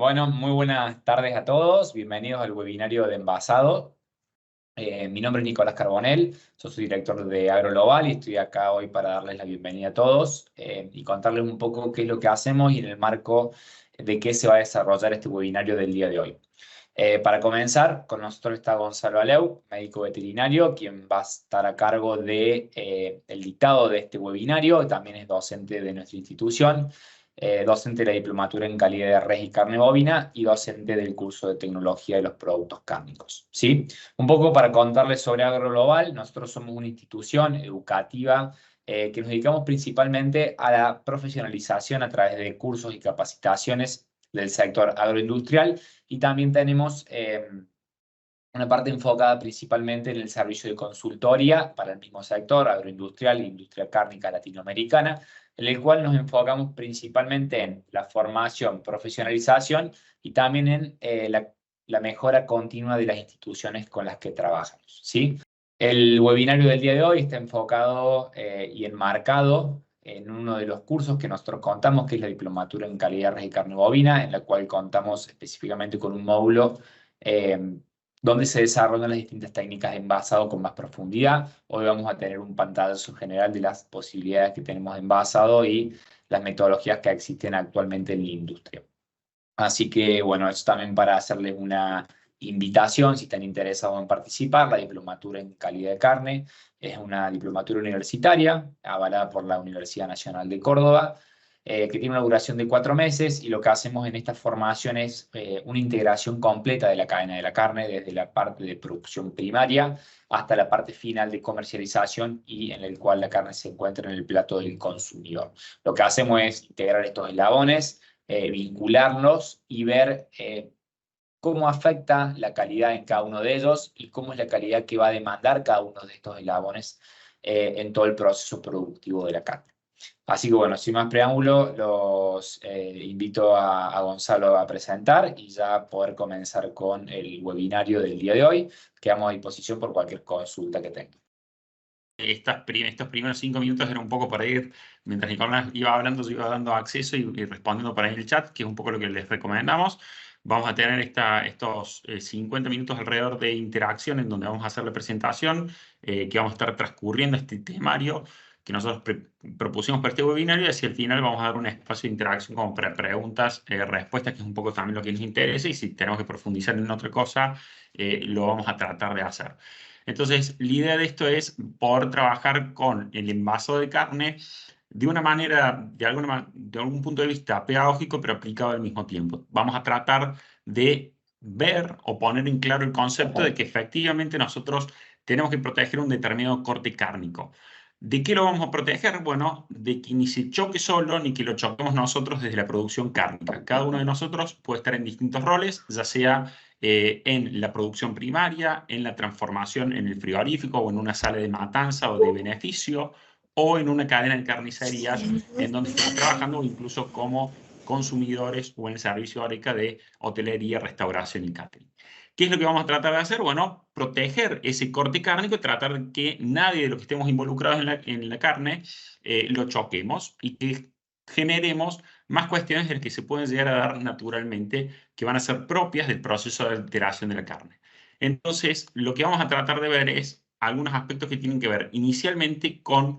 Bueno, muy buenas tardes a todos. Bienvenidos al webinario de Envasado. Mi nombre es Nicolás Carbonell, soy su director de AgroGlobal y estoy acá hoy para darles la bienvenida a todos y contarles un poco qué es lo que hacemos y en el marco de qué se va a desarrollar este webinario del día de hoy. Para comenzar, con nosotros está Gonzalo Aleu, médico veterinario, quien va a estar a cargo de, el dictado de este webinario. También es docente de nuestra institución, docente de la diplomatura en calidad de res y carne bovina y docente del curso de tecnología de los productos cárnicos. ¿Sí? Un poco para contarles sobre AgroGlobal, nosotros somos una institución educativa que nos dedicamos principalmente a la profesionalización a través de cursos y capacitaciones del sector agroindustrial y también tenemos una parte enfocada principalmente en el servicio de consultoría para el mismo sector agroindustrial e industria cárnica latinoamericana, en el cual nos enfocamos principalmente en la formación, profesionalización y también en la mejora continua de las instituciones con las que trabajamos, ¿sí? El webinario del día de hoy está enfocado y enmarcado en uno de los cursos que nosotros contamos, que es la diplomatura en calidad de res y carne bovina, en la cual contamos específicamente con un módulo eh, donde se desarrollan las distintas técnicas de envasado con más profundidad. Hoy vamos a tener un pantallazo general de las posibilidades que tenemos de envasado y las metodologías que existen actualmente en la industria. Así que, bueno, es también para hacerles una invitación, si están interesados en participar. La diplomatura en calidad de carne es una diplomatura universitaria avalada por la Universidad Nacional de Córdoba, que tiene una duración de 4 meses, y lo que hacemos en esta formación es una integración completa de la cadena de la carne, desde la parte de producción primaria hasta la parte final de comercialización y en el cual la carne se encuentra en el plato del consumidor. Lo que hacemos es integrar estos eslabones, vincularlos y ver cómo afecta la calidad en cada uno de ellos y cómo es la calidad que va a demandar cada uno de estos eslabones en todo el proceso productivo de la carne. Así que bueno, sin más preámbulo, los invito a Gonzalo a presentar y ya poder comenzar con el webinario del día de hoy. Quedamos a disposición por cualquier consulta que tengan. Estos primeros 5 minutos era un poco para ir, mientras Nicolás iba hablando, yo iba dando acceso y respondiendo por ahí en el chat, que es un poco lo que les recomendamos. Vamos a tener estos 50 minutos alrededor de interacción, en donde vamos a hacer la presentación, que vamos a estar transcurriendo este temario que nosotros propusimos para este webinario, y hacia el final vamos a dar un espacio de interacción como para preguntas, respuestas, que es un poco también lo que nos interesa, y si tenemos que profundizar en otra cosa, lo vamos a tratar de hacer. Entonces, la idea de esto es poder trabajar con el envasado de carne de una manera, de algún punto de vista pedagógico, pero aplicado al mismo tiempo. Vamos a tratar de ver o poner en claro el concepto de que efectivamente nosotros tenemos que proteger un determinado corte cárnico. ¿De qué lo vamos a proteger? Bueno, de que ni se choque solo, ni que lo choquemos nosotros desde la producción cárnica. Cada uno de nosotros puede estar en distintos roles, ya sea en la producción primaria, en la transformación en el frigorífico o en una sala de matanza o de beneficio, o en una cadena de carnicerías en donde estamos trabajando, o incluso como consumidores o en el servicio Horeca de hotelería, restauración y catering. ¿Qué es lo que vamos a tratar de hacer? Bueno, proteger ese corte cárnico y tratar de que nadie de los que estemos involucrados en la carne lo choquemos, y que generemos más cuestiones de las que se pueden llegar a dar naturalmente, que van a ser propias del proceso de alteración de la carne. Entonces, lo que vamos a tratar de ver es algunos aspectos que tienen que ver inicialmente con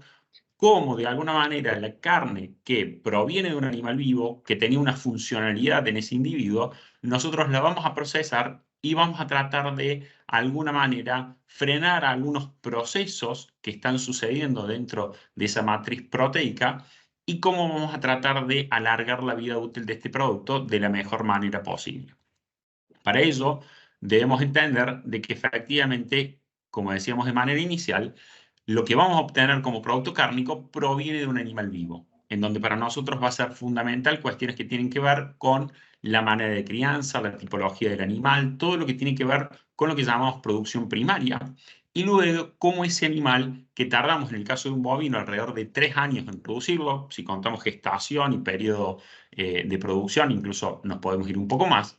cómo de alguna manera la carne que proviene de un animal vivo, que tenía una funcionalidad en ese individuo, nosotros la vamos a procesar y vamos a tratar de alguna manera frenar algunos procesos que están sucediendo dentro de esa matriz proteica, y cómo vamos a tratar de alargar la vida útil de este producto de la mejor manera posible. Para ello, debemos entender de que efectivamente, como decíamos de manera inicial, lo que vamos a obtener como producto cárnico proviene de un animal vivo, en donde para nosotros va a ser fundamental cuestiones que tienen que ver con la manera de crianza, la tipología del animal, todo lo que tiene que ver con lo que llamamos producción primaria, y luego cómo ese animal, que tardamos en el caso de un bovino alrededor de 3 años en producirlo, si contamos gestación y periodo de producción, incluso nos podemos ir un poco más,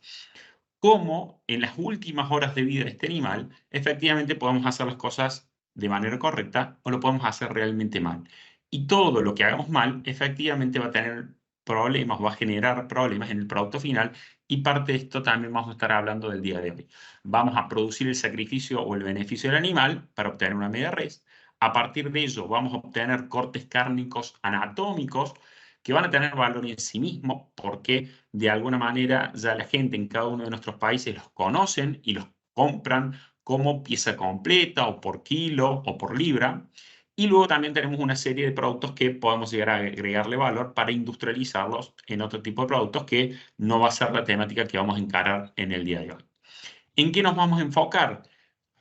cómo en las últimas horas de vida de este animal efectivamente podemos hacer las cosas de manera correcta o lo podemos hacer realmente mal. Y todo lo que hagamos mal efectivamente va a tener problemas, va a generar problemas en el producto final, y parte de esto también vamos a estar hablando del día de hoy. Vamos a producir el sacrificio o el beneficio del animal para obtener una media res. A partir de ello vamos a obtener cortes cárnicos anatómicos que van a tener valor en sí mismos, porque de alguna manera ya la gente en cada uno de nuestros países los conocen y los compran como pieza completa o por kilo o por libra. Y luego también tenemos una serie de productos que podemos llegar a agregarle valor para industrializarlos en otro tipo de productos, que no va a ser la temática que vamos a encarar en el día de hoy. ¿En qué nos vamos a enfocar?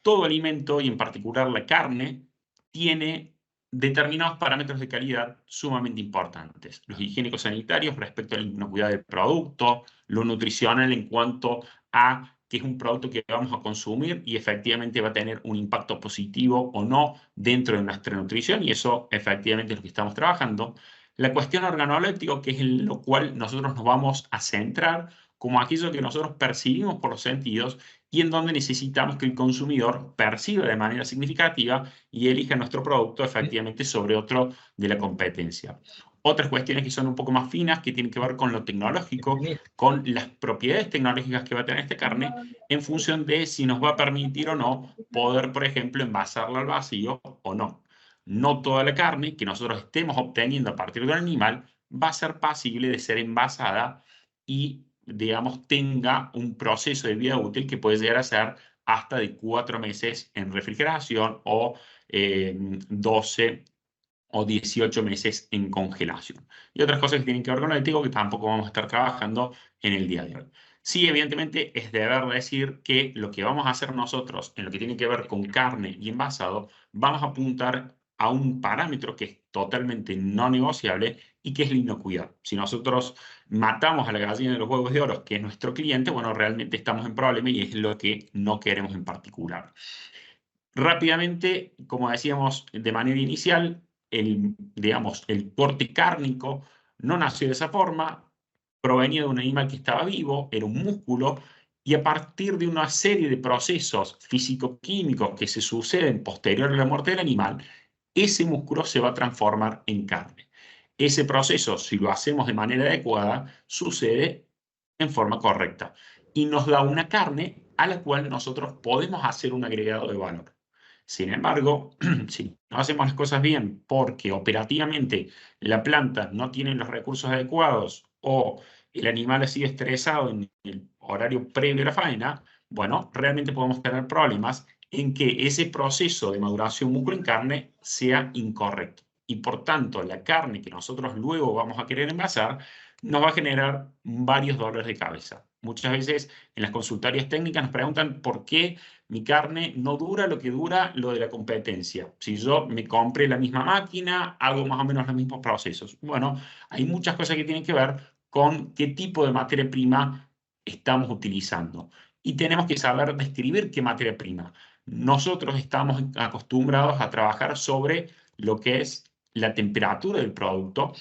Todo alimento, y en particular la carne, tiene determinados parámetros de calidad sumamente importantes. Los higiénicos sanitarios respecto a la inocuidad del producto, lo nutricional en cuanto a que es un producto que vamos a consumir y efectivamente va a tener un impacto positivo o no dentro de nuestra nutrición, y eso efectivamente es lo que estamos trabajando. La cuestión organoléptica, que es en lo cual nosotros nos vamos a centrar como aquello que nosotros percibimos por los sentidos y en donde necesitamos que el consumidor perciba de manera significativa y elija nuestro producto efectivamente sobre otro de la competencia. Otras cuestiones que son un poco más finas, que tienen que ver con lo tecnológico, con las propiedades tecnológicas que va a tener esta carne, en función de si nos va a permitir o no poder, por ejemplo, envasarla al vacío o no. No toda la carne que nosotros estemos obteniendo a partir del animal va a ser pasible de ser envasada y, digamos, tenga un proceso de vida útil que puede llegar a ser hasta de 4 meses en refrigeración o 12 o 18 meses en congelación. Y otras cosas que tienen que ver con el ético que tampoco vamos a estar trabajando en el día de hoy. Sí, evidentemente es deber decir que lo que vamos a hacer nosotros en lo que tiene que ver con carne y envasado, vamos a apuntar a un parámetro que es totalmente no negociable y que es la inocuidad. Si nosotros matamos a la gallina de los huevos de oro, que es nuestro cliente, bueno, realmente estamos en problema y es lo que no queremos en particular. Rápidamente, como decíamos de manera inicial, digamos, el corte cárnico no nació de esa forma, provenía de un animal que estaba vivo, era un músculo, y a partir de una serie de procesos físico-químicos que se suceden posterior a la muerte del animal, ese músculo se va a transformar en carne. Ese proceso, si lo hacemos de manera adecuada, sucede en forma correcta y nos da una carne a la cual nosotros podemos hacer un agregado de valor. Sin embargo, si no hacemos las cosas bien porque operativamente la planta no tiene los recursos adecuados o el animal ha sido estresado en el horario previo a la faena, bueno, realmente podemos tener problemas en que ese proceso de maduración músculo en carne sea incorrecto. Y por tanto, la carne que nosotros luego vamos a querer envasar nos va a generar varios dolores de cabeza. Muchas veces en las consultorias técnicas nos preguntan por qué mi carne no dura lo que dura lo de la competencia. Si yo me compré la misma máquina, hago más o menos los mismos procesos. Bueno, hay muchas cosas que tienen que ver con qué tipo de materia prima estamos utilizando. Y tenemos que saber describir qué materia prima. Nosotros estamos acostumbrados a trabajar sobre lo que es la temperatura del producto,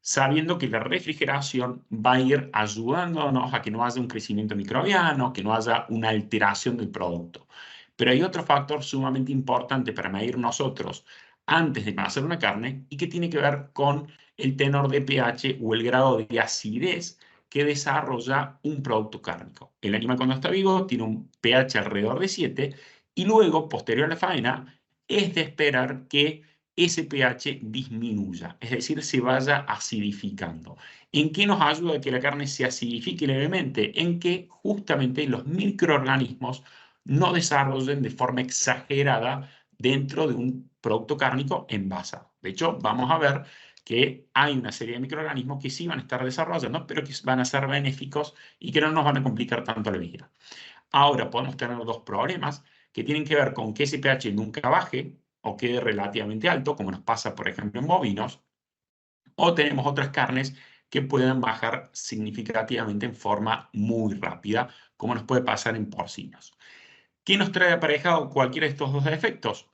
sabiendo que la refrigeración va a ir ayudándonos a que no haya un crecimiento microbiano, que no haya una alteración del producto. Pero hay otro factor sumamente importante para medir nosotros antes de hacer una carne y que tiene que ver con el tenor de pH o el grado de acidez que desarrolla un producto cárnico. El animal cuando está vivo tiene un pH alrededor de 7 y luego, posterior a la faena, es de esperar que ese pH disminuya, es decir, se vaya acidificando. ¿En qué nos ayuda a que la carne se acidifique levemente? En que justamente los microorganismos no desarrollen de forma exagerada dentro de un producto cárnico envasado. De hecho, vamos a ver que hay una serie de microorganismos que sí van a estar desarrollando, pero que van a ser benéficos y que no nos van a complicar tanto la vida. Ahora podemos tener dos problemas que tienen que ver con que ese pH nunca baje o quede relativamente alto, como nos pasa, por ejemplo, en bovinos, o tenemos otras carnes que pueden bajar significativamente en forma muy rápida, como nos puede pasar en porcinos. ¿Qué nos trae aparejado cualquiera de estos dos efectos?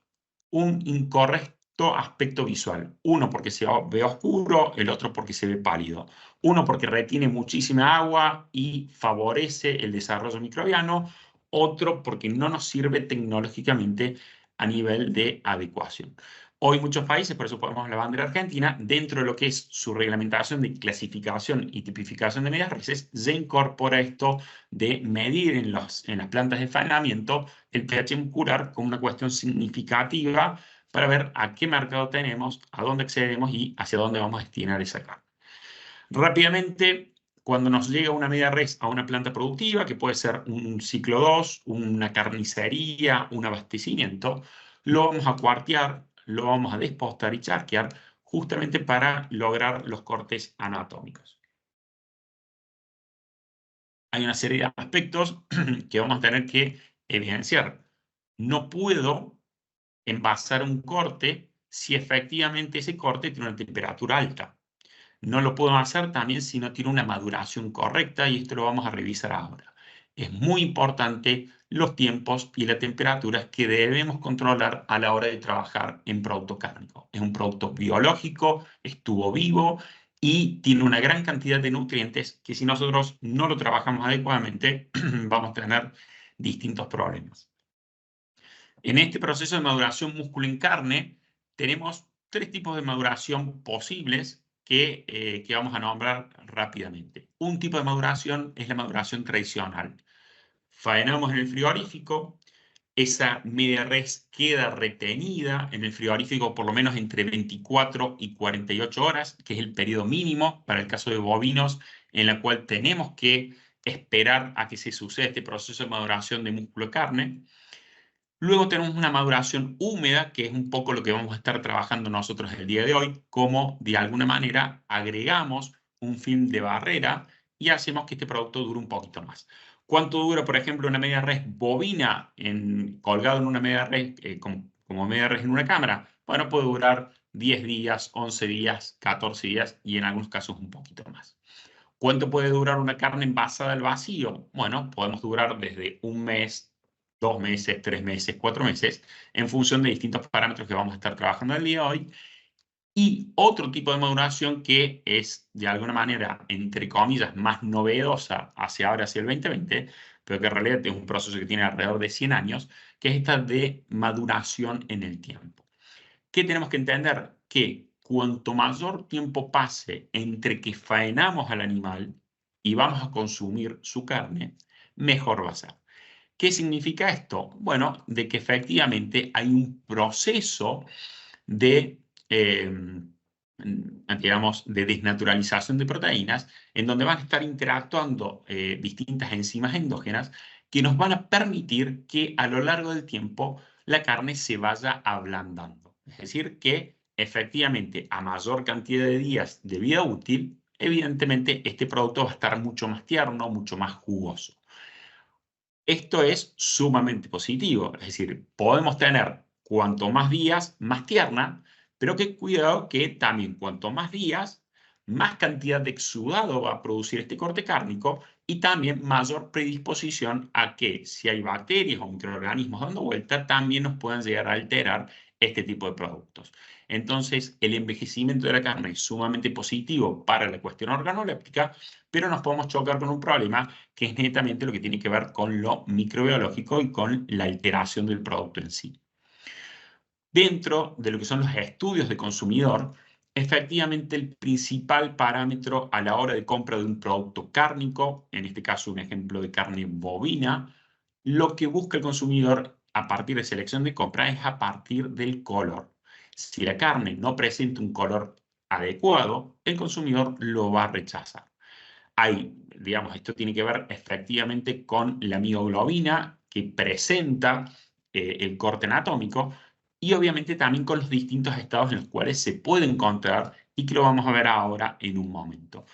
Un incorrecto aspecto visual. Uno porque se ve oscuro, el otro porque se ve pálido. Uno porque retiene muchísima agua y favorece el desarrollo microbiano. Otro porque no nos sirve tecnológicamente a nivel de adecuación. Hoy muchos países, por eso ponemos la bandera argentina, dentro de lo que es su reglamentación de clasificación y tipificación de medidas reses, ya incorpora esto de medir en las plantas de faenamiento el pH muscular como una cuestión significativa para ver a qué mercado tenemos, a dónde accedemos y hacia dónde vamos a destinar esa carne. Rápidamente, cuando nos llega una media res a una planta productiva, que puede ser un ciclo 2, una carnicería, un abastecimiento, lo vamos a cuartear, lo vamos a despostar y charquear justamente para lograr los cortes anatómicos. Hay una serie de aspectos que vamos a tener que evidenciar. No puedo envasar un corte si efectivamente ese corte tiene una temperatura alta. No lo puedo hacer también si no tiene una maduración correcta y esto lo vamos a revisar ahora. Es muy importante los tiempos y las temperaturas que debemos controlar a la hora de trabajar en producto cárnico. Es un producto biológico, estuvo vivo y tiene una gran cantidad de nutrientes que si nosotros no lo trabajamos adecuadamente vamos a tener distintos problemas. En este proceso de maduración músculo en carne tenemos 3 tipos de maduración posibles que vamos a nombrar rápidamente. Un tipo de maduración es la maduración tradicional. Faenamos en el frigorífico, esa media res queda retenida en el frigorífico por lo menos entre 24 y 48 horas, que es el periodo mínimo para el caso de bovinos, en la cual tenemos que esperar a que se suceda este proceso de maduración de músculo carne. Luego tenemos una maduración húmeda, que es un poco lo que vamos a estar trabajando nosotros el día de hoy, como de alguna manera agregamos un film de barrera y hacemos que este producto dure un poquito más. ¿Cuánto dura, por ejemplo, una media res bovina colgado en una media res, como media res en una cámara? Bueno, puede durar 10 días, 11 días, 14 días y en algunos casos un poquito más. ¿Cuánto puede durar una carne envasada al vacío? Bueno, podemos durar desde un mes, 2 meses, 3 meses, 4 meses, en función de distintos parámetros que vamos a estar trabajando el día de hoy. Y otro tipo de maduración que es, de alguna manera, entre comillas, más novedosa hacia ahora, hacia el 2020, pero que en realidad es un proceso que tiene alrededor de 100 años, que es esta de maduración en el tiempo. ¿Qué tenemos que entender? Que cuanto mayor tiempo pase entre que faenamos al animal y vamos a consumir su carne, mejor va a ser. ¿Qué significa esto? Bueno, de que efectivamente hay un proceso de, digamos, de desnaturalización de proteínas en donde van a estar interactuando distintas enzimas endógenas que nos van a permitir que a lo largo del tiempo la carne se vaya ablandando. Es decir, que efectivamente a mayor cantidad de días de vida útil, evidentemente este producto va a estar mucho más tierno, mucho más jugoso. Esto es sumamente positivo, es decir, podemos tener cuanto más días, más tierna, pero que cuidado que también cuanto más días, más cantidad de exudado va a producir este corte cárnico y también mayor predisposición a que si hay bacterias o microorganismos dando vuelta, también nos puedan llegar a alterar este tipo de productos. Entonces, el envejecimiento de la carne es sumamente positivo para la cuestión organoléptica, pero nos podemos chocar con un problema que es netamente lo que tiene que ver con lo microbiológico y con la alteración del producto en sí. Dentro de lo que son los estudios de consumidor, efectivamente el principal parámetro a la hora de compra de un producto cárnico, en este caso un ejemplo de carne bovina, lo que busca el consumidor a partir de selección de compra es a partir del color. Si la carne no presenta un color adecuado, el consumidor lo va a rechazar. Digamos, esto tiene que ver efectivamente con la mioglobina que presenta el corte anatómico y obviamente también con los distintos estados en los cuales se puede encontrar y que lo vamos a ver ahora en un momento.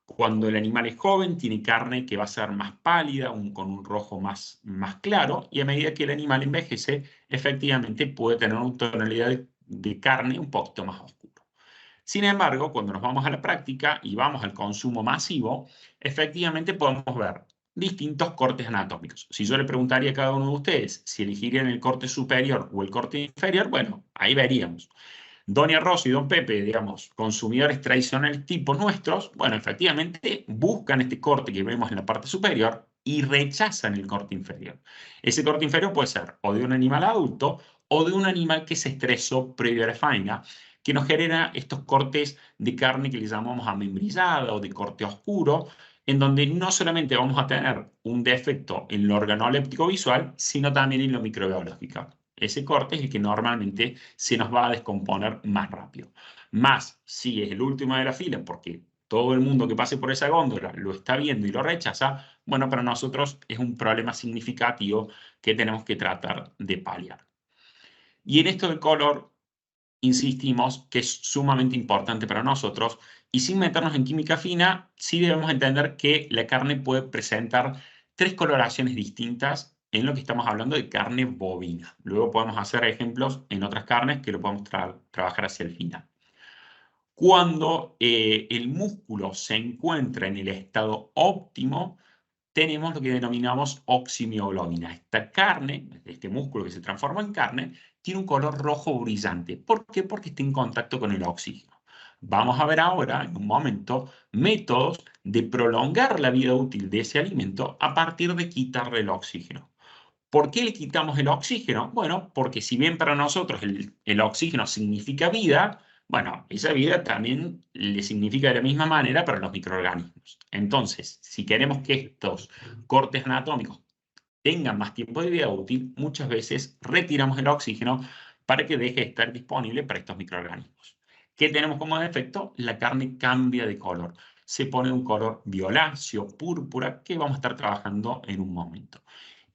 Cuando el animal es joven, tiene carne que va a ser más pálida, con un rojo más claro, y a medida que el animal envejece, efectivamente puede tener una tonalidad de carne un poquito más oscura. Sin embargo, cuando nos vamos a la práctica y vamos al consumo masivo, efectivamente podemos ver distintos cortes anatómicos. Si yo le preguntaría a cada uno de ustedes si elegirían el corte superior o el corte inferior, bueno, ahí veríamos. Doña Rosa y Don Pepe, digamos, consumidores tradicionales tipo nuestros, bueno, efectivamente buscan este corte que vemos en la parte superior y rechazan el corte inferior. Ese corte inferior puede ser o de un animal adulto o de un animal que se estresó previo a la faena, que nos genera estos cortes de carne que le llamamos amembrillada o de corte oscuro, en donde no solamente vamos a tener un defecto en lo organoléptico visual, sino también en lo microbiológico. Ese corte es el que normalmente se nos va a descomponer más rápido. Más si es el último de la fila, porque todo el mundo que pase por esa góndola lo está viendo y lo rechaza, bueno, para nosotros es un problema significativo que tenemos que tratar de paliar. Y en esto del color, insistimos que es sumamente importante para nosotros y sin meternos en química fina, sí debemos entender que la carne puede presentar 3 coloraciones distintas en lo que estamos hablando de carne bovina. Luego podemos hacer ejemplos en otras carnes que lo podemos trabajar hacia el final. Cuando el músculo se encuentra en el estado óptimo, tenemos lo que denominamos oximioglobina. Esta carne, este músculo que se transforma en carne, tiene un color rojo brillante. ¿Por qué? Porque está en contacto con el oxígeno. Vamos a ver ahora, en un momento, métodos de prolongar la vida útil de ese alimento a partir de quitarle el oxígeno. ¿Por qué le quitamos el oxígeno? Bueno, porque si bien para nosotros el oxígeno significa vida, bueno, esa vida también le significa de la misma manera para los microorganismos. Entonces, si queremos que estos cortes anatómicos tengan más tiempo de vida útil, muchas veces retiramos el oxígeno para que deje de estar disponible para estos microorganismos. ¿Qué tenemos como efecto? La carne cambia de color. Se pone un color violáceo, púrpura, que vamos a estar trabajando en un momento.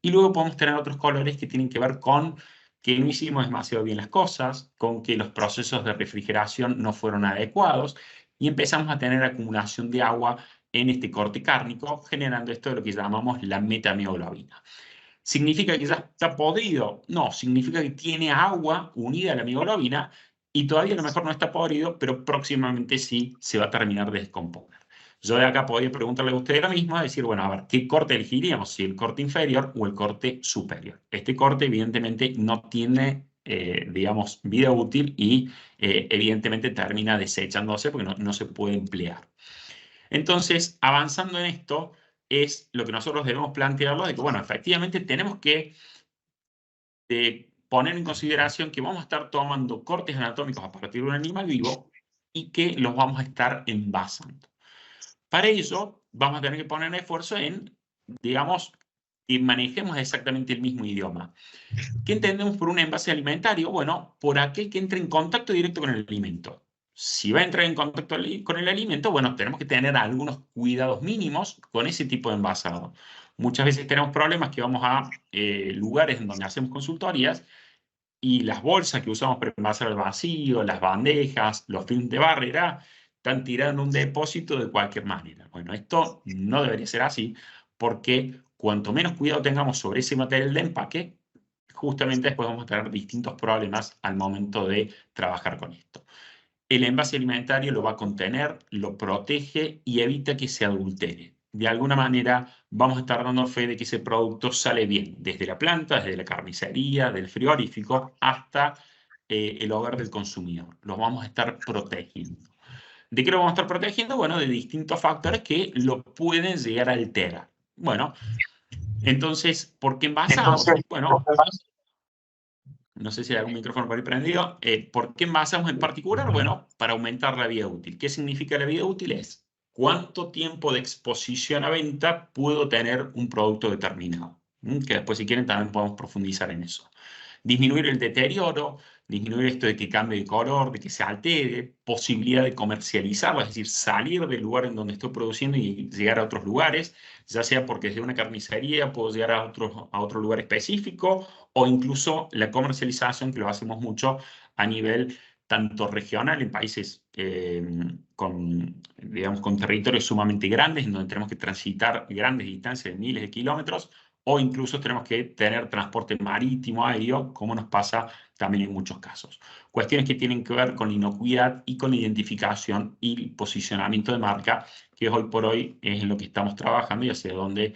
Y luego podemos tener otros colores que tienen que ver con que no hicimos demasiado bien las cosas, con que los procesos de refrigeración no fueron adecuados y empezamos a tener acumulación de agua en este corte cárnico, generando esto de lo que llamamos la metamioglobina. ¿Significa que ya está podrido? No, significa que tiene agua unida a la mioglobina y todavía a lo mejor no está podrido, pero próximamente sí se va a terminar de descomponer. Yo de acá podría preguntarle a usted lo mismo, decir, bueno, a ver, ¿qué corte elegiríamos? ¿Si el corte inferior o el corte superior? Este corte evidentemente no tiene, digamos, vida útil y evidentemente termina desechándose porque no se puede emplear. Entonces, avanzando en esto, es lo que nosotros debemos plantearlo de que, bueno, efectivamente tenemos que poner en consideración que vamos a estar tomando cortes anatómicos a partir de un animal vivo y que los vamos a estar envasando. Para ello, vamos a tener que poner esfuerzo en, digamos, que manejemos exactamente el mismo idioma. ¿Qué entendemos por un envase alimentario? Bueno, por aquel que entre en contacto directo con el alimento. Si va a entrar en contacto con el alimento, bueno, tenemos que tener algunos cuidados mínimos con ese tipo de envasado. Muchas veces tenemos problemas que vamos a lugares en donde hacemos consultorías y las bolsas que usamos para envasar al vacío, las bandejas, los films de barrera, están tirados en un depósito de cualquier manera. Bueno, esto no debería ser así porque cuanto menos cuidado tengamos sobre ese material de empaque, justamente después vamos a tener distintos problemas al momento de trabajar con esto. El envase alimentario lo va a contener, lo protege y evita que se adultere. De alguna manera vamos a estar dando fe de que ese producto sale bien, desde la planta, desde la carnicería, del frigorífico, hasta el hogar del consumidor. Los vamos a estar protegiendo. ¿De qué lo vamos a estar protegiendo? Bueno, de distintos factores que lo pueden llegar a alterar. Bueno, entonces, ¿por qué envasamos? Bueno, no sé si hay algún micrófono por ahí prendido. ¿Por qué envasamos en particular? Bueno, para aumentar la vida útil. ¿Qué significa la vida útil? Es cuánto tiempo de exposición a venta puedo tener un producto determinado. Que después, si quieren, también podemos profundizar en eso. Disminuir el deterioro, disminuir esto de que cambie de color, de que se altere, posibilidad de comercializarlo, es decir, salir del lugar en donde estoy produciendo y llegar a otros lugares, ya sea porque desde una carnicería puedo llegar a otro lugar específico, o incluso la comercialización, que lo hacemos mucho a nivel tanto regional en países digamos, con territorios sumamente grandes, en donde tenemos que transitar grandes distancias de miles de kilómetros, o incluso tenemos que tener transporte marítimo, aéreo, como nos pasa también en muchos casos. Cuestiones que tienen que ver con la inocuidad y con la identificación y posicionamiento de marca, que hoy por hoy es en lo que estamos trabajando y hacia dónde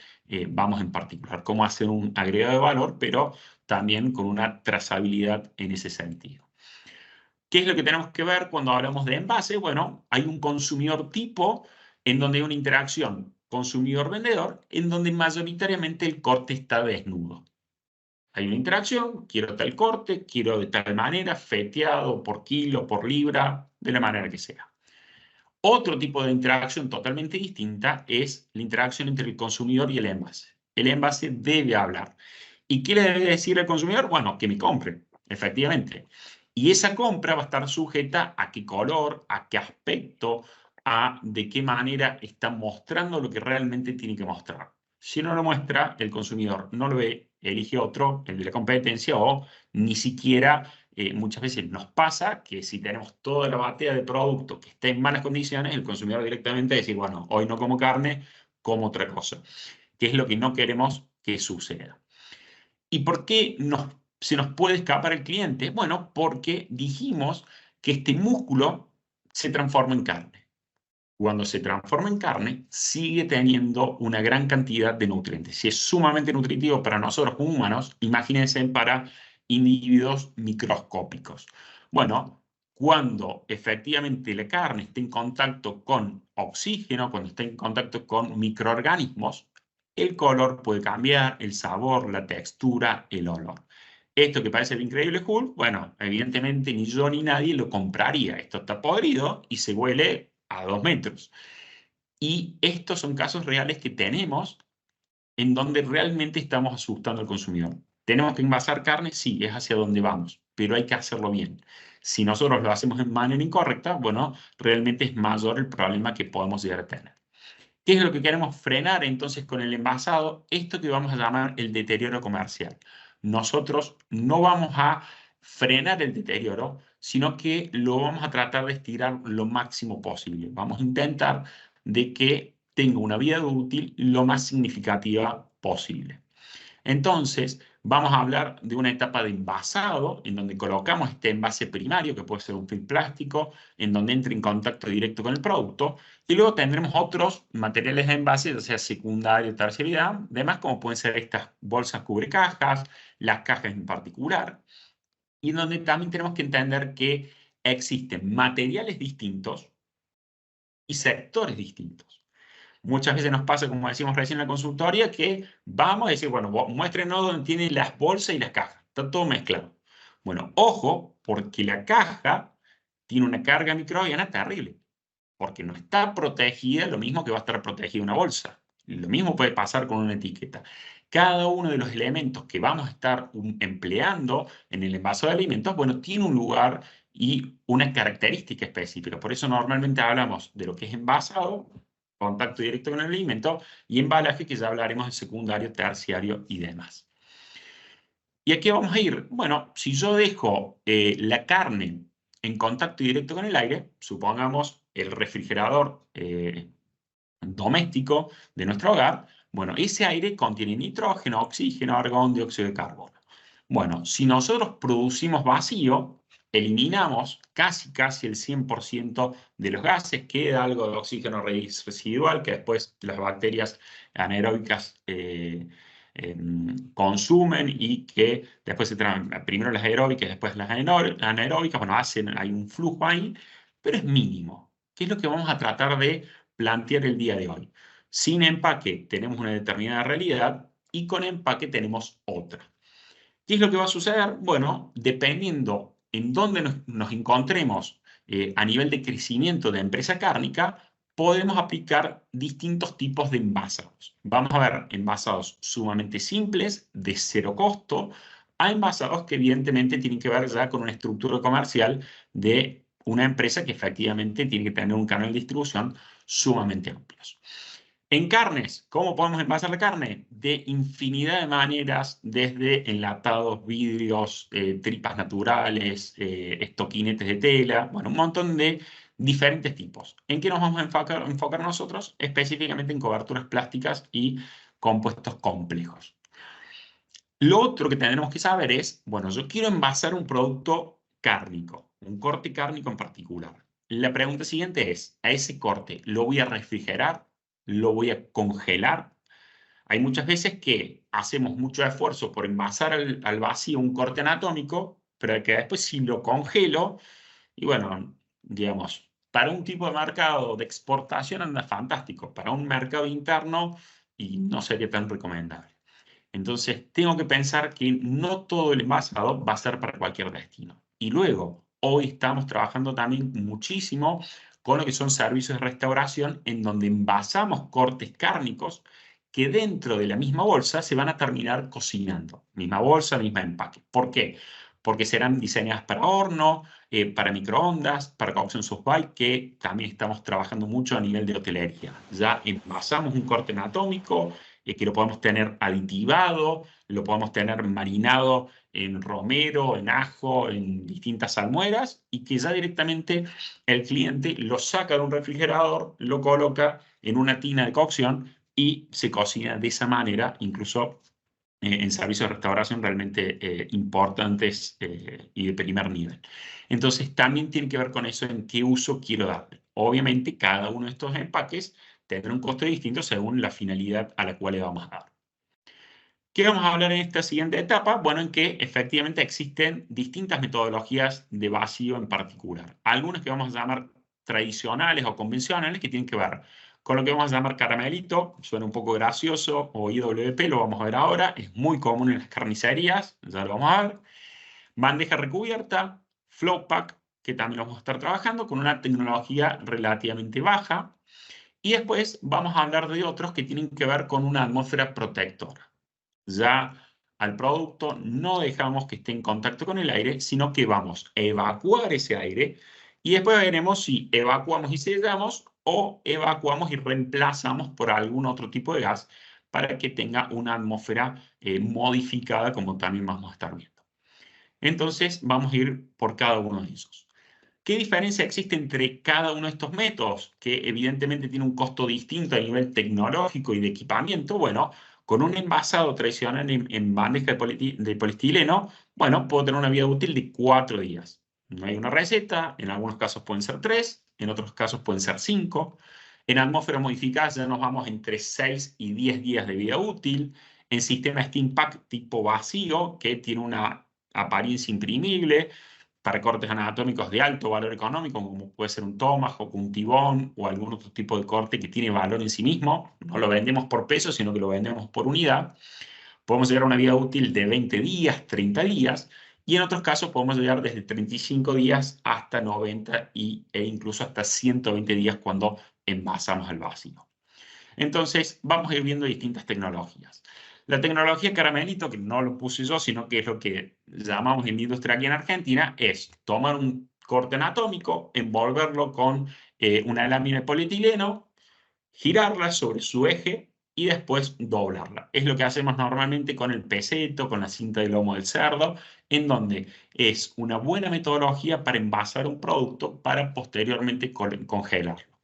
vamos en particular. Cómo hacer un agregado de valor, pero también con una trazabilidad en ese sentido. ¿Qué es lo que tenemos que ver cuando hablamos de envase? Bueno, hay un consumidor tipo en donde hay una interacción consumidor-vendedor, en donde mayoritariamente el corte está desnudo. Hay una interacción, quiero tal corte, quiero de tal manera, feteado por kilo, por libra, de la manera que sea. Otro tipo de interacción totalmente distinta es la interacción entre el consumidor y el envase. El envase debe hablar. ¿Y qué le debe decir al consumidor? Bueno, que me compre, efectivamente. Y esa compra va a estar sujeta a qué color, a qué aspecto, a de qué manera está mostrando lo que realmente tiene que mostrar. Si no lo muestra, el consumidor no lo ve, elige otro, el de la competencia, o ni siquiera muchas veces nos pasa que si tenemos toda la batea de productos que está en malas condiciones, el consumidor directamente dice, bueno, hoy no como carne, como otra cosa, que es lo que no queremos que suceda. ¿Y por qué se nos puede escapar el cliente? Bueno, porque dijimos que este músculo se transforma en carne. Cuando se transforma en carne, sigue teniendo una gran cantidad de nutrientes. Si es sumamente nutritivo para nosotros como humanos, imagínense para individuos microscópicos. Bueno, cuando efectivamente la carne está en contacto con oxígeno, cuando está en contacto con microorganismos, el color puede cambiar, el sabor, la textura, el olor. Esto que parece el Increíble Hulk, bueno, evidentemente ni yo ni nadie lo compraría. Esto está podrido y se huele a 2 metros. Y estos son casos reales que tenemos en donde realmente estamos asustando al consumidor. ¿Tenemos que envasar carne? Sí, es hacia donde vamos, pero hay que hacerlo bien. Si nosotros lo hacemos de manera incorrecta, bueno, realmente es mayor el problema que podemos llegar a tener. ¿Qué es lo que queremos frenar entonces con el envasado? Esto que vamos a llamar el deterioro comercial. Nosotros no vamos a frenar el deterioro, sino que lo vamos a tratar de estirar lo máximo posible. Vamos a intentar de que tenga una vida útil lo más significativa posible. Entonces, vamos a hablar de una etapa de envasado, en donde colocamos este envase primario, que puede ser un film plástico, en donde entre en contacto directo con el producto, y luego tendremos otros materiales de envase, ya sea secundario, terciario, demás, como pueden ser estas bolsas cubrecajas, las cajas en particular, y en donde también tenemos que entender que existen materiales distintos y sectores distintos. Muchas veces nos pasa, como decimos recién en la consultoría, que vamos a decir, bueno, muéstrenos dónde tienen las bolsas y las cajas. Está todo mezclado. Bueno, ojo, porque la caja tiene una carga microbiana terrible, porque no está protegida lo mismo que va a estar protegida una bolsa. Lo mismo puede pasar con una etiqueta. Cada uno de los elementos que vamos a estar empleando en el envase de alimentos, bueno, tiene un lugar y una característica específica. Por eso normalmente hablamos de lo que es envasado, contacto directo con el alimento, y embalaje, que ya hablaremos de secundario, terciario y demás. ¿Y a qué vamos a ir? Bueno, si yo dejo la carne en contacto directo con el aire, supongamos el refrigerador doméstico de nuestro hogar, bueno, ese aire contiene nitrógeno, oxígeno, argón, dióxido de carbono. Bueno, si nosotros producimos vacío, eliminamos casi el 100% de los gases, queda algo de oxígeno residual que después las bacterias anaeróbicas consumen y que después se traen primero las aeróbicas, después las anaeróbicas, bueno, hay un flujo ahí, pero es mínimo. ¿Qué es lo que vamos a tratar de plantear el día de hoy? Sin empaque tenemos una determinada realidad y con empaque tenemos otra. ¿Qué es lo que va a suceder? Bueno, dependiendo en dónde nos encontremos a nivel de crecimiento de empresa cárnica, podemos aplicar distintos tipos de envasados. Vamos a ver envasados sumamente simples, de cero costo, a envasados que evidentemente tienen que ver ya con una estructura comercial de una empresa que efectivamente tiene que tener un canal de distribución sumamente amplio. En carnes, ¿cómo podemos envasar la carne? De infinidad de maneras, desde enlatados, vidrios, tripas naturales, estoquinetes de tela, bueno, un montón de diferentes tipos. ¿En qué nos vamos a enfocar nosotros? Específicamente en coberturas plásticas y compuestos complejos. Lo otro que tendremos que saber es, bueno, yo quiero envasar un producto cárnico, un corte cárnico en particular. La pregunta siguiente es, ¿a ese corte lo voy a refrigerar? ¿Lo voy a congelar? Hay muchas veces que hacemos mucho esfuerzo por envasar al vacío un corte anatómico, pero que después si lo congelo, y bueno, digamos, para un tipo de mercado de exportación anda fantástico, para un mercado interno y no sería tan recomendable. Entonces, tengo que pensar que no todo el envasado va a ser para cualquier destino. Y luego, hoy estamos trabajando también muchísimo con lo que son servicios de restauración, en donde envasamos cortes cárnicos que dentro de la misma bolsa se van a terminar cocinando. Misma bolsa, misma empaque. ¿Por qué? Porque serán diseñadas para horno, para microondas, para cocción soft-bake, que también estamos trabajando mucho a nivel de hotelería. Ya envasamos un corte anatómico, que lo podemos tener aditivado, lo podemos tener marinado en romero, en ajo, en distintas salmueras, y que ya directamente el cliente lo saca de un refrigerador, lo coloca en una tina de cocción y se cocina de esa manera, incluso en servicios de restauración realmente importantes y de primer nivel. Entonces, también tiene que ver con eso en qué uso quiero darle. Obviamente, cada uno de estos empaques tendrá un costo distinto según la finalidad a la cual le vamos a dar. ¿Qué vamos a hablar en esta siguiente etapa? Bueno, en que efectivamente existen distintas metodologías de vacío en particular. Algunas que vamos a llamar tradicionales o convencionales, que tienen que ver con lo que vamos a llamar caramelito, suena un poco gracioso, o IWP, lo vamos a ver ahora, es muy común en las carnicerías, ya lo vamos a ver. Bandeja recubierta, flow pack, que también lo vamos a estar trabajando con una tecnología relativamente baja. Y después vamos a hablar de otros que tienen que ver con una atmósfera protectora. Ya al producto no dejamos que esté en contacto con el aire, sino que vamos a evacuar ese aire y después veremos si evacuamos y sellamos o evacuamos y reemplazamos por algún otro tipo de gas para que tenga una atmósfera modificada, como también vamos a estar viendo. Entonces vamos a ir por cada uno de esos. ¿Qué diferencia existe entre cada uno de estos métodos? Que evidentemente tiene un costo distinto a nivel tecnológico y de equipamiento. Bueno, con un envasado tradicional en bandeja de poliestileno, bueno, puedo tener una vida útil de 4 días. No hay una receta, en algunos casos pueden ser 3, en otros casos pueden ser 5. En atmósfera modificada ya nos vamos entre 6 y 10 días de vida útil. En sistema Steam Pack tipo vacío, que tiene una apariencia imprimible, para cortes anatómicos de alto valor económico, como puede ser un tomahawk, un tibón o algún otro tipo de corte que tiene valor en sí mismo. No lo vendemos por peso, sino que lo vendemos por unidad. Podemos llegar a una vida útil de 20 días, 30 días, y en otros casos podemos llegar desde 35 días hasta 90 e incluso hasta 120 días cuando envasamos el vacío. Entonces, vamos a ir viendo distintas tecnologías. La tecnología caramelito, que no lo puse yo, sino que es lo que llamamos en la industria aquí en Argentina, es tomar un corte anatómico, envolverlo con una lámina de polietileno, girarla sobre su eje y después doblarla. Es lo que hacemos normalmente con el peseto, con la cinta de lomo del cerdo, en donde es una buena metodología para envasar un producto para posteriormente congelarlo,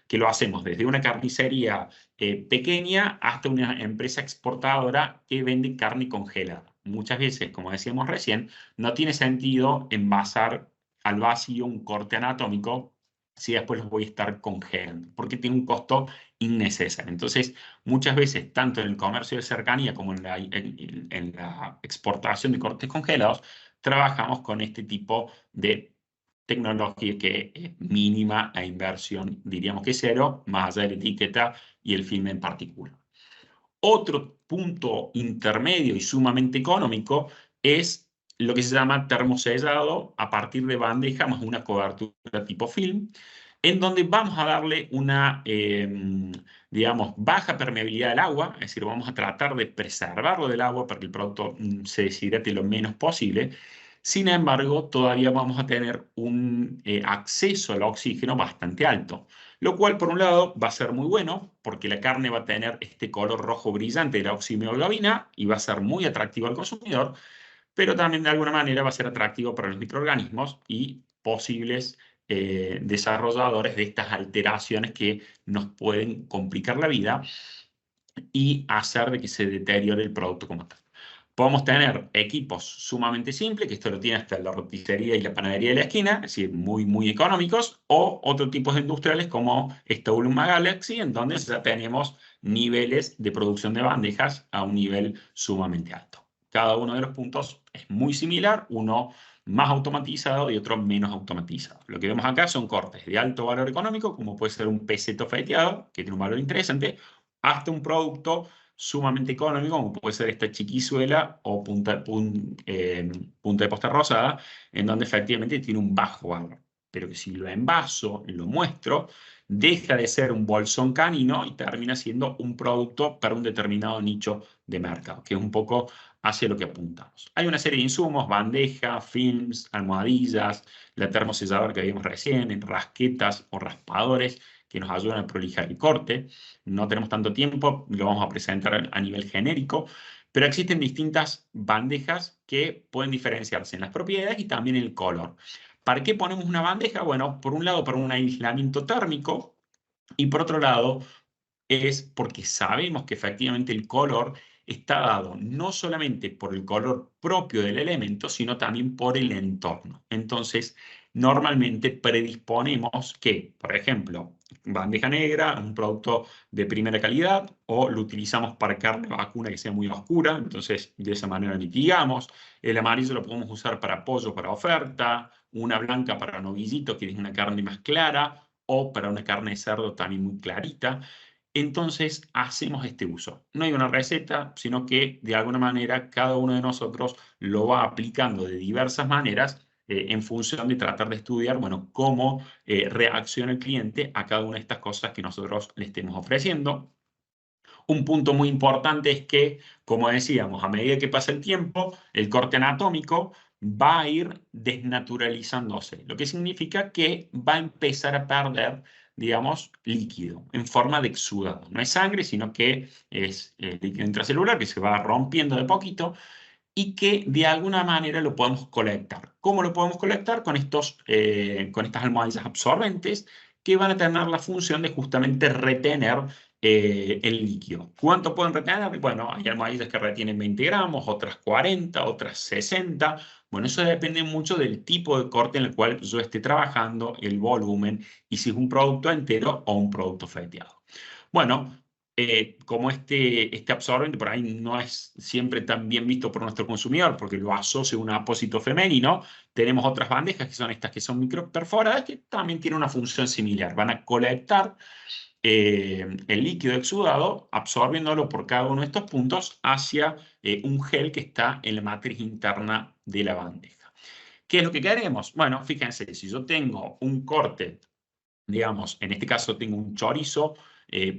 que lo hacemos desde una carnicería pequeña hasta una empresa exportadora que vende carne congelada. Muchas veces, como decíamos recién, no tiene sentido envasar al vacío un corte anatómico si después los voy a estar congelando, porque tiene un costo innecesario. Entonces, muchas veces, tanto en el comercio de cercanía como en la exportación de cortes congelados, trabajamos con este tipo de tecnología que es mínima a inversión, diríamos que cero, más allá de la etiqueta y el film en particular. Otro punto intermedio y sumamente económico es lo que se llama termosellado a partir de bandeja más una cobertura tipo film, en donde vamos a darle una, digamos, baja permeabilidad al agua, es decir, vamos a tratar de preservarlo del agua para que el producto se deshidrate lo menos posible. Sin embargo, todavía vamos a tener un acceso al oxígeno bastante alto, lo cual por un lado va a ser muy bueno porque la carne va a tener este color rojo brillante de la oxihemoglobina y va a ser muy atractivo al consumidor, pero también de alguna manera va a ser atractivo para los microorganismos y posibles desarrolladores de estas alteraciones que nos pueden complicar la vida y hacer de que se deteriore el producto como tal. Podemos tener equipos sumamente simples, que esto lo tiene hasta la roticería y la panadería de la esquina, es decir, muy, muy económicos, o otros tipos de industriales como esta Uluma Galaxy, en donde ya tenemos niveles de producción de bandejas a un nivel sumamente alto. Cada uno de los puntos es muy similar, uno más automatizado y otro menos automatizado. Lo que vemos acá son cortes de alto valor económico, como puede ser un peseto feteado, que tiene un valor interesante, hasta un producto sumamente económico, como puede ser esta chiquizuela o punta de posta rosada, en donde efectivamente tiene un bajo valor. Pero que si lo envaso, lo muestro, deja de ser un bolsón canino y termina siendo un producto para un determinado nicho de mercado, que es un poco hacia lo que apuntamos. Hay una serie de insumos, bandeja, films, almohadillas, la termoselladora que vimos recién, rasquetas o raspadores que nos ayudan a prolijar el corte. No tenemos tanto tiempo, lo vamos a presentar a nivel genérico, pero existen distintas bandejas que pueden diferenciarse en las propiedades y también en el color. ¿Para qué ponemos una bandeja? Bueno, por un lado, para un aislamiento térmico y por otro lado, es porque sabemos que efectivamente el color está dado no solamente por el color propio del elemento, sino también por el entorno. Entonces, normalmente predisponemos que, por ejemplo, bandeja negra, un producto de primera calidad, o lo utilizamos para carne vacuna que sea muy oscura, entonces de esa manera mitigamos. El amarillo lo podemos usar para pollo, para oferta, una blanca para novillito, que es una carne más clara, o para una carne de cerdo también muy clarita. Entonces hacemos este uso. No hay una receta, sino que de alguna manera cada uno de nosotros lo va aplicando de diversas maneras en función de tratar de estudiar, bueno, cómo reacciona el cliente a cada una de estas cosas que nosotros le estemos ofreciendo. Un punto muy importante es que, como decíamos, a medida que pasa el tiempo, el corte anatómico va a ir desnaturalizándose, lo que significa que va a empezar a perder, digamos, líquido en forma de exudado. No es sangre, sino que es líquido intracelular que se va rompiendo de poquito y que de alguna manera lo podemos colectar. ¿Cómo lo podemos colectar? Con estas almohadillas absorbentes que van a tener la función de justamente retener el líquido. ¿Cuánto pueden retener? Bueno, hay almohadillas que retienen 20 gramos, otras 40, otras 60. Bueno, eso depende mucho del tipo de corte en el cual yo esté trabajando, el volumen y si es un producto entero o un producto fleteado. Bueno, como este absorbente por ahí no es siempre tan bien visto por nuestro consumidor porque lo asocia a un apósito femenino, tenemos otras bandejas que son estas que son microperforadas que también tienen una función similar. Van a colectar el líquido exudado, absorbiéndolo por cada uno de estos puntos hacia un gel que está en la matriz interna de la bandeja. ¿Qué es lo que queremos? Bueno, fíjense, si yo tengo un corte, digamos, en este caso tengo un chorizo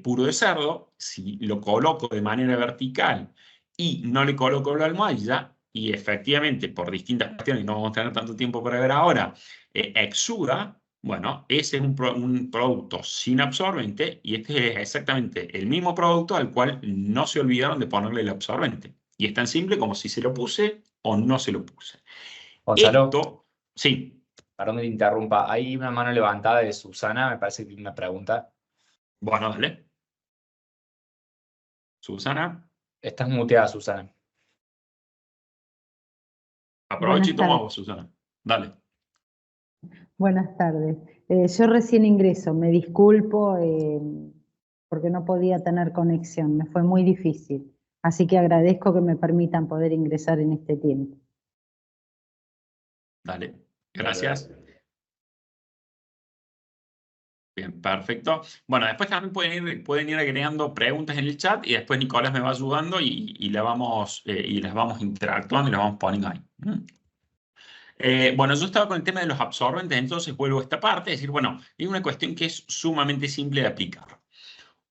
puro de cerdo, si lo coloco de manera vertical y no le coloco la almohadilla, y efectivamente por distintas cuestiones, no vamos a tener tanto tiempo para ver ahora, exuda, bueno, ese es un producto sin absorbente y este es exactamente el mismo producto al cual no se olvidaron de ponerle el absorbente. Y es tan simple como si se lo puse o no se lo puse. Gonzalo, Esto, sí, perdón que te interrumpa. Hay una mano levantada de Susana, me parece que tiene una pregunta. bueno, dale. Susana, Estás muteada, Susana. aprovecha y Buenas toma tardes. vos, Susana. Dale. Buenas tardes. Yo recién ingreso, me disculpo porque no podía tener conexión, me fue muy difícil. Así que agradezco que me permitan poder ingresar en este tiempo. Dale. Gracias. Bien, perfecto. Bueno, después también pueden ir agregando preguntas en el chat y después Nicolás me va ayudando y las vamos interactuando y las vamos poniendo ahí. Bueno, yo estaba con el tema de los absorbentes, entonces vuelvo a esta parte, es decir, bueno, es una cuestión que es sumamente simple de aplicar.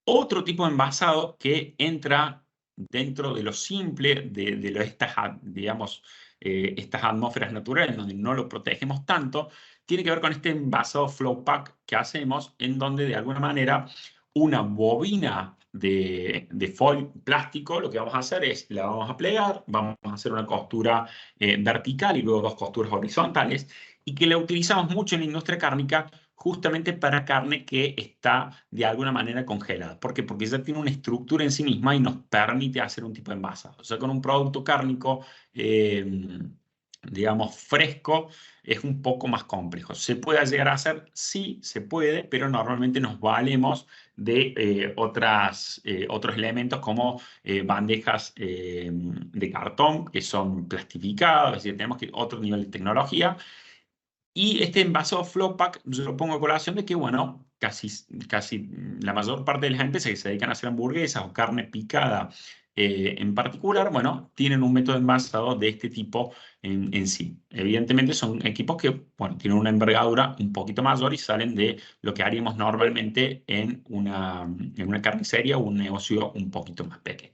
Otro tipo de envasado que entra dentro de lo simple digamos, estas atmósferas naturales donde no lo protegemos tanto, tiene que ver con este envasado flow pack que hacemos en donde de alguna manera una bobina de foil plástico, lo que vamos a hacer es la vamos a plegar, vamos a hacer una costura vertical y luego dos costuras horizontales y que la utilizamos mucho en la industria cárnica justamente para carne que está de alguna manera congelada. ¿Por qué? Porque ya tiene una estructura en sí misma y nos permite hacer un tipo de envasado. O sea, con un producto cárnico, digamos, fresco, es un poco más complejo. ¿Se puede llegar a hacer? Sí, se puede, pero normalmente nos valemos de otros elementos como bandejas de cartón que son plastificadas, es decir, tenemos otro nivel de tecnología. Y este envasado Flowpack, yo lo pongo a colación de que, bueno, casi la mayor parte de las empresas que se dedican a hacer hamburguesas o carne picada en particular, bueno, tienen un método envasado de este tipo en sí. Evidentemente son equipos que, bueno, tienen una envergadura un poquito mayor y salen de lo que haríamos normalmente en una carnicería o un negocio un poquito más pequeño.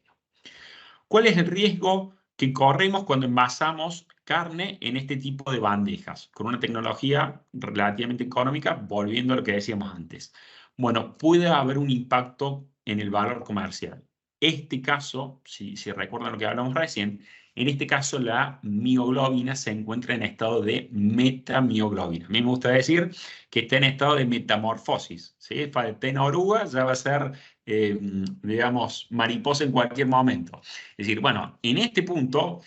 ¿Cuál es el riesgo que corremos cuando envasamos carne en este tipo de bandejas? Con una tecnología relativamente económica, volviendo a lo que decíamos antes. Bueno, puede haber un impacto en el valor comercial. Este caso, si recuerdan lo que hablamos recién, en este caso la mioglobina se encuentra en estado de metamioglobina. A mí me gusta decir que está en estado de metamorfosis. ¿Sí? Falta en oruga, ya va a ser, digamos, mariposa en cualquier momento. Es decir, bueno, en este punto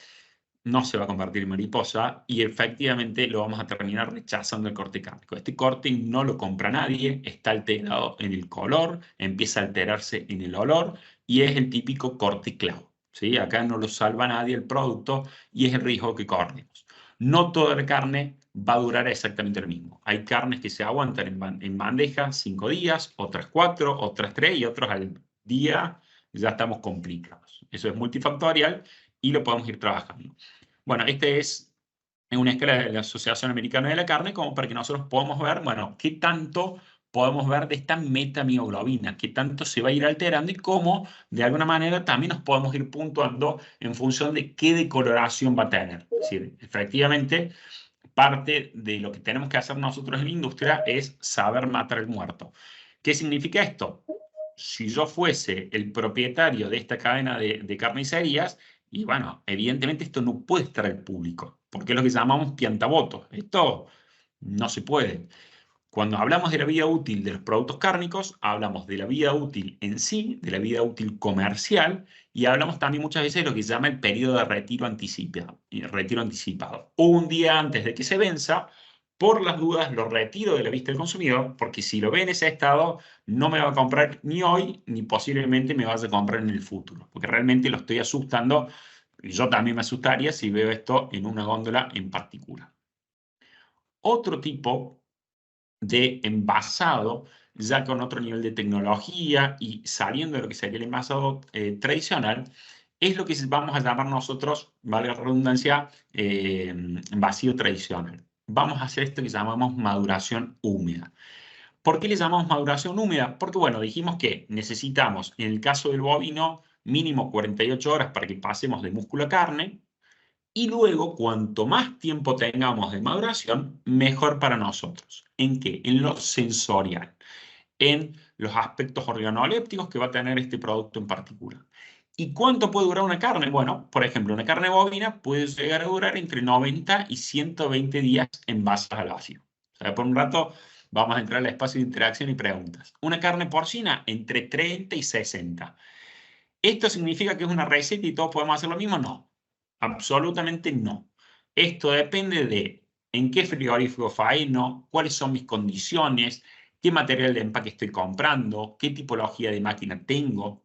no se va a convertir en mariposa y efectivamente lo vamos a terminar rechazando el corte cárnico. Este corte no lo compra nadie, está alterado en el color, empieza a alterarse en el olor y es el típico corte clavo. ¿Sí? Acá no lo salva nadie el producto y es el riesgo que corremos. No toda la carne va a durar exactamente lo mismo. Hay carnes que se aguantan en bandeja 5 días, otras 4, otras 3 y otros al día ya estamos complicados. Eso es multifactorial y lo podemos ir trabajando. Bueno, este es una escala de la Asociación Americana de la Carne como para que nosotros podamos ver, bueno, qué tanto podemos ver de esta metamioglobina, qué tanto se va a ir alterando y cómo, de alguna manera, también nos podemos ir puntuando en función de qué decoloración va a tener. Es decir, efectivamente, parte de lo que tenemos que hacer nosotros en la industria es saber matar el muerto. ¿Qué significa esto? Si yo fuese el propietario de esta cadena de carnicerías, y bueno, evidentemente esto no puede estar al público, porque es lo que llamamos piantabotos. Esto no se puede. Cuando hablamos de la vida útil de los productos cárnicos, hablamos de la vida útil en sí, de la vida útil comercial, y hablamos también muchas veces de lo que se llama el periodo de retiro anticipado. Un día antes de que se venza, por las dudas lo retiro de la vista del consumidor, porque si lo ve en ese estado, no me va a comprar ni hoy, ni posiblemente me vaya a comprar en el futuro, porque realmente lo estoy asustando, y yo también me asustaría si veo esto en una góndola en particular. Otro tipo de envasado, ya con otro nivel de tecnología y saliendo de lo que sería el envasado tradicional, es lo que vamos a llamar nosotros, valga la redundancia, vacío tradicional. Vamos a hacer esto que llamamos maduración húmeda. ¿Por qué le llamamos maduración húmeda? Porque, bueno, dijimos que necesitamos, en el caso del bovino, mínimo 48 horas para que pasemos de músculo a carne, y luego, cuanto más tiempo tengamos de maduración, mejor para nosotros. ¿En qué? En lo sensorial, en los aspectos organolépticos que va a tener este producto en particular. ¿Y cuánto puede durar una carne? Bueno, por ejemplo, una carne bovina puede llegar a durar entre 90 y 120 días envasadas al vacío. O sea, por un rato vamos a entrar al espacio de interacción y preguntas. Una carne porcina entre 30 y 60. ¿Esto significa que es una receta y todos podemos hacer lo mismo? No. Absolutamente no. Esto depende de en qué frigorífico faeno, cuáles son mis condiciones, qué material de empaque estoy comprando, qué tipología de máquina tengo.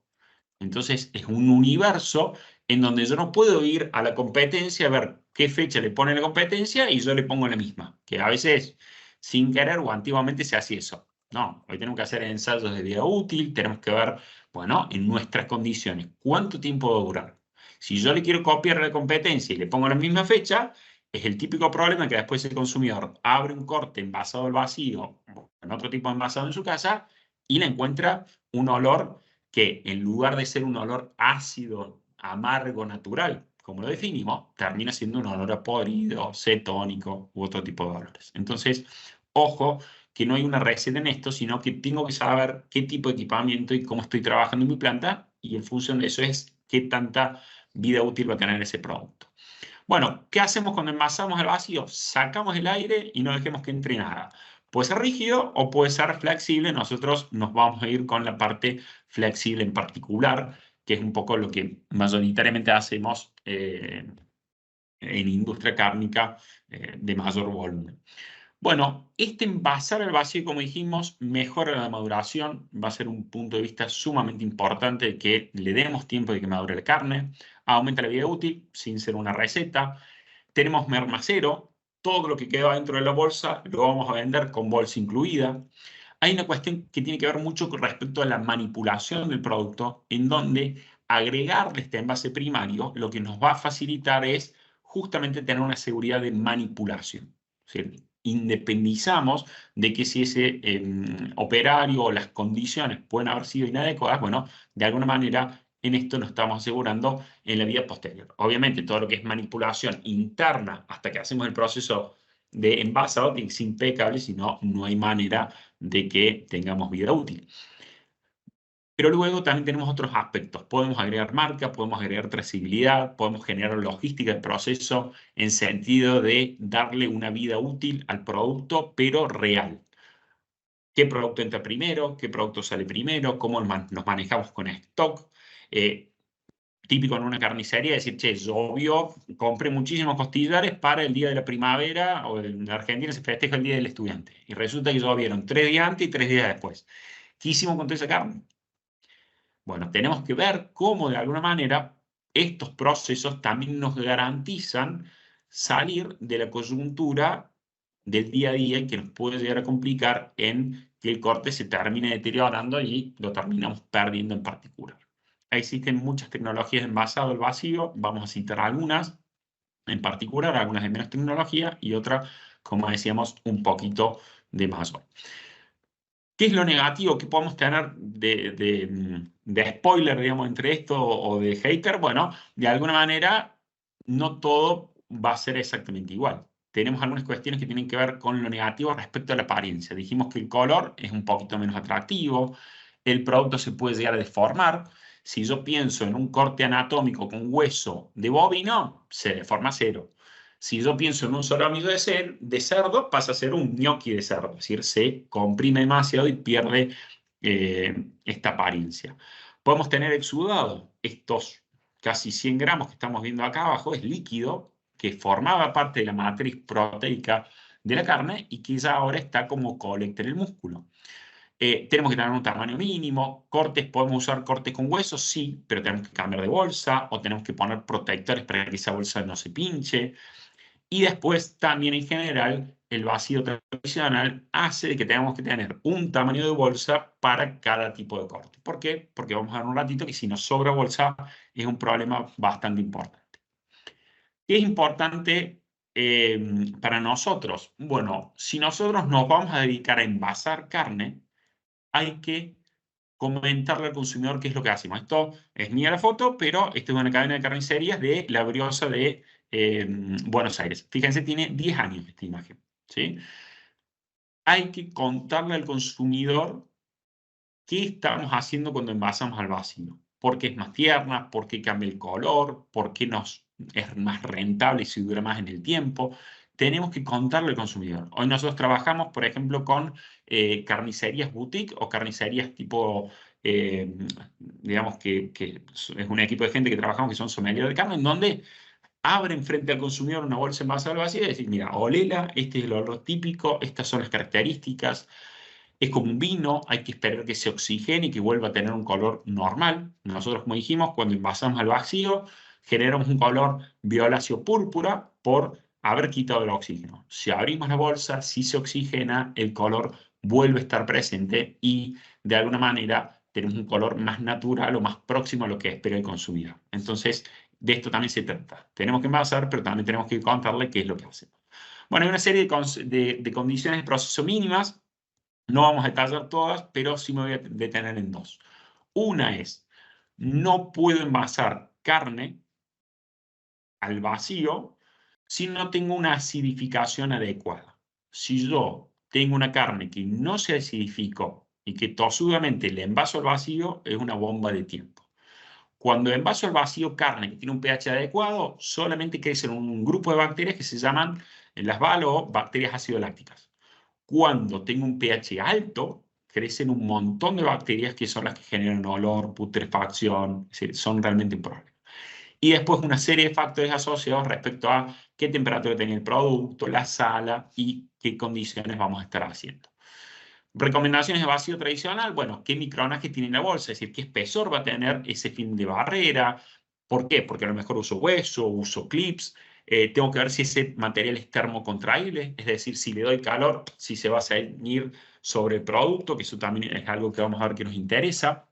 Entonces es un universo en donde yo no puedo ir a la competencia a ver qué fecha le pone la competencia y yo le pongo la misma, que a veces sin querer o antiguamente se hacía eso. No, hoy tenemos que hacer ensayos de vida útil, tenemos que ver, bueno, en nuestras condiciones, cuánto tiempo va a durar. Si yo le quiero copiar a la competencia y le pongo la misma fecha, es el típico problema que después el consumidor abre un corte envasado al vacío, en otro tipo de envasado en su casa, y le encuentra un olor que en lugar de ser un olor ácido, amargo, natural, como lo definimos, termina siendo un olor a podrido, cetónico u otro tipo de olores. Entonces, ojo, que no hay una receta en esto, sino que tengo que saber qué tipo de equipamiento y cómo estoy trabajando en mi planta, y en función de eso es qué tanta vida útil va a tener ese producto. Bueno, ¿qué hacemos cuando envasamos el vacío? Sacamos el aire y no dejemos que entre nada. Puede ser rígido o puede ser flexible. Nosotros nos vamos a ir con la parte flexible en particular, que es un poco lo que mayoritariamente hacemos en industria cárnica de mayor volumen. Bueno, este envasar el vacío, como dijimos, mejora la maduración, va a ser un punto de vista sumamente importante de que le demos tiempo de que madure la carne, aumenta la vida útil sin ser una receta. Tenemos merma cero, todo lo que queda dentro de la bolsa lo vamos a vender con bolsa incluida. Hay una cuestión que tiene que ver mucho con respecto a la manipulación del producto, en donde agregarle este envase primario lo que nos va a facilitar es justamente tener una seguridad de manipulación. Es decir, independizamos de que si ese operario o las condiciones pueden haber sido inadecuadas, bueno, de alguna manera en esto nos estamos asegurando en la vida posterior. Obviamente todo lo que es manipulación interna hasta que hacemos el proceso de envasado tiene que ser impecable, si no, no hay manera de que tengamos vida útil. Pero luego también tenemos otros aspectos. Podemos agregar marca, podemos agregar trazabilidad, podemos generar logística del proceso en sentido de darle una vida útil al producto, pero real. ¿Qué producto entra primero? ¿Qué producto sale primero? ¿Cómo nos manejamos con stock? Típico en una carnicería decir, che, yo obvio, compré muchísimos costillares para el día de la primavera, o en Argentina se festeja el día del estudiante. Y resulta que llovieron 3 días antes y 3 días después. ¿Qué hicimos con toda esa carne? Bueno, tenemos que ver cómo de alguna manera estos procesos también nos garantizan salir de la coyuntura del día a día que nos puede llegar a complicar en que el corte se termine deteriorando y lo terminamos perdiendo en particular. Existen muchas tecnologías de envasado al vacío, vamos a citar algunas en particular, algunas de menos tecnología y otras, como decíamos, un poquito de mayor. ¿Qué es lo negativo que podemos tener de spoiler, digamos, entre esto o de hater? Bueno, de alguna manera no todo va a ser exactamente igual. Tenemos algunas cuestiones que tienen que ver con lo negativo respecto a la apariencia. Dijimos que el color es un poquito menos atractivo, el producto se puede llegar a deformar. Si yo pienso en un corte anatómico con hueso de bovino, se deforma cero. Si yo pienso en un solomillo de cerdo, pasa a ser un gnocchi de cerdo, es decir, se comprime demasiado y pierde esta apariencia. Podemos tener exudado, estos casi 100 gramos que estamos viendo acá abajo, es líquido que formaba parte de la matriz proteica de la carne y que ya ahora está como colecta en el músculo. Tenemos que tener un tamaño mínimo, cortes, podemos usar cortes con huesos, sí, pero tenemos que cambiar de bolsa o tenemos que poner protectores para que esa bolsa no se pinche. Y después también en general el vacío tradicional hace de que tengamos que tener un tamaño de bolsa para cada tipo de corte. ¿Por qué? Porque vamos a ver un ratito que si nos sobra bolsa es un problema bastante importante. ¿Qué es importante para nosotros? Bueno, si nosotros nos vamos a dedicar a envasar carne, hay que comentarle al consumidor qué es lo que hacemos. Esto es mía la foto, pero esto es una cadena de carnicerías de La Briosa de Buenos Aires. Fíjense, tiene 10 años esta imagen, ¿sí? Hay que contarle al consumidor qué estamos haciendo cuando envasamos al vacío. ¿Por qué es más tierna? ¿Por qué cambia el color? ¿Por qué es más rentable y se dura más en el tiempo? Tenemos que contarle al consumidor. Hoy nosotros trabajamos, por ejemplo, con carnicerías boutique o carnicerías tipo, digamos que es un equipo de gente que trabajamos que son sommeliers de carne, en donde abren frente al consumidor una bolsa envasada al vacío y decir, mira, olela, este es el olor típico, estas son las características. Es como un vino, hay que esperar que se oxigene y que vuelva a tener un color normal. Nosotros, como dijimos, cuando envasamos al vacío, generamos un color violáceo púrpura por haber quitado el oxígeno. Si abrimos la bolsa, si se oxigena, el color vuelve a estar presente y de alguna manera tenemos un color más natural o más próximo a lo que espera el consumidor. Entonces, de esto también se trata. Tenemos que envasar, pero también tenemos que contarle qué es lo que hacemos. Bueno, hay una serie de condiciones de proceso mínimas. No vamos a detallar todas, pero sí me voy a detener en dos. Una es, no puedo envasar carne al vacío si no tengo una acidificación adecuada. Si yo tengo una carne que no se acidificó y que tosudamente le envaso al vacío, es una bomba de tiempo. Cuando envaso al vacío carne que tiene un pH adecuado, solamente crecen un grupo de bacterias que se llaman las BAL o bacterias ácido-lácticas. Cuando tengo un pH alto, crecen un montón de bacterias que son las que generan olor, putrefacción, es decir, son realmente un problema. Y después una serie de factores asociados respecto a qué temperatura tiene el producto, la sala y qué condiciones vamos a estar haciendo. Recomendaciones de vacío tradicional, bueno, qué micronaje tiene la bolsa, es decir, qué espesor va a tener ese film de barrera. ¿Por qué? Porque a lo mejor uso hueso, uso clips. Tengo que ver si ese material es termocontraíble, es decir, si le doy calor, si se va a ceñir sobre el producto, que eso también es algo que vamos a ver que nos interesa.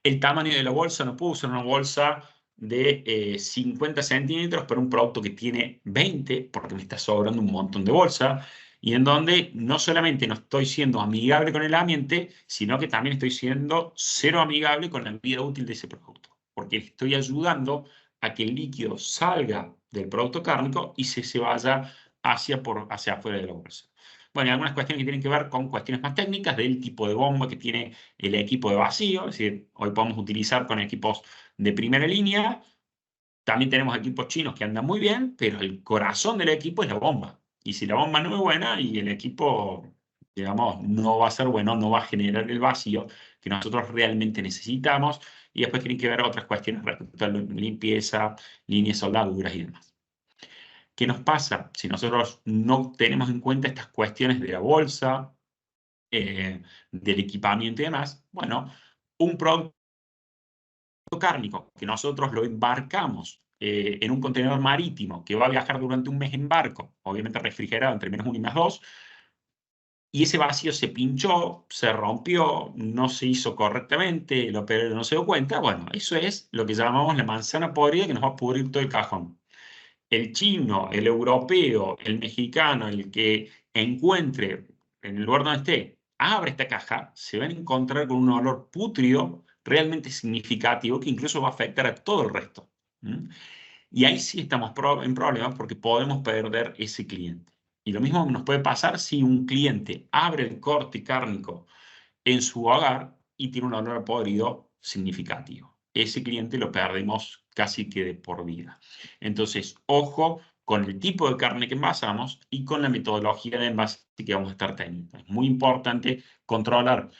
El tamaño de la bolsa, no puedo usar una bolsa de 50 centímetros para un producto que tiene 20, porque me está sobrando un montón de bolsa, y en donde no solamente no estoy siendo amigable con el ambiente, sino que también estoy siendo cero amigable con la vida útil de ese producto, porque estoy ayudando a que el líquido salga del producto cárnico y se vaya hacia afuera de la bolsa. Bueno, hay algunas cuestiones que tienen que ver con cuestiones más técnicas del tipo de bomba que tiene el equipo de vacío, es decir, hoy podemos utilizar con equipos de primera línea. También tenemos equipos chinos que andan muy bien, pero el corazón del equipo es la bomba. Y si la bomba no es buena y el equipo, digamos, no va a ser bueno, no va a generar el vacío que nosotros realmente necesitamos. Y después tienen que ver otras cuestiones respecto a la limpieza, líneas, soldaduras y demás. ¿Qué nos pasa si nosotros no tenemos en cuenta estas cuestiones de la bolsa, del equipamiento y demás? Bueno, un producto cárnico que nosotros lo embarcamos en un contenedor marítimo que va a viajar durante un mes en barco, obviamente refrigerado entre -1 y -2, y ese vacío se pinchó, se rompió, no se hizo correctamente, el operador no se dio cuenta, bueno, eso es lo que llamamos la manzana podrida que nos va a pudrir todo el cajón. El chino, el europeo, el mexicano, el que encuentre en el lugar donde esté, abre esta caja, se van a encontrar con un olor pútrido realmente significativo que incluso va a afectar a todo el resto. Y ahí sí estamos en problemas porque podemos perder ese cliente. Y lo mismo nos puede pasar si un cliente abre el corte cárnico en su hogar y tiene un olor podrido significativo. Ese cliente lo perdemos casi que de por vida. Entonces, ojo con el tipo de carne que envasamos y con la metodología de envase que vamos a estar teniendo. Es muy importante controlar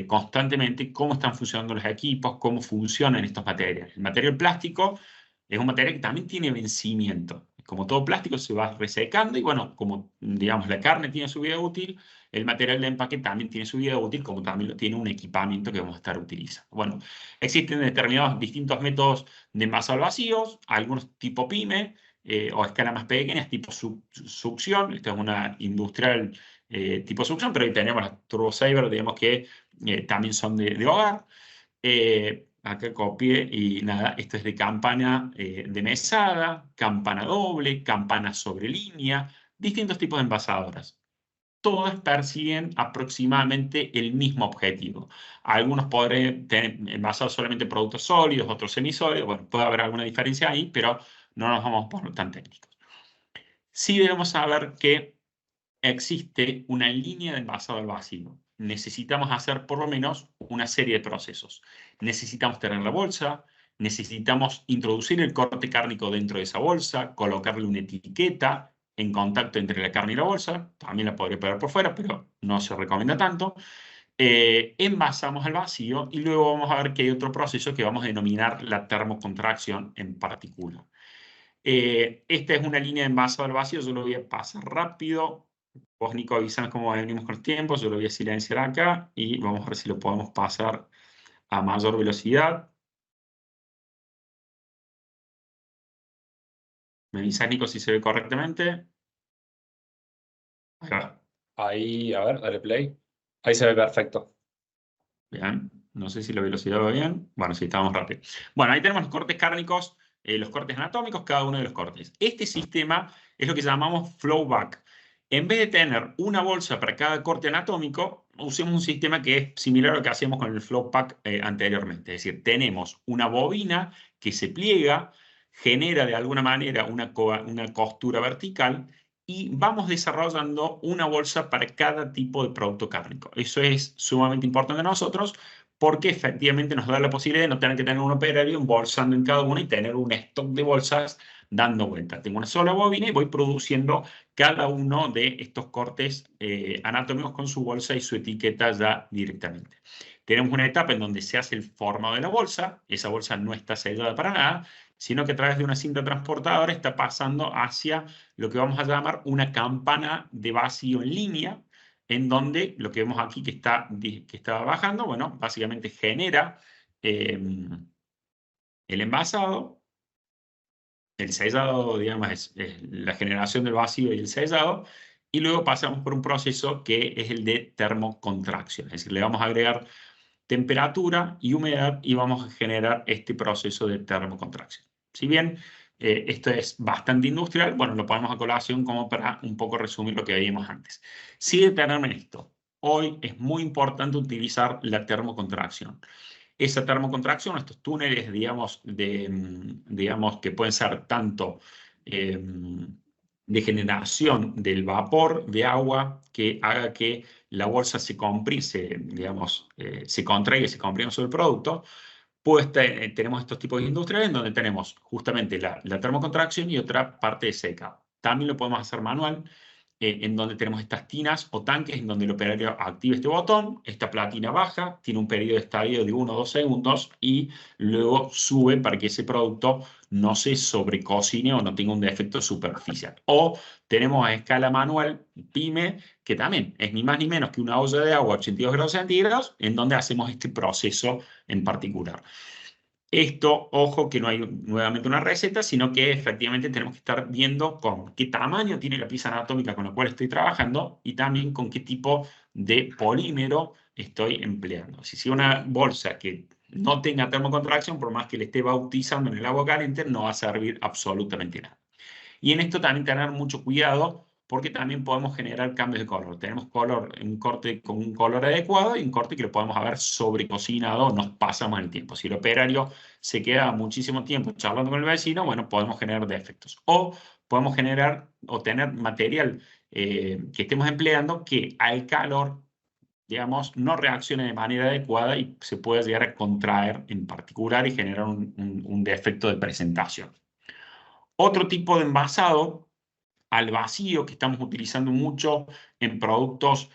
constantemente cómo están funcionando los equipos, cómo funcionan estos materiales. El material plástico es un material que también tiene vencimiento. Como todo plástico se va resecando y bueno, como digamos la carne tiene su vida útil, el material de empaque también tiene su vida útil, como también lo tiene un equipamiento que vamos a estar utilizando. Bueno, existen determinados distintos métodos de envasado vacíos, algunos tipo PYME o escala más pequeñas, tipo succión. Esta es una industrial tipo succión, pero ahí tenemos las Turbo Saver, digamos que también son de hogar. Acá copié y nada, esto es de campana de mesada, campana doble, campana sobre línea, distintos tipos de envasadoras. Todas persiguen aproximadamente el mismo objetivo. Algunos podrán tener envasados solamente productos sólidos, otros semisólidos. Bueno, puede haber alguna diferencia ahí, pero no nos vamos a poner tan técnicos. Sí debemos saber que existe una línea de envasado al vacío. Necesitamos hacer por lo menos una serie de procesos. Necesitamos tener la bolsa, necesitamos introducir el corte cárnico dentro de esa bolsa, colocarle una etiqueta en contacto entre la carne y la bolsa, también la podría pegar por fuera, pero no se recomienda tanto. Envasamos al vacío y luego vamos a ver que hay otro proceso que vamos a denominar la termocontracción en particular. Esta es una línea de envasado al vacío, yo lo voy a pasar rápido. Vos, Nico, avísanos cómo venimos con los tiempos, yo lo voy a silenciar acá y vamos a ver si lo podemos pasar a mayor velocidad. ¿Me avisas, Nico, si se ve correctamente? Acá. Ahí, a ver, dale play. Ahí se ve perfecto. Bien, no sé si la velocidad va bien. Bueno, sí, estamos rápido. Bueno, ahí tenemos los cortes cárnicos, los cortes anatómicos, cada uno de los cortes. Este sistema es lo que llamamos flowback. En vez de tener una bolsa para cada corte anatómico, usemos un sistema que es similar a lo que hacíamos con el flowback anteriormente. Es decir, tenemos una bobina que se pliega, genera de alguna manera una costura vertical y vamos desarrollando una bolsa para cada tipo de producto cárnico. Eso es sumamente importante para nosotros porque efectivamente nos da la posibilidad de no tener que tener un operario embolsando en cada una y tener un stock de bolsas dando vuelta. Tengo una sola bobina y voy produciendo cada uno de estos cortes anatómicos con su bolsa y su etiqueta ya directamente. Tenemos una etapa en donde se hace el formado de la bolsa. Esa bolsa no está sellada para nada, sino que a través de una cinta transportadora está pasando hacia lo que vamos a llamar una campana de vacío en línea, en donde lo que vemos aquí que está bajando, bueno, básicamente genera el envasado, el sellado, digamos, es la generación del vacío y el sellado, y luego pasamos por un proceso que es el de termocontracción, es decir, le vamos a agregar temperatura y humedad y vamos a generar este proceso de termocontracción. Si bien esto es bastante industrial, bueno, lo ponemos a colación como para un poco resumir lo que veíamos antes. Sí, detenerme en esto. Hoy es muy importante utilizar la termocontracción. Esa termocontracción, estos túneles, digamos, digamos que pueden ser tanto de generación del vapor de agua que haga que la bolsa se comprime, digamos, se contraiga y se comprima sobre el producto. Pues tenemos estos tipos de industriales en donde tenemos justamente la termocontracción y otra parte de seca. También lo podemos hacer manual, en donde tenemos estas tinas o tanques en donde el operario activa este botón, esta platina baja, tiene un periodo de estadio de 1 o 2 segundos y luego sube para que ese producto no se sobrecocine o no tenga un defecto superficial. O tenemos a escala manual, PYME, que también es ni más ni menos que una olla de agua a 82 grados centígrados, en donde hacemos este proceso en particular. Esto, ojo, que no hay nuevamente una receta, sino que efectivamente tenemos que estar viendo con qué tamaño tiene la pieza anatómica con la cual estoy trabajando y también con qué tipo de polímero estoy empleando. Si es una bolsa que no tenga termocontracción, por más que le esté bautizando en el agua caliente, no va a servir absolutamente nada. Y en esto también tener mucho cuidado porque también podemos generar cambios de color. Tenemos un corte con un color adecuado y un corte que lo podemos haber sobrecocinado, nos pasamos el tiempo. Si el operario se queda muchísimo tiempo charlando con el vecino, bueno, podemos generar defectos. O podemos generar o tener material que estemos empleando que al calor, digamos, no reaccione de manera adecuada y se puede llegar a contraer en particular y generar un defecto de presentación. Otro tipo de envasado al vacío que estamos utilizando mucho en productos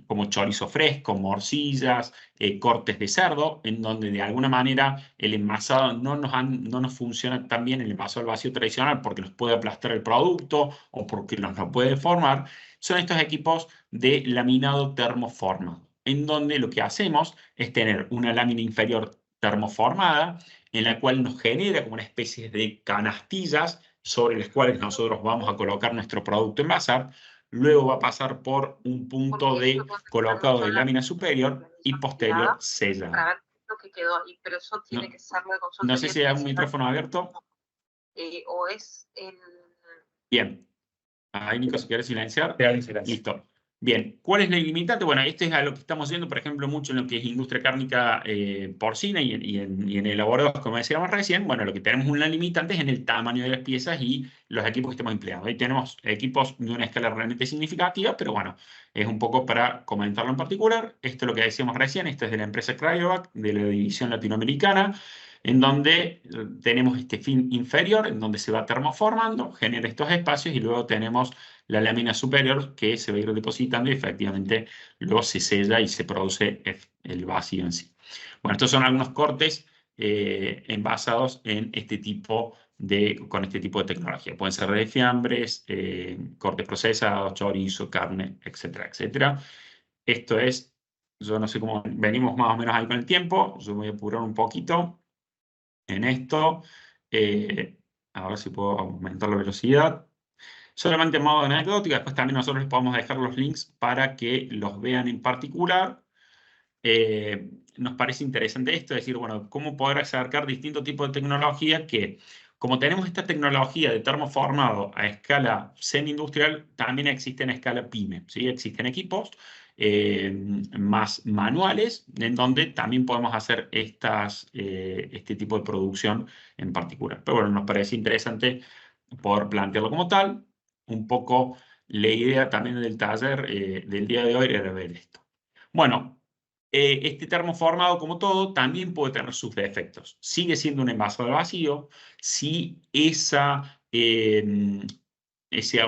como chorizo fresco, morcillas, cortes de cerdo, en donde de alguna manera el envasado no nos funciona tan bien el envasado al vacío tradicional porque nos puede aplastar el producto o porque nos lo puede deformar, son estos equipos de laminado termoformado, en donde lo que hacemos es tener una lámina inferior termoformada en la cual nos genera como una especie de canastillas sobre las cuales nosotros vamos a colocar nuestro producto envasar. Luego va a pasar por un punto de colocado de lámina superior y posterior sellado. Para ver lo que quedó ahí, pero eso tiene que ser de consulta. No sé si hay un micrófono abierto. O es el... Bien. Ahí, Nico, si quieres silenciar. Silencio. Listo. Bien, ¿cuál es la limitante? Bueno, esto es a lo que estamos viendo, por ejemplo, mucho en lo que es industria cárnica porcina y en elaborados, como decíamos recién. Bueno, lo que tenemos una limitante es en el tamaño de las piezas y los equipos que estamos empleando. Ahí tenemos equipos de una escala realmente significativa, pero bueno, es un poco para comentarlo en particular. Esto es lo que decíamos recién, esto es de la empresa Cryovac, de la división latinoamericana, en donde tenemos este fin inferior, en donde se va termoformando, genera estos espacios y luego tenemos la lámina superior que se va a ir depositando y efectivamente luego se sella y se produce el vacío en sí. Bueno, estos son algunos cortes envasados en con este tipo de tecnología. Pueden ser de fiambres, cortes procesados, chorizo, carne, etcétera, etcétera. Esto es, yo no sé cómo venimos más o menos ahí con el tiempo, yo voy a apurar un poquito en esto, a ver si puedo aumentar la velocidad. Solamente en modo anecdótico, después también nosotros les podemos dejar los links para que los vean en particular. Nos parece interesante esto, es decir, bueno, cómo poder acercar distintos tipos de tecnología que, como tenemos esta tecnología de termoformado a escala semi-industrial, también existe en escala PYME, ¿sí? Existen equipos más manuales en donde también podemos hacer este tipo de producción en particular. Pero bueno, nos parece interesante poder plantearlo como tal. Un poco la idea también del taller del día de hoy era ver esto. Bueno, este termoformado, como todo, también puede tener sus defectos. Sigue siendo un envasado al vacío si esa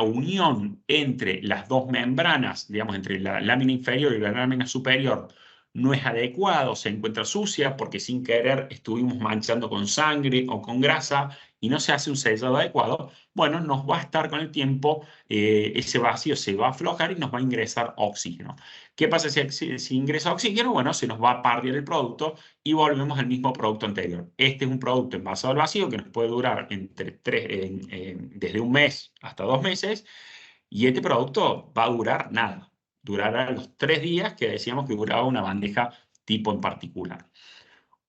unión entre las dos membranas, digamos, entre la lámina inferior y la lámina superior, no es adecuado, se encuentra sucia porque sin querer estuvimos manchando con sangre o con grasa y no se hace un sellado adecuado, bueno, nos va a estar con el tiempo, ese vacío se va a aflojar y nos va a ingresar oxígeno. ¿Qué pasa si ingresa oxígeno? Bueno, se nos va a partir el producto y volvemos al mismo producto anterior. Este es un producto envasado al vacío que nos puede durar desde un mes hasta 2 meses y este producto va a durar nada. Durará los 3 días que decíamos que duraba una bandeja tipo en particular.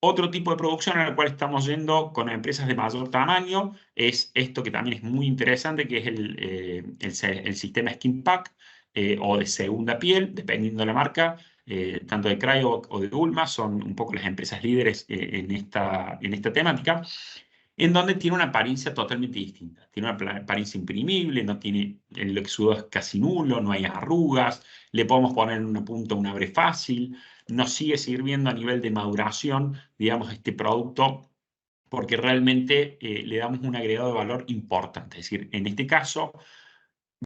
Otro tipo de producción en el cual estamos yendo con empresas de mayor tamaño es esto que también es muy interesante, que es el sistema Skin Pack o de segunda piel, dependiendo de la marca, tanto de Cryo o de Ulma, son un poco las empresas líderes en esta temática, en donde tiene una apariencia totalmente distinta. Tiene una apariencia imprimible, no tiene, el exudo es casi nulo, no hay arrugas, le podemos poner en una punta un abre fácil, nos sigue sirviendo a nivel de maduración, digamos, este producto, porque realmente le damos un agregado de valor importante. Es decir, en este caso,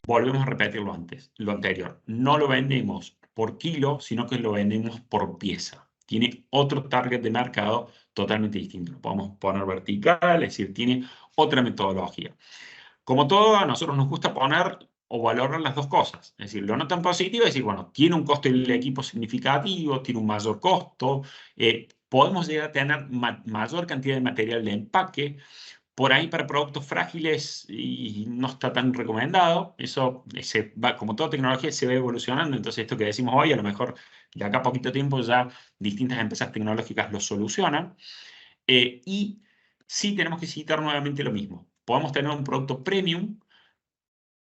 volvemos a repetir lo anterior. No lo vendemos por kilo, sino que lo vendemos por pieza. Tiene otro target de mercado totalmente distinto. Lo podemos poner vertical, es decir, tiene otra metodología. Como todo, a nosotros nos gusta poner o valorar las dos cosas. Es decir, lo no tan positivo es decir, bueno, tiene un costo del equipo significativo, tiene un mayor costo, podemos llegar a tener mayor cantidad de material de empaque. Por ahí para productos frágiles y no está tan recomendado. Eso se va, como toda tecnología se va evolucionando. Entonces esto que decimos hoy, a lo mejor de acá a poquito tiempo ya distintas empresas tecnológicas lo solucionan. Y sí tenemos que citar nuevamente lo mismo. Podemos tener un producto premium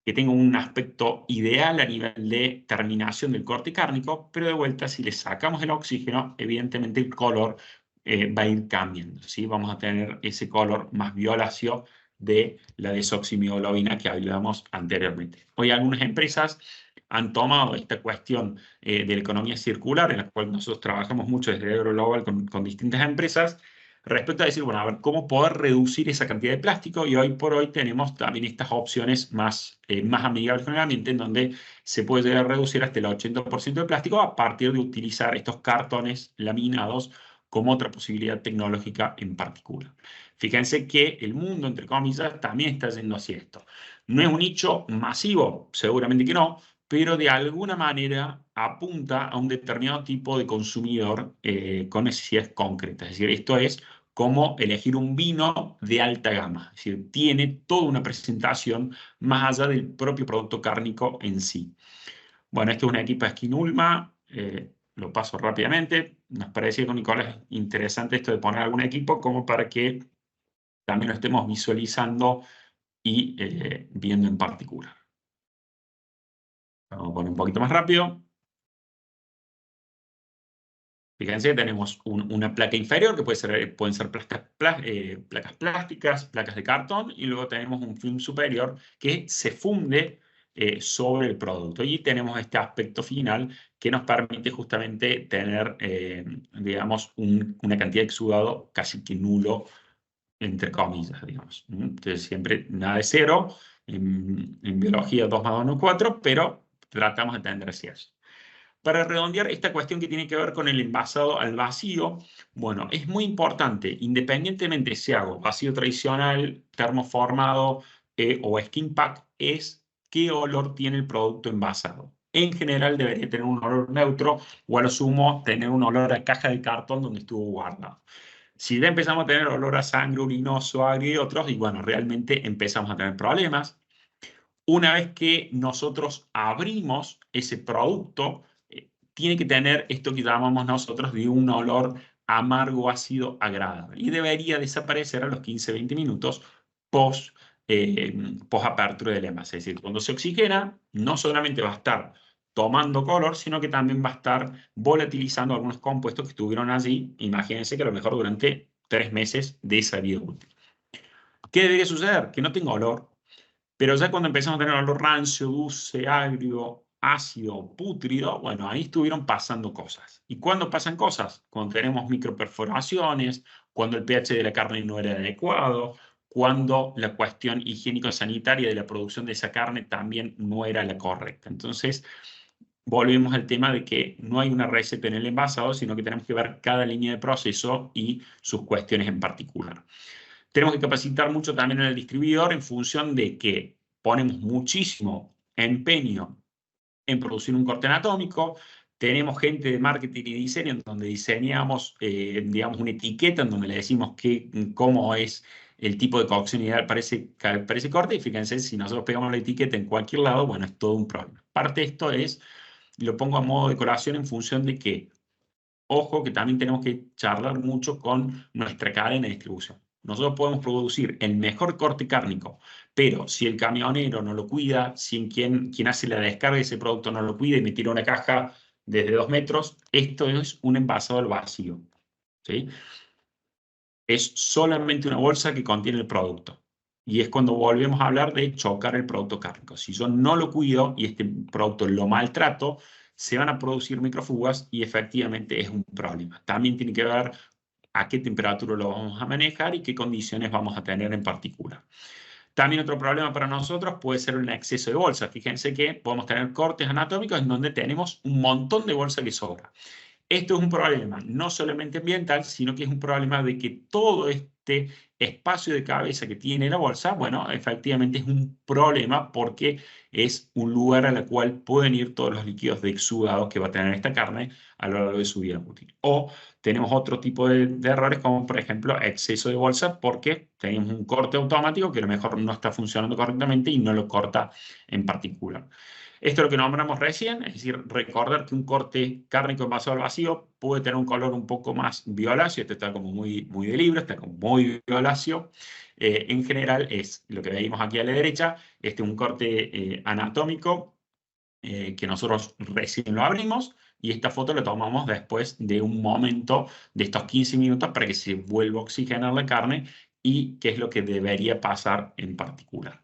que tenga un aspecto ideal a nivel de terminación del corte cárnico, pero de vuelta, si le sacamos el oxígeno, evidentemente el color va a ir cambiando, ¿sí? Vamos a tener ese color más violáceo de la desoximioglobina que hablábamos anteriormente. Hoy algunas empresas han tomado esta cuestión de la economía circular, en la cual nosotros trabajamos mucho desde AgroGlobal con distintas empresas, respecto a decir, bueno, a ver, cómo poder reducir esa cantidad de plástico, y hoy por hoy tenemos también estas opciones más amigables con el ambiente, en donde se puede llegar a reducir hasta el 80% de plástico a partir de utilizar estos cartones laminados como otra posibilidad tecnológica en particular. Fíjense que el mundo, entre comillas, también está yendo hacia esto. No es un nicho masivo, seguramente que no, pero de alguna manera apunta a un determinado tipo de consumidor con necesidades concretas. Es decir, esto es como elegir un vino de alta gama. Es decir, tiene toda una presentación más allá del propio producto cárnico en sí. Bueno, esto es una equipa Skin Ulma, lo paso rápidamente. Nos parecía con Nicolás interesante esto de poner algún equipo como para que también lo estemos visualizando y viendo en particular. Vamos a poner un poquito más rápido. Fíjense que tenemos una placa inferior que pueden ser placas plásticas, placas de cartón, y luego tenemos un film superior que se funde sobre el producto. Y tenemos este aspecto final que nos permite justamente tener, digamos, una cantidad de exudado casi que nulo, entre comillas, digamos. Entonces siempre nada de cero, en biología 2 más 2 no es 4, pero tratamos de tener así eso. Para redondear esta cuestión que tiene que ver con el envasado al vacío, bueno, es muy importante, independientemente si hago vacío tradicional, termoformado o skin pack, es qué olor tiene el producto envasado. En general debería tener un olor neutro o a lo sumo tener un olor a caja de cartón donde estuvo guardado. Si ya empezamos a tener olor a sangre, urinoso, agrio y otros, y bueno, realmente empezamos a tener problemas. Una vez que nosotros abrimos ese producto, tiene que tener esto que llamamos nosotros de un olor amargo, ácido, agradable. Y debería desaparecer a los 15-20 minutos post apertura del envase. Es decir, cuando se oxigena, no solamente va a estar tomando color, sino que también va a estar volatilizando algunos compuestos que estuvieron allí. Imagínense que a lo mejor durante 3 meses de esa vida útil. ¿Qué debería suceder? Que no tenga olor. Pero ya cuando empezamos a tener olor rancio, dulce, agrio, ácido, pútrido, bueno, ahí estuvieron pasando cosas. ¿Y cuándo pasan cosas? Cuando tenemos microperforaciones, cuando el pH de la carne no era adecuado, cuando la cuestión higiénico-sanitaria de la producción de esa carne también no era la correcta. Entonces, volvemos al tema de que no hay una receta en el envasado, sino que tenemos que ver cada línea de proceso y sus cuestiones en particular. Tenemos que capacitar mucho también en el distribuidor en función de que ponemos muchísimo empeño en producir un corte anatómico. Tenemos gente de marketing y diseño en donde diseñamos, digamos, una etiqueta en donde le decimos cómo es el tipo de cocción ideal para ese corte. Y fíjense, si nosotros pegamos la etiqueta en cualquier lado, bueno, es todo un problema. Parte de esto es, lo pongo a modo de decoración en función de que ojo que también tenemos que charlar mucho con nuestra cadena de distribución. Nosotros podemos producir el mejor corte cárnico, pero si el camionero no lo cuida, si quien hace la descarga de ese producto no lo cuida y me tira una caja desde 2 metros, esto es un envasado al vacío, ¿sí? Es solamente una bolsa que contiene el producto. Y es cuando volvemos a hablar de chocar el producto cárnico. Si yo no lo cuido y este producto lo maltrato, se van a producir microfugas y efectivamente es un problema. También tiene que ver a qué temperatura lo vamos a manejar y qué condiciones vamos a tener en particular. También otro problema para nosotros puede ser un exceso de bolsa. Fíjense que podemos tener cortes anatómicos en donde tenemos un montón de bolsa que sobra. Esto es un problema no solamente ambiental, sino que es un problema de que todo este espacio de cabeza que tiene la bolsa, bueno, efectivamente es un problema porque es un lugar al cual pueden ir todos los líquidos de exudado que va a tener esta carne a lo largo de su vida útil. O tenemos otro tipo de errores, como por ejemplo exceso de bolsa, porque tenemos un corte automático que a lo mejor no está funcionando correctamente y no lo corta en particular. Esto es lo que nombramos recién, es decir, recordar que un corte cárnico envasado al vacío puede tener un color un poco más violáceo. Este está como muy de libro, está como muy violáceo. En general es lo que veíamos aquí a la derecha. Este es un corte anatómico que nosotros recién lo abrimos y esta foto la tomamos después de un momento de estos 15 minutos para que se vuelva a oxigenar la carne y qué es lo que debería pasar en particular.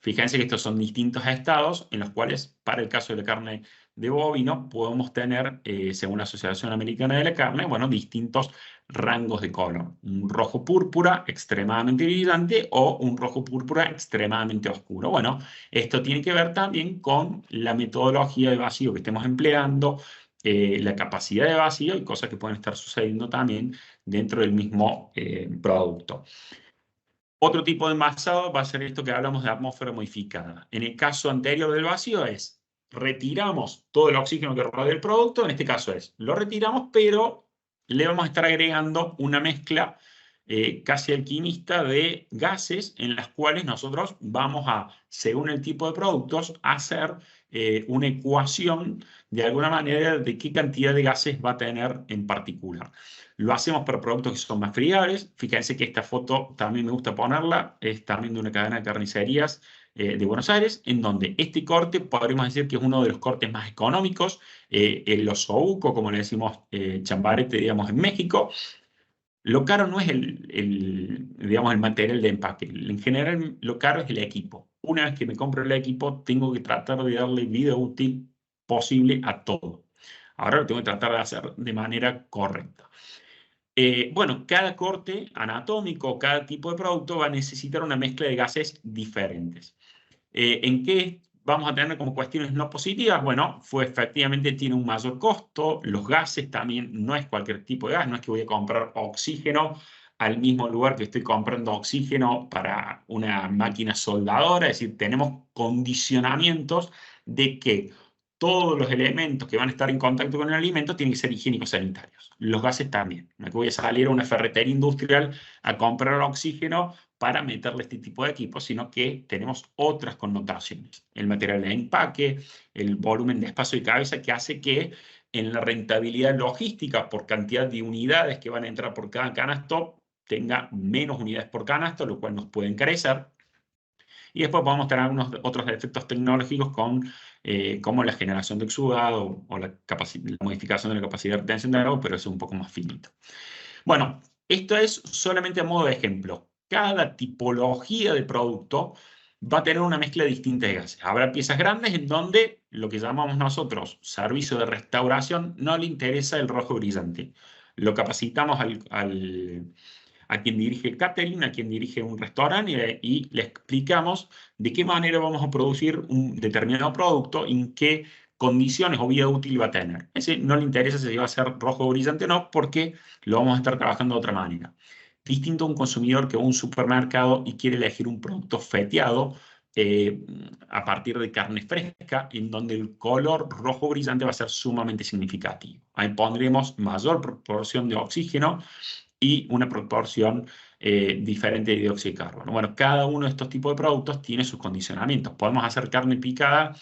Fíjense que estos son distintos estados en los cuales, para el caso de la carne de bovino, podemos tener, según la Asociación Americana de la Carne, bueno, distintos rangos de color. Un rojo púrpura extremadamente brillante o un rojo púrpura extremadamente oscuro. Bueno, esto tiene que ver también con la metodología de vacío que estemos empleando, la capacidad de vacío y cosas que pueden estar sucediendo también dentro del mismo producto. Otro tipo de envasado va a ser esto que hablamos de atmósfera modificada. En el caso anterior del vacío es, retiramos todo el oxígeno que rodea el producto, en este caso es, lo retiramos, pero le vamos a estar agregando una mezcla casi alquimista de gases en las cuales nosotros vamos a, según el tipo de productos, hacer una ecuación de alguna manera de qué cantidad de gases va a tener en particular. Lo hacemos para productos que son más friables. Fíjense que esta foto también me gusta ponerla. Es también de una cadena de carnicerías de Buenos Aires, en donde este corte podríamos decir que es uno de los cortes más económicos. El osobuco, como le decimos chambarete, digamos, en México. Lo caro no es digamos, el material de empaque. En general, lo caro es el equipo. Una vez que me compro el equipo, tengo que tratar de darle vida útil posible a todo. Ahora lo tengo que tratar de hacer de manera correcta. Bueno, cada corte anatómico, cada tipo de producto va a necesitar una mezcla de gases diferentes. ¿En qué vamos a tener como cuestiones no positivas? Bueno, efectivamente tiene un mayor costo. Los gases también no es cualquier tipo de gas, no es que voy a comprar oxígeno al mismo lugar que estoy comprando oxígeno para una máquina soldadora. Es decir, tenemos condicionamientos de que todos los elementos que van a estar en contacto con el alimento tienen que ser higiénicos sanitarios. Los gases también. No es que voy a salir a una ferretería industrial a comprar oxígeno para meterle este tipo de equipos, sino que tenemos otras connotaciones. El material de empaque, el volumen de espacio de cabeza que hace que en la rentabilidad logística por cantidad de unidades que van a entrar por cada canasto tenga menos unidades por canasto, lo cual nos puede encarecer. Y después podemos tener algunos otros efectos tecnológicos como la generación de exudado o la modificación de la capacidad de retención de agua, pero eso es un poco más finito. Bueno, esto es solamente a modo de ejemplo. Cada tipología de producto va a tener una mezcla distinta de gases. Habrá piezas grandes en donde lo que llamamos nosotros servicio de restauración no le interesa el rojo brillante. Lo capacitamos a quien dirige el catering, a quien dirige un restaurante y le explicamos de qué manera vamos a producir un determinado producto y en qué condiciones o vida útil va a tener. Ese no le interesa si va a ser rojo brillante o no, porque lo vamos a estar trabajando de otra manera. Distinto a un consumidor que va a un supermercado y quiere elegir un producto feteado a partir de carne fresca, en donde el color rojo brillante va a ser sumamente significativo. Ahí pondremos mayor proporción de oxígeno y una proporción diferente de dióxido de carbono. Bueno, cada uno de estos tipos de productos tiene sus condicionamientos. Podemos hacer carne picada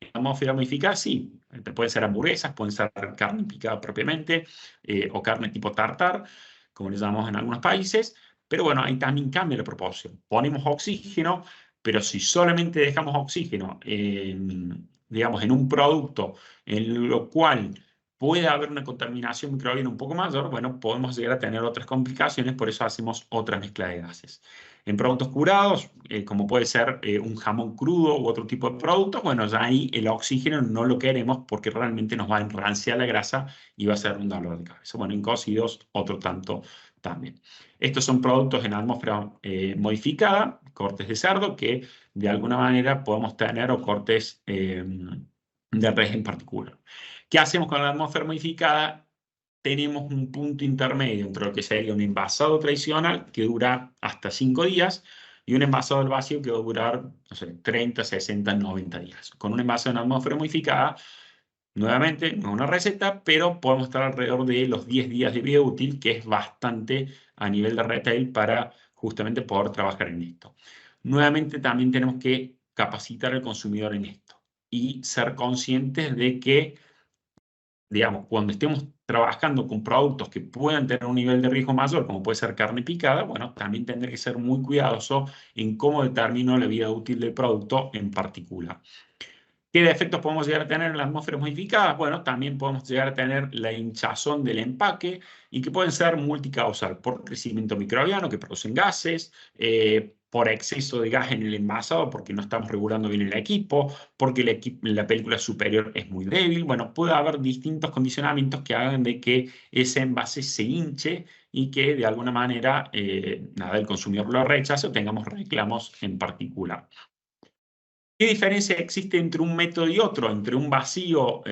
En atmósfera modificada, sí, pueden ser hamburguesas, pueden ser carne picada propiamente, o carne tipo tartar, como le llamamos en algunos países, pero bueno, ahí también cambia la proporción. Ponemos oxígeno, pero si solamente dejamos oxígeno, digamos, en un producto en lo cual puede haber una contaminación microbiana un poco mayor, bueno, podemos llegar a tener otras complicaciones, por eso hacemos otra mezcla de gases. En productos curados, como puede ser un jamón crudo u otro tipo de producto, bueno, ya ahí el oxígeno no lo queremos porque realmente nos va a enranciar la grasa y va a ser un dolor de cabeza. Bueno, en cocidos, otro tanto también. Estos son productos en atmósfera modificada, cortes de cerdo, que de alguna manera podemos tener, o cortes de res en particular. ¿Qué hacemos con la atmósfera modificada? Tenemos un punto intermedio entre lo que sería un envasado tradicional, que dura hasta 5 días, y un envasado al vacío que va a durar, no sé, 30, 60, 90 días. Con un envasado en atmósfera modificada, nuevamente, no es una receta, pero podemos estar alrededor de los 10 días de vida útil, que es bastante a nivel de retail para justamente poder trabajar en esto. Nuevamente, también tenemos que capacitar al consumidor en esto y ser conscientes de que, digamos, cuando estemos trabajando con productos que puedan tener un nivel de riesgo mayor, como puede ser carne picada, bueno, también tendré que ser muy cuidadoso en cómo determino la vida útil del producto en particular. ¿Qué defectos podemos llegar a tener en las atmósferas modificadas? Bueno, también podemos llegar a tener la hinchazón del empaque y que pueden ser multicausal por crecimiento microbiano que producen gases, por exceso de gas en el envasado porque no estamos regulando bien el equipo, porque la película superior es muy débil. Bueno, puede haber distintos condicionamientos que hagan de que ese envase se hinche y que de alguna manera nada, el consumidor lo rechace o tengamos reclamos en particular. ¿Qué diferencia existe entre un método y otro? Entre un vacío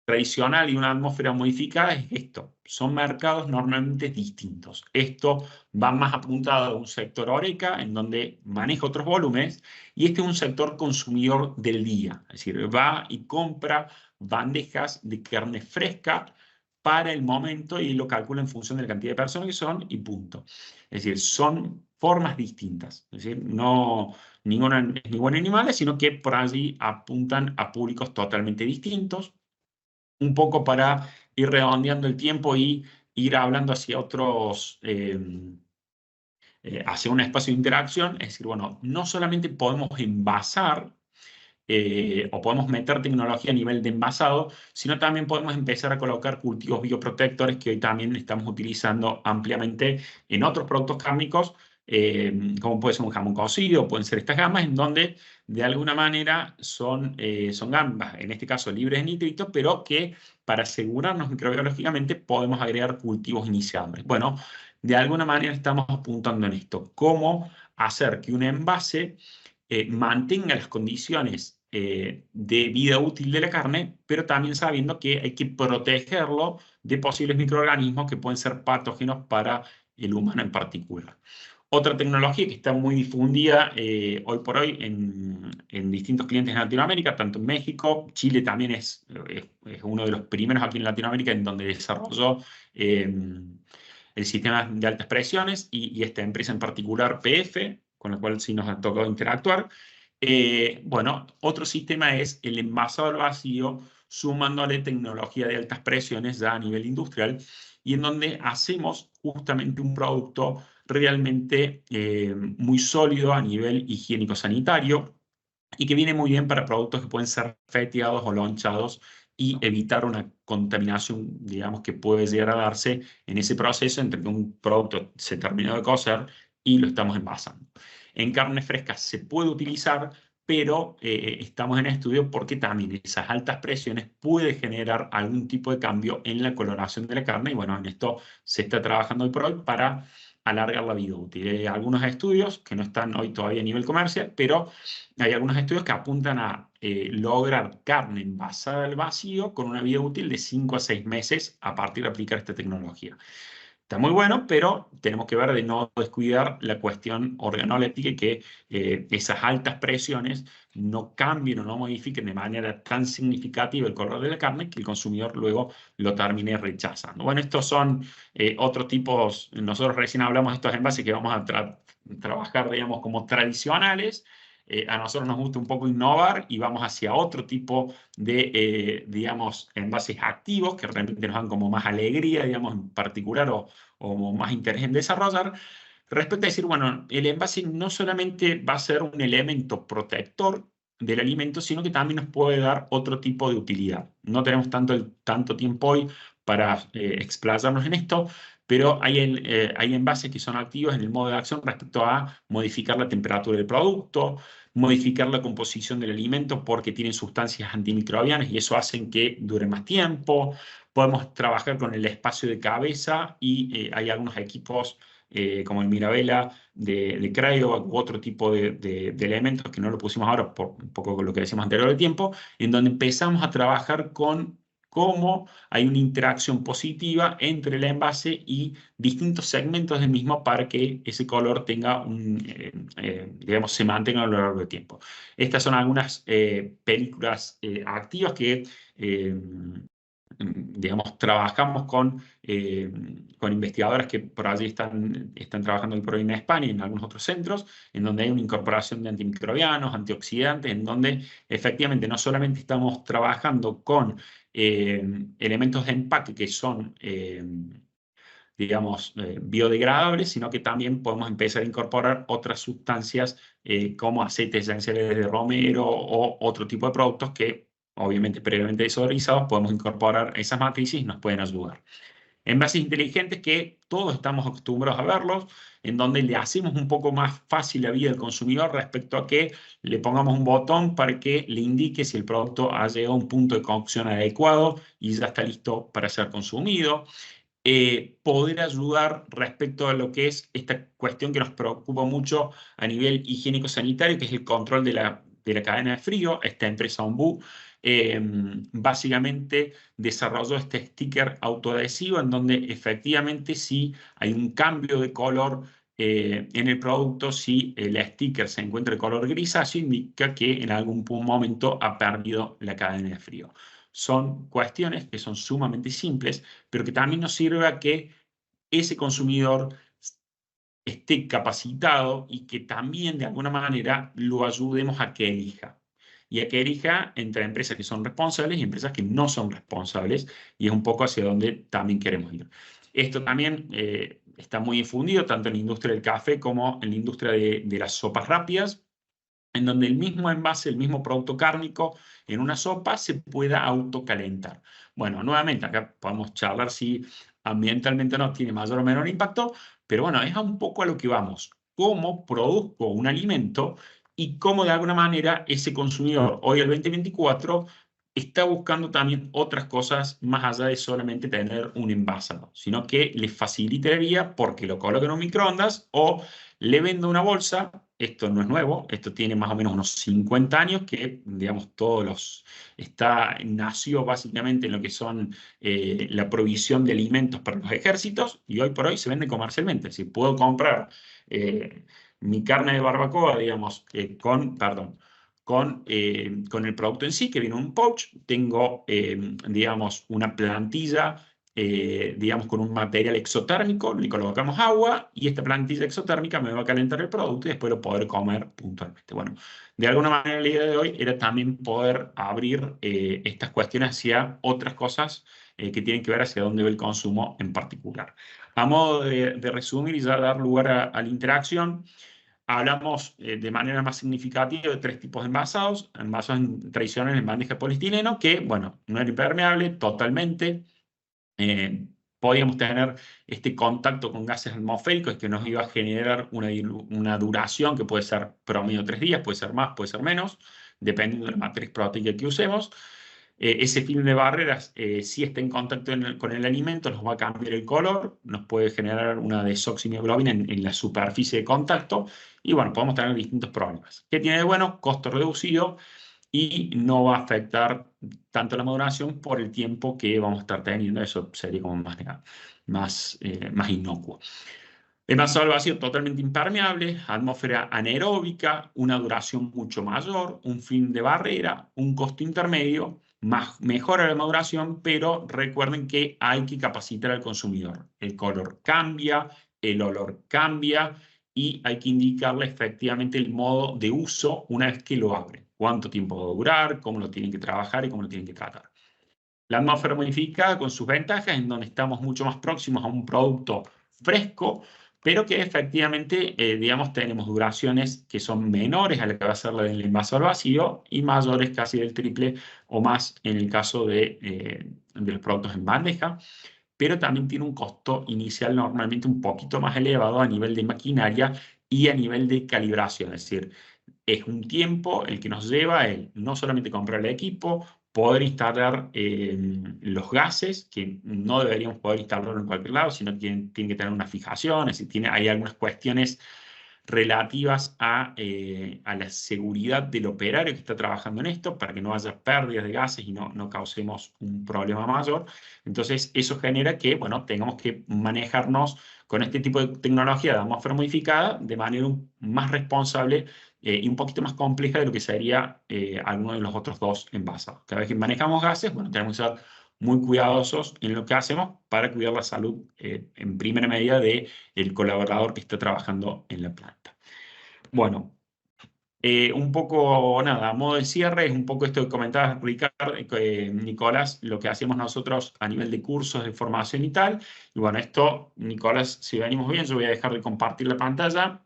tradicional y una atmósfera modificada es esto. Son mercados normalmente distintos. Esto va más apuntado a un sector Horeca, en donde maneja otros volúmenes, y este es un sector consumidor del día. Es decir, va y compra bandejas de carne fresca para el momento y lo calcula en función de la cantidad de personas que son y punto. Es decir, son formas distintas. Es decir, no ninguna es ni buena ni mala, sino que por allí apuntan a públicos totalmente distintos, un poco para ir redondeando el tiempo y ir hablando hacia otros, hacia un espacio de interacción. Es decir, bueno, no solamente podemos envasar o podemos meter tecnología a nivel de envasado, sino también podemos empezar a colocar cultivos bioprotectores que hoy también estamos utilizando ampliamente en otros productos cárnicos, como puede ser un jamón cocido, pueden ser estas gambas, en donde de alguna manera son gambas, en este caso libres de nitritos, pero que para asegurarnos microbiológicamente podemos agregar cultivos iniciadores. Bueno, de alguna manera estamos apuntando en esto, cómo hacer que un envase mantenga las condiciones de vida útil de la carne, pero también sabiendo que hay que protegerlo de posibles microorganismos que pueden ser patógenos para el humano en particular. Otra tecnología que está muy difundida hoy por hoy en distintos clientes en Latinoamérica, tanto en México, Chile también es uno de los primeros aquí en Latinoamérica en donde desarrolló el sistema de altas presiones y esta empresa en particular, PF, con la cual sí nos ha tocado interactuar. Bueno, otro sistema es el envasado al vacío, sumándole tecnología de altas presiones ya a nivel industrial, y en donde hacemos justamente un producto realmente muy sólido a nivel higiénico-sanitario y que viene muy bien para productos que pueden ser feteados o lonchados y evitar una contaminación, digamos, que puede llegar a darse en ese proceso entre que un producto se terminó de cocer y lo estamos envasando. En carne fresca se puede utilizar, pero estamos en estudio porque también esas altas presiones puede generar algún tipo de cambio en la coloración de la carne y bueno, en esto se está trabajando hoy por hoy para alargar la vida útil. Hay algunos estudios que no están hoy todavía a nivel comercial, pero hay algunos estudios que apuntan a lograr carne envasada al vacío con una vida útil de 5 a 6 meses a partir de aplicar esta tecnología. Está muy bueno, pero tenemos que ver de no descuidar la cuestión organoléptica y que esas altas presiones no cambien o no modifiquen de manera tan significativa el color de la carne que el consumidor luego lo termine rechazando. Bueno, estos son otros tipos, nosotros recién hablamos de estos envases que vamos a trabajar, digamos, como tradicionales, a nosotros nos gusta un poco innovar y vamos hacia otro tipo de, digamos, envases activos que realmente nos dan como más alegría, digamos, en particular o más interés en desarrollar. Respecto a decir, bueno, el envase no solamente va a ser un elemento protector del alimento, sino que también nos puede dar otro tipo de utilidad. No tenemos tanto tiempo hoy para explayarnos en esto, pero hay envases que son activos en el modo de acción respecto a modificar la temperatura del producto, modificar la composición del alimento porque tienen sustancias antimicrobianas y eso hace que dure más tiempo. Podemos trabajar con el espacio de cabeza y hay algunos equipos como el Mirabella de Cryo u otro tipo de elementos que no lo pusimos ahora por un poco lo que decíamos anterior de tiempo, en donde empezamos a trabajar con cómo hay una interacción positiva entre el envase y distintos segmentos del mismo para que ese color tenga digamos, se mantenga a lo largo del tiempo. Estas son algunas películas activas que digamos, trabajamos con investigadoras que por allí están trabajando hoy por hoy en España y en algunos otros centros, en donde hay una incorporación de antimicrobianos, antioxidantes, en donde efectivamente no solamente estamos trabajando con elementos de empaque que son, digamos, biodegradables, sino que también podemos empezar a incorporar otras sustancias como aceites esenciales de romero o otro tipo de productos que obviamente previamente desodorizados, podemos incorporar esas matrices y nos pueden ayudar. Envases inteligentes que todos estamos acostumbrados a verlos, en donde le hacemos un poco más fácil la vida al consumidor respecto a que le pongamos un botón para que le indique si el producto ha llegado a un punto de cocción adecuado y ya está listo para ser consumido. Poder ayudar respecto a lo que es esta cuestión que nos preocupa mucho a nivel higiénico-sanitario, que es el control de la cadena de frío. Esta empresa Ombú básicamente desarrolló este sticker autoadhesivo en donde efectivamente si hay un cambio de color en el producto, si el sticker se encuentra de color grisáceo, indica que en algún momento ha perdido la cadena de frío. Son cuestiones que son sumamente simples, pero que también nos sirve a que ese consumidor esté capacitado y que también de alguna manera lo ayudemos a que elija. Y a que elija entre empresas que son responsables y empresas que no son responsables, y es un poco hacia donde también queremos ir. Esto también está muy difundido tanto en la industria del café como en la industria de las sopas rápidas, en donde el mismo envase, el mismo producto cárnico en una sopa se pueda autocalentar. Bueno, nuevamente acá podemos charlar si ambientalmente no tiene mayor o menor impacto, pero bueno, es un poco a lo que vamos. ¿Cómo produzco un alimento y cómo de alguna manera ese consumidor hoy el 2024 está buscando también otras cosas más allá de solamente tener un envasado, sino que le facilitaría porque lo coloca en un microondas o le vendo una bolsa? Esto no es nuevo, esto tiene más o menos unos 50 años que, digamos, nació básicamente en lo que son la provisión de alimentos para los ejércitos y hoy por hoy se vende comercialmente. Si puedo comprar mi carne de barbacoa, digamos, con el producto en sí, que viene en un pouch, tengo, digamos, una plantilla, digamos, con un material exotérmico, le colocamos agua y esta plantilla exotérmica me va a calentar el producto y después lo podré comer puntualmente. Bueno, de alguna manera la idea de hoy era también poder abrir estas cuestiones hacia otras cosas que tienen que ver hacia dónde va el consumo en particular. A modo de resumir y ya dar lugar a la interacción, hablamos de manera más significativa de tres tipos de envasados. Envasados tradicionales en bandeja de poliestileno, que, bueno, no era impermeable totalmente. Podíamos tener este contacto con gases atmosféricos que nos iba a generar una duración que puede ser promedio 3 días, puede ser más, puede ser menos, dependiendo de la matriz proteica que usemos. Ese film de barreras, si está en contacto con el alimento, nos va a cambiar el color, nos puede generar una desoximioglobina en la superficie de contacto y bueno, podemos tener distintos problemas. ¿Qué tiene de bueno? Costo reducido y no va a afectar tanto la maduración por el tiempo que vamos a estar teniendo. Eso sería como más inocuo. Envasado al vacío totalmente impermeable, atmósfera anaeróbica, una duración mucho mayor, un film de barrera, un costo intermedio, mejora la maduración, pero recuerden que hay que capacitar al consumidor. El color cambia, el olor cambia y hay que indicarle efectivamente el modo de uso una vez que lo abre. Cuánto tiempo va a durar, cómo lo tienen que trabajar y cómo lo tienen que tratar. La atmósfera modificada con sus ventajas, en donde estamos mucho más próximos a un producto fresco, pero que efectivamente, digamos, tenemos duraciones que son menores a la que va a ser la del envase al vacío y mayores casi del triple o más en el caso de los productos en bandeja, pero también tiene un costo inicial normalmente un poquito más elevado a nivel de maquinaria y a nivel de calibración, es decir, es un tiempo el que nos lleva el no solamente comprar el equipo, poder instalar los gases, que no deberíamos poder instalarlo en cualquier lado, sino que tienen que tener una fijación, es decir, hay algunas cuestiones relativas a la seguridad del operario que está trabajando en esto, para que no haya pérdidas de gases y no causemos un problema mayor. Entonces, eso genera que, bueno, tengamos que manejarnos con este tipo de tecnología de atmósfera modificada de manera más responsable y un poquito más compleja de lo que sería alguno de los otros dos envasados. Cada vez que manejamos gases, bueno, tenemos que ser muy cuidadosos en lo que hacemos para cuidar la salud en primera medida del colaborador que está trabajando en la planta. Bueno, un poco, nada, a modo de cierre, es un poco esto que comentabas, Ricardo, Nicolás, lo que hacemos nosotros a nivel de cursos de formación y tal. Y bueno, esto, Nicolás, si venimos bien, yo voy a dejar de compartir la pantalla.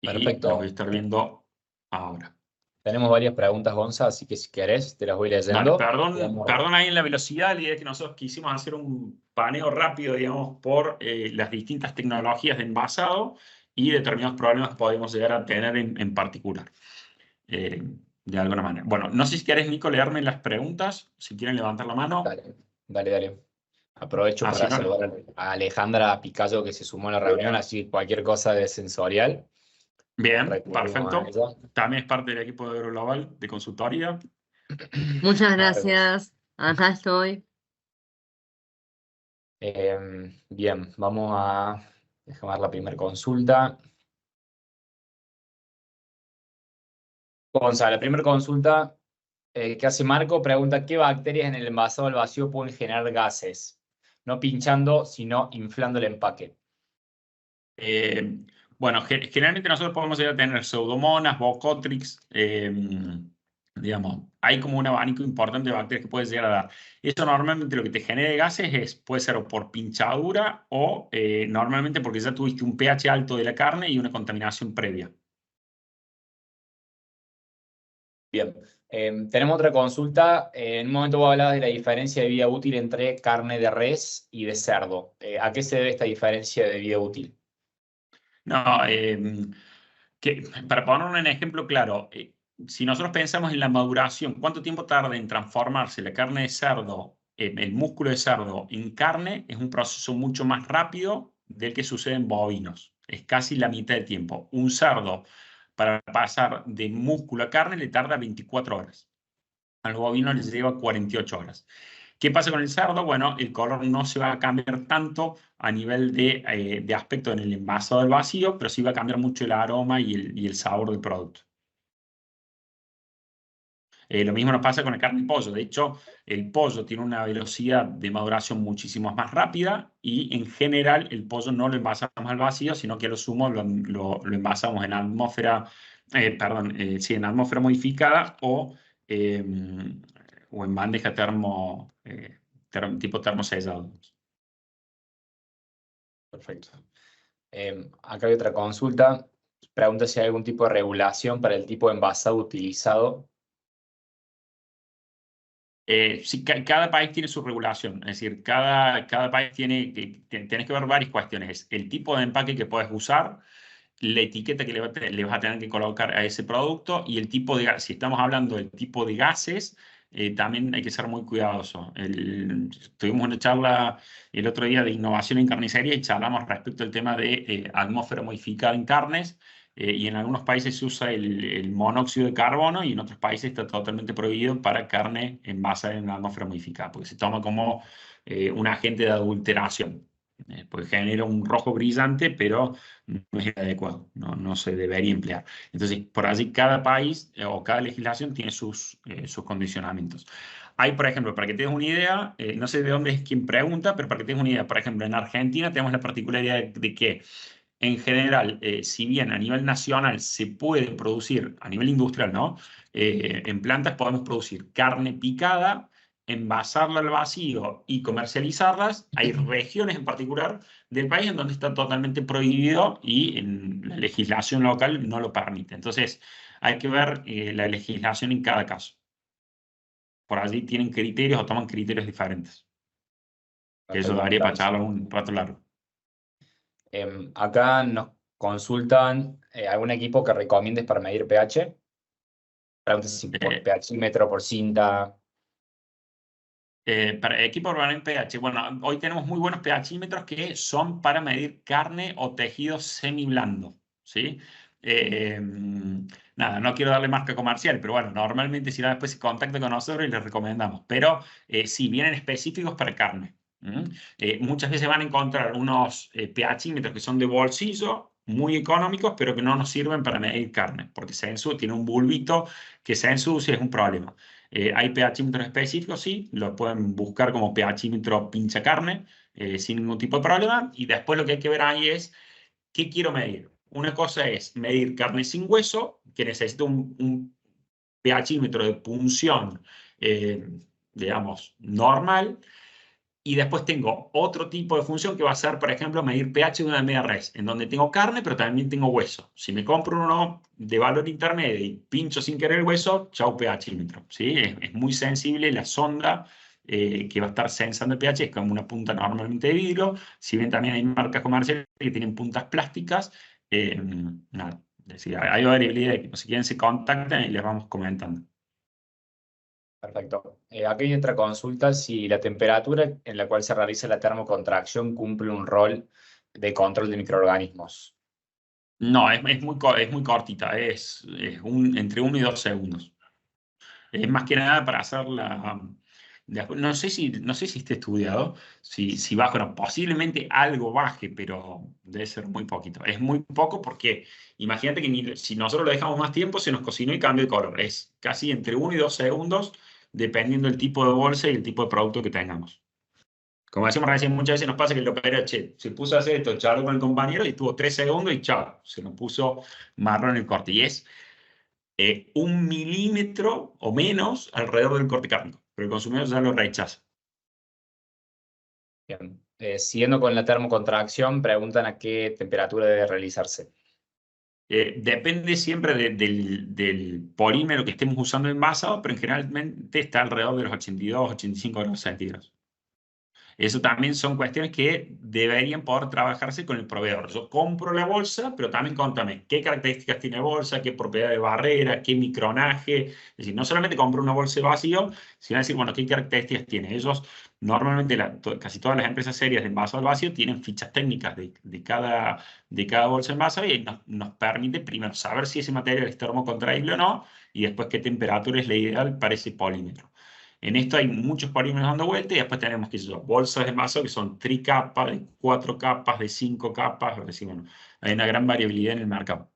Perfecto. Y los voy a estar viendo ahora. Tenemos varias preguntas, Gonza, así que si querés te las voy Dale, leyendo. perdón ahí en la velocidad, la idea es que nosotros quisimos hacer un paneo rápido, digamos, por las distintas tecnologías de envasado y determinados problemas que podemos llegar a tener en particular, de alguna manera. Bueno, no sé si querés, Nico, leerme las preguntas, si quieren levantar la mano. Dale. Aprovecho para saludar a Alejandra Picayo, que se sumó a la reunión, así cualquier cosa de sensorial. Bien, Recurrimos a perfecto. ella. También es parte del equipo de Euroglobal de consultoría. Muchas gracias. Acá estoy. Bien, vamos a dejar la primera consulta. Gonza, la primera consulta que hace Marco pregunta: ¿qué bacterias en el envasado al vacío pueden generar gases? No pinchando, sino inflando el empaque. Bueno, generalmente nosotros podemos llegar a tener pseudomonas, bocotrix, digamos, hay como un abanico importante de bacterias que puedes llegar a dar. Esto normalmente lo que te genera gases puede ser o por pinchadura o normalmente porque ya tuviste un pH alto de la carne y una contaminación previa. Bien, tenemos otra consulta. En un momento vos hablabas de la diferencia de vida útil entre carne de res y de cerdo. ¿A qué se debe esta diferencia de vida útil? No, para poner un ejemplo claro, si nosotros pensamos en la maduración, ¿cuánto tiempo tarda en transformarse la carne de cerdo, el músculo de cerdo en carne? Es un proceso mucho más rápido del que sucede en bovinos. Es casi la mitad del tiempo. Un cerdo, para pasar de músculo a carne, le tarda 24 horas. Al bovino le lleva 48 horas. ¿Qué pasa con el cerdo? Bueno, el color no se va a cambiar tanto a nivel de aspecto en el envasado del vacío, pero sí va a cambiar mucho el aroma y el sabor del producto. Lo mismo nos pasa con la carne y pollo. De hecho, el pollo tiene una velocidad de maduración muchísimo más rápida y en general el pollo no lo envasamos al vacío, sino que a lo sumo lo envasamos en atmósfera, en atmósfera modificada o en bandeja tipo termosellado. Perfecto. Acá hay otra consulta. Pregunta si hay algún tipo de regulación para el tipo de envasado utilizado. Sí, cada país tiene su regulación, es decir, cada país tienes que ver varias cuestiones. Es el tipo de empaque que puedes usar, la etiqueta que le vas a tener que colocar a ese producto y el tipo de gas. Si estamos hablando del tipo de gases, también hay que ser muy cuidadoso. Tuvimos una charla el otro día de innovación en carnicería y charlamos respecto al tema de atmósfera modificada en carnes. Y en algunos países se usa el monóxido de carbono y en otros países está totalmente prohibido para carne envasada en atmósfera modificada, porque se toma como un agente de adulteración. Porque genera un rojo brillante, pero no es adecuado, no se debería emplear. Entonces, por allí cada país o cada legislación tiene sus condicionamientos. Hay, por ejemplo, para que tengas una idea, no sé de dónde es quien pregunta, pero para que tengas una idea, por ejemplo, en Argentina tenemos la particularidad de que, en general, si bien a nivel nacional se puede producir, a nivel industrial, ¿no? En plantas podemos producir carne picada, envasarla al vacío y comercializarlas. Hay regiones en particular del país en donde está totalmente prohibido y en la legislación local no lo permite. Entonces, hay que ver la legislación en cada caso. Por allí tienen criterios o toman criterios diferentes. Que eso daría para charlar un rato largo. Acá nos consultan algún equipo que recomiendes para medir pH. Preguntan si por pHímetro, por cinta. Para equipo urbano en pH, bueno, hoy tenemos muy buenos pHímetros que son para medir carne o tejido semiblando, ¿sí? Nada, no quiero darle marca comercial, pero bueno, normalmente si no después se contacta con nosotros y les recomendamos, pero sí, vienen específicos para carne. Muchas veces van a encontrar unos pHímetros que son de bolsillo, muy económicos, pero que no nos sirven para medir carne, porque tiene un bulbito que se ensucia, es un problema. Hay pHímetros específicos, sí, lo pueden buscar como pHímetro pincha carne, sin ningún tipo de problema. Y después lo que hay que ver ahí es, ¿qué quiero medir? Una cosa es medir carne sin hueso, que necesita un pHímetro de punción, digamos, normal. Y después tengo otro tipo de función que va a ser, por ejemplo, medir pH de una media res, en donde tengo carne, pero también tengo hueso. Si me compro uno de valor intermedio y pincho sin querer el hueso, chau pHímetro, ¿sí? Es muy sensible la sonda que va a estar sensando el pH, es como una punta normalmente de vidrio. Si bien también hay marcas comerciales que tienen puntas plásticas, nada, es decir, hay variabilidad. Si quieren se contactan y les vamos comentando. Perfecto. Aquí hay otra consulta, si la temperatura en la cual se realiza la termocontracción cumple un rol de control de microorganismos. No, es muy cortita, entre 1 y 2 segundos. Es más que nada para hacer no sé si esté estudiado, si baja, no, posiblemente algo baje, pero debe ser muy poquito. Es muy poco porque imagínate que si nosotros lo dejamos más tiempo, se nos cocinó y cambia de color. Es casi entre 1 y 2 segundos, dependiendo del tipo de bolsa y el tipo de producto que tengamos. Como decíamos recién, muchas veces nos pasa que el operador, se puso a hacer esto, charló con el compañero y estuvo 3 segundos y chao, se nos puso marrón el corte. Y es 1 milímetro o menos alrededor del corte cárnico, pero el consumidor ya lo rechaza. Bien. Siguiendo con la termocontracción, preguntan a qué temperatura debe realizarse. Depende siempre del polímero que estemos usando envasado, pero generalmente está alrededor de los 82, 85 grados centígrados. Eso también son cuestiones que deberían poder trabajarse con el proveedor. Yo compro la bolsa, pero también contame qué características tiene la bolsa, qué propiedad de barrera, qué micronaje. Es decir, no solamente compro una bolsa de vacío, sino decir, bueno, qué características tiene. Ellos, normalmente, casi todas las empresas serias de envasado al vacío tienen fichas técnicas de cada bolsa envasada y nos permite primero saber si ese material es termocontraíble o no y después qué temperatura es la ideal para ese polímero. En esto hay muchos polímeros dando vuelta y después tenemos bolsas de envasado que son tricapas, de 4 capas, de 5 capas. Es decir, bueno, hay una gran variabilidad en el mercado.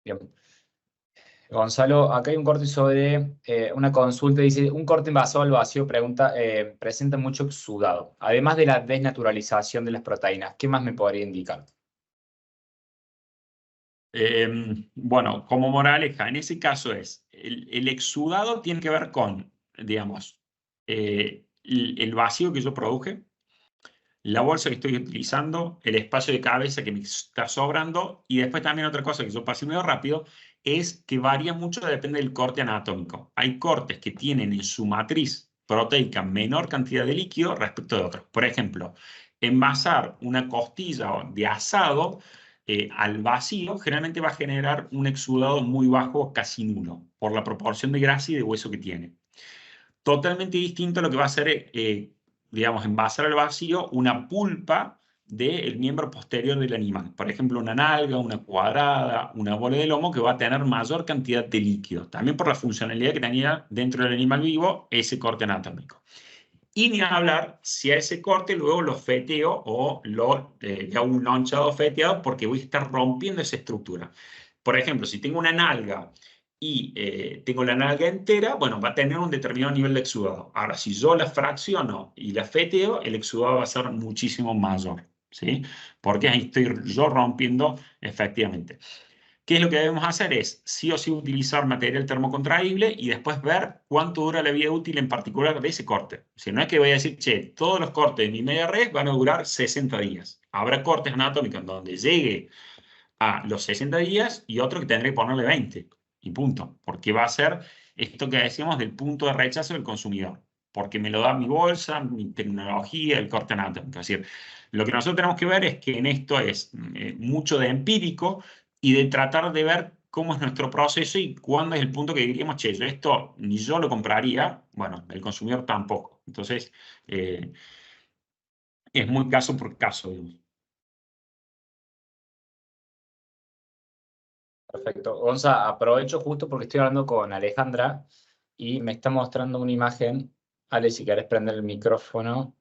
Bien. Gonzalo, acá hay un corte sobre una consulta, dice, un corte envasado al vacío presenta mucho exudado. Además de la desnaturalización de las proteínas, ¿qué más me podría indicar? Bueno, como moraleja, en ese caso el exudado tiene que ver con, digamos, el vacío que yo produje, la bolsa que estoy utilizando, el espacio de cabeza que me está sobrando y después también otra cosa que yo pasé medio rápido es que varía mucho, depende del corte anatómico. Hay cortes que tienen en su matriz proteica menor cantidad de líquido respecto de otros. Por ejemplo, envasar una costilla de asado al vacío generalmente va a generar un exudado muy bajo, casi nulo, por la proporción de grasa y de hueso que tiene. Totalmente distinto a lo que va a ser, digamos, envasar al vacío una pulpa del miembro posterior del animal. Por ejemplo, una nalga, una cuadrada, una bola de lomo que va a tener mayor cantidad de líquido. También por la funcionalidad que tenía dentro del animal vivo ese corte anatómico. Y ni hablar si a ese corte luego lo feteo o le hago un lonchado feteado porque voy a estar rompiendo esa estructura. Por ejemplo, si tengo una nalga y tengo la nalga entera, bueno, va a tener un determinado nivel de exudado. Ahora, si yo la fracciono y la feteo, el exudado va a ser muchísimo mayor, ¿sí? Porque ahí estoy yo rompiendo efectivamente. ¿Qué es lo que debemos hacer? Es sí o sí utilizar material termocontraíble y después ver cuánto dura la vida útil en particular de ese corte. Si no es que voy a decir, che, todos los cortes de mi media red van a durar 60 días. Habrá cortes anatómicos en donde llegue a los 60 días y otro que tendré que ponerle 20 y punto. Porque va a ser esto que decíamos del punto de rechazo del consumidor. Porque me lo da mi bolsa, mi tecnología, el corte anatómico. Es decir, lo que nosotros tenemos que ver es que en esto es mucho de empírico y de tratar de ver cómo es nuestro proceso y cuándo es el punto que diríamos, che, esto ni yo lo compraría, bueno, el consumidor tampoco. Entonces, es muy caso por caso, digamos. Perfecto. Gonza, aprovecho justo porque estoy hablando con Alejandra y me está mostrando una imagen. Ale, si querés prender el micrófono.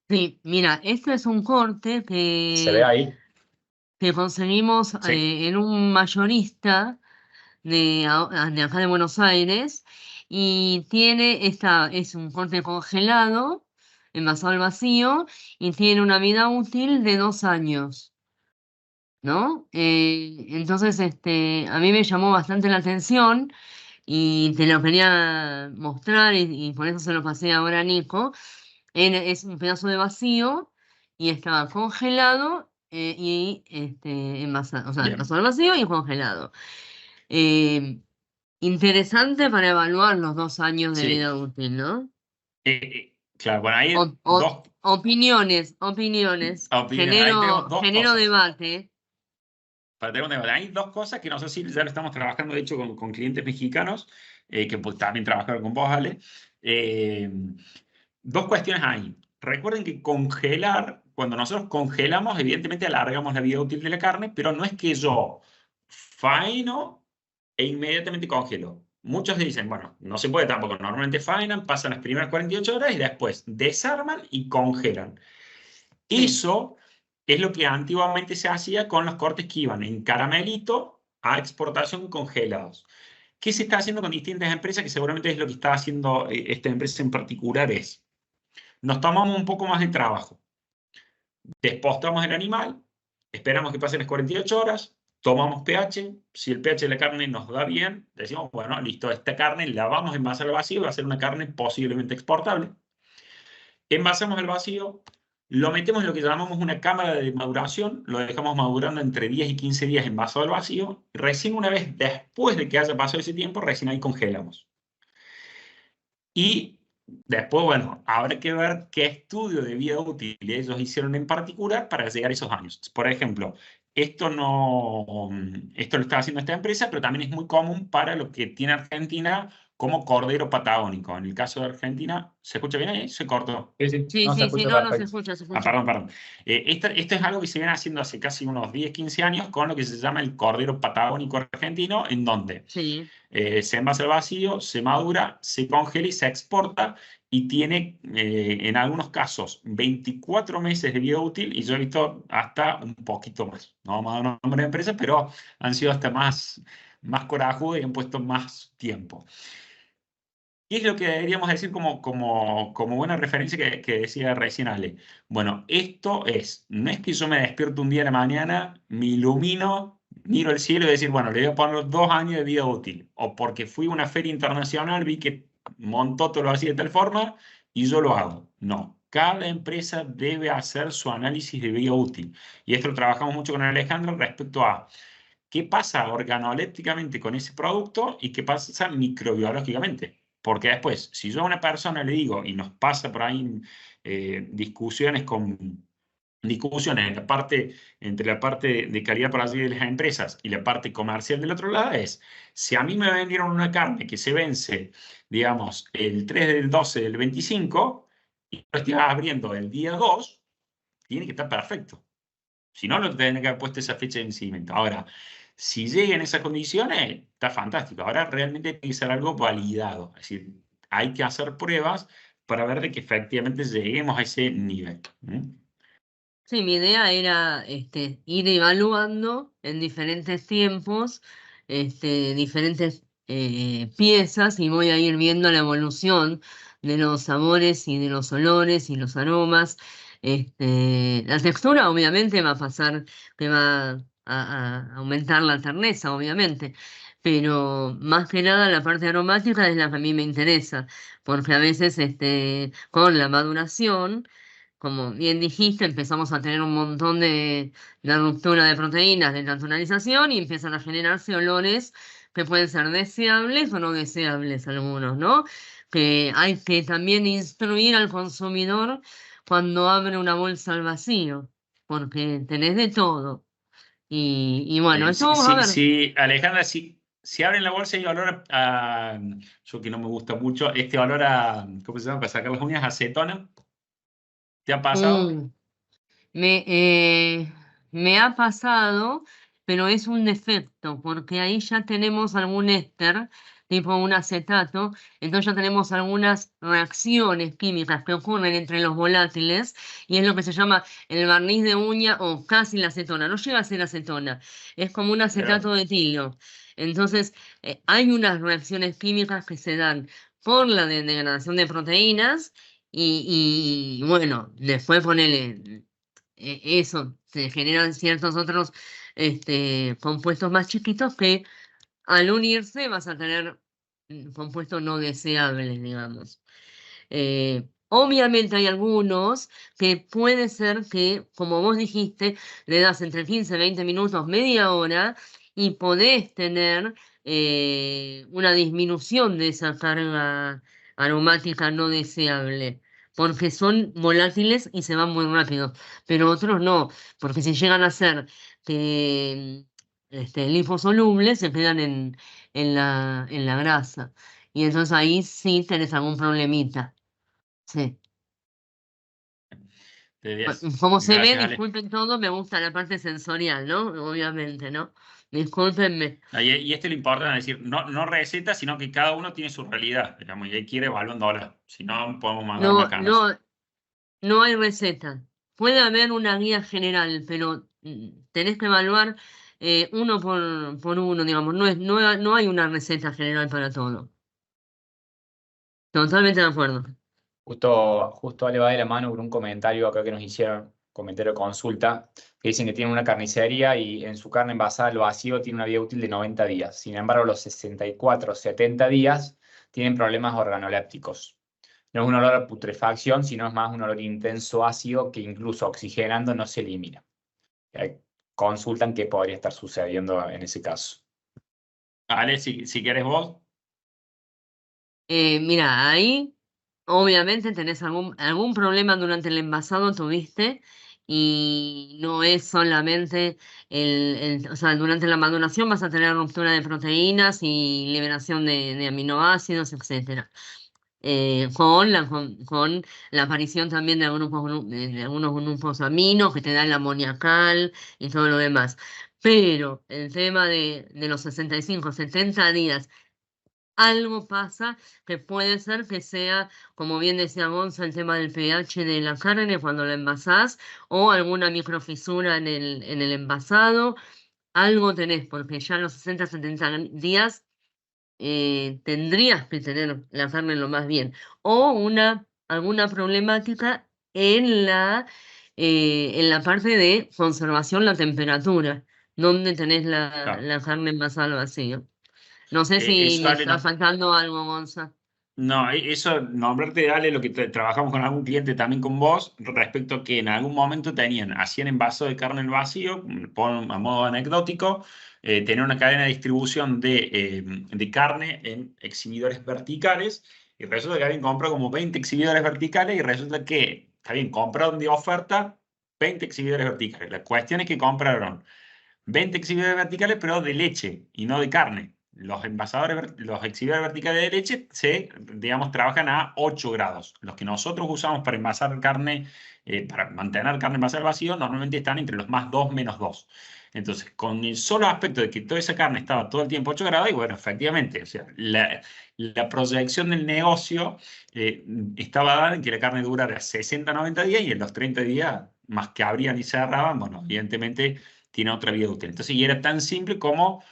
Sí, mira, esto es un corte ¿Se ve ahí? que conseguimos Sí. en un mayorista de acá de Buenos Aires y es un corte congelado, envasado al vacío y tiene una vida útil de 2 años, ¿no? Entonces, a mí me llamó bastante la atención y te lo quería mostrar y por eso se lo pasé ahora a Nico. Es un pedazo de vacío y estaba congelado y envasado, o sea, Bien. envasado al vacío y congelado. Eh, Interesante para evaluar los 2 años de Sí. vida útil, ¿no? Claro, bueno, hay O- dos opiniones. opiniones. Ahí tenemos dos Genero cosas. debate. Para tener un debate. Hay dos cosas que no sé si ya lo estamos trabajando, de hecho, con clientes mexicanos, que pues, también trabajaron con vos, Ale. Dos cuestiones ahí. Recuerden que congelar, cuando nosotros congelamos, evidentemente alargamos la vida útil de la carne, pero no es que yo faeno e inmediatamente congelo. Muchos dicen, bueno, no se puede tampoco. Normalmente faenan, pasan las primeras 48 horas y después desarman y congelan. Sí. Eso es lo que antiguamente se hacía con los cortes que iban en caramelito a exportación congelados. ¿Qué se está haciendo con distintas empresas? Que seguramente es lo que está haciendo esta empresa en particular es, nos tomamos un poco más de trabajo. Despostamos el animal, esperamos que pasen las 48 horas, tomamos pH, si el pH de la carne nos da bien, decimos, bueno, listo, esta carne la vamos a envasar al vacío, va a ser una carne posiblemente exportable. Envasamos el vacío, lo metemos en lo que llamamos una cámara de maduración, lo dejamos madurando entre 10 y 15 días envasado al vacío, recién una vez después de que haya pasado ese tiempo, recién ahí congelamos. Y después, bueno, habrá que ver qué estudio de vida útil ellos hicieron en particular para llegar a esos años. Por ejemplo, esto lo está haciendo esta empresa, pero también es muy común para lo que tiene Argentina como cordero patagónico. En el caso de Argentina, ¿se escucha bien ahí? Se cortó. Sí, sí. Sí, No, se sí, sí, escucha no se perfecto. escucha, se escucha. Perdón. Esto es algo que se viene haciendo hace casi unos 10, 15 años con lo que se llama el cordero patagónico argentino, en donde Sí. se envasa al vacío, se madura, se congela y se exporta y tiene en algunos casos 24 meses de vida útil y yo he visto hasta un poquito más. No vamos a dar nombre de empresas, pero han sido hasta más corajudos y han puesto más tiempo. ¿Qué es lo que deberíamos decir como buena referencia que decía recién Ale? Bueno, no es que yo me despierto un día de la mañana, me ilumino, miro el cielo y decir, bueno, le voy a poner 2 años de vida útil. O porque fui a una feria internacional, vi que Montoto lo hacía de tal forma y yo lo hago. No, cada empresa debe hacer su análisis de vida útil. Y esto lo trabajamos mucho con Alejandro respecto a qué pasa organolépticamente con ese producto y qué pasa microbiológicamente. Porque después, si yo a una persona le digo, y nos pasa por ahí discusiones entre la parte de calidad por allí de las empresas y la parte comercial del otro lado es, si a mí me vendieron una carne que se vence, digamos, el 3 del 12 del 25, y lo estoy abriendo el día 2, tiene que estar perfecto. Si no, lo tienen que haber puesto esa fecha de vencimiento. Ahora, si llega en esas condiciones, está fantástico. Ahora realmente tiene que ser algo validado. Es decir, hay que hacer pruebas para ver de que efectivamente lleguemos a ese nivel. Sí, mi idea era ir evaluando en diferentes tiempos diferentes piezas y voy a ir viendo la evolución de los sabores y de los olores y los aromas. La textura obviamente va a pasar, que va a aumentar la terneza, obviamente, pero más que nada la parte aromática es la que a mí me interesa, porque a veces con la maduración, como bien dijiste, empezamos a tener un montón de ruptura de proteínas, de naturalización y empiezan a generarse olores que pueden ser deseables o no deseables algunos, ¿no? Que hay que también instruir al consumidor cuando abre una bolsa al vacío, porque tenés de todo. Y bueno, esto vamos a ver. Alejandra, si abren la bolsa y olor yo que no me gusta mucho, este olor a, ¿cómo se llama? Para sacar las uñas, acetona. ¿Te ha pasado? Mm, me ha pasado, pero es un defecto, porque ahí ya tenemos algún éster, tipo un acetato, entonces ya tenemos algunas reacciones químicas que ocurren entre los volátiles, y es lo que se llama el barniz de uña o casi la acetona. No llega a ser acetona, es como un acetato de etilo. Entonces, hay unas reacciones químicas que se dan por la degradación de proteínas, y bueno, después ponele eso, se generan ciertos otros compuestos más chiquitos que al unirse vas a tener compuestos no deseables, digamos. Obviamente hay algunos que puede ser que, como vos dijiste, le das entre 15, 20 minutos, media hora y podés tener una disminución de esa carga aromática no deseable, porque son volátiles y se van muy rápido, pero otros no, porque si llegan a ser liposolubles, se quedan en la grasa. Y entonces ahí sí tenés algún problemita. Sí. Como se ve, Gracias, Ale. disculpen todo, me gusta la parte sensorial, ¿no? Obviamente, ¿no? Discúlpenme. Y esto es lo importante, es decir, no receta, sino que cada uno tiene su realidad, digamos, y hay que ir evaluándola. Si no, podemos mandar No, macanas. no hay receta. Puede haber una guía general, pero tenés que evaluar uno por uno, digamos. No hay una receta general para todo. Totalmente de acuerdo. Justo Ale va de la mano con un comentario acá que nos hicieron, comentario de consulta, que dicen que tienen una carnicería y en su carne envasada al vacío tiene una vida útil de 90 días. Sin embargo, los 64, 70 días tienen problemas organolépticos. No es un olor a putrefacción, sino es más un olor intenso ácido que incluso oxigenando no se elimina. Consultan qué podría estar sucediendo en ese caso. Ale, si quieres vos. Mira, ahí obviamente tenés algún problema durante el envasado, tuviste, y no es solamente o sea, durante la maduración vas a tener ruptura de proteínas y liberación de aminoácidos, etcétera. Con la aparición también de algunos grupos aminos que te dan el amoniacal y todo lo demás. Pero el tema de los 65, 70 días, algo pasa que puede ser que sea, como bien decía Gonza, el tema del pH de la carne cuando la envasás o alguna microfisura en el envasado. Algo tenés, porque ya en los 60, 70 días tendrías que tener la carne lo más bien. O alguna problemática en la parte de conservación, la temperatura, donde tenés Claro. la carne envasada al vacío. No sé si Eso, me Ale, está no. faltando algo, Gonza. No, eso, nombrarte, Ale, lo que trabajamos con algún cliente también con vos, respecto a que en algún momento hacían envasado de carne al vacío, a modo anecdótico, tenían una cadena de distribución de carne en exhibidores verticales, y resulta que habían comprado como 20 exhibidores verticales, y resulta que, está bien, compraron de oferta 20 exhibidores verticales. La cuestión es que compraron 20 exhibidores verticales, pero de leche y no de carne. Los exhibidores verticales de leche digamos, trabajan a 8 grados. Los que nosotros usamos para envasar carne, para mantener carne envasada al vacío, normalmente están entre los +2, -2. Entonces, con el solo aspecto de que toda esa carne estaba todo el tiempo a 8 grados, y bueno, efectivamente, o sea, la proyección del negocio estaba dada en que la carne durara 60, 90 días y en los 30 días, más que abrían y cerraban, bueno, evidentemente tiene otra vida útil. Entonces, y era tan simple como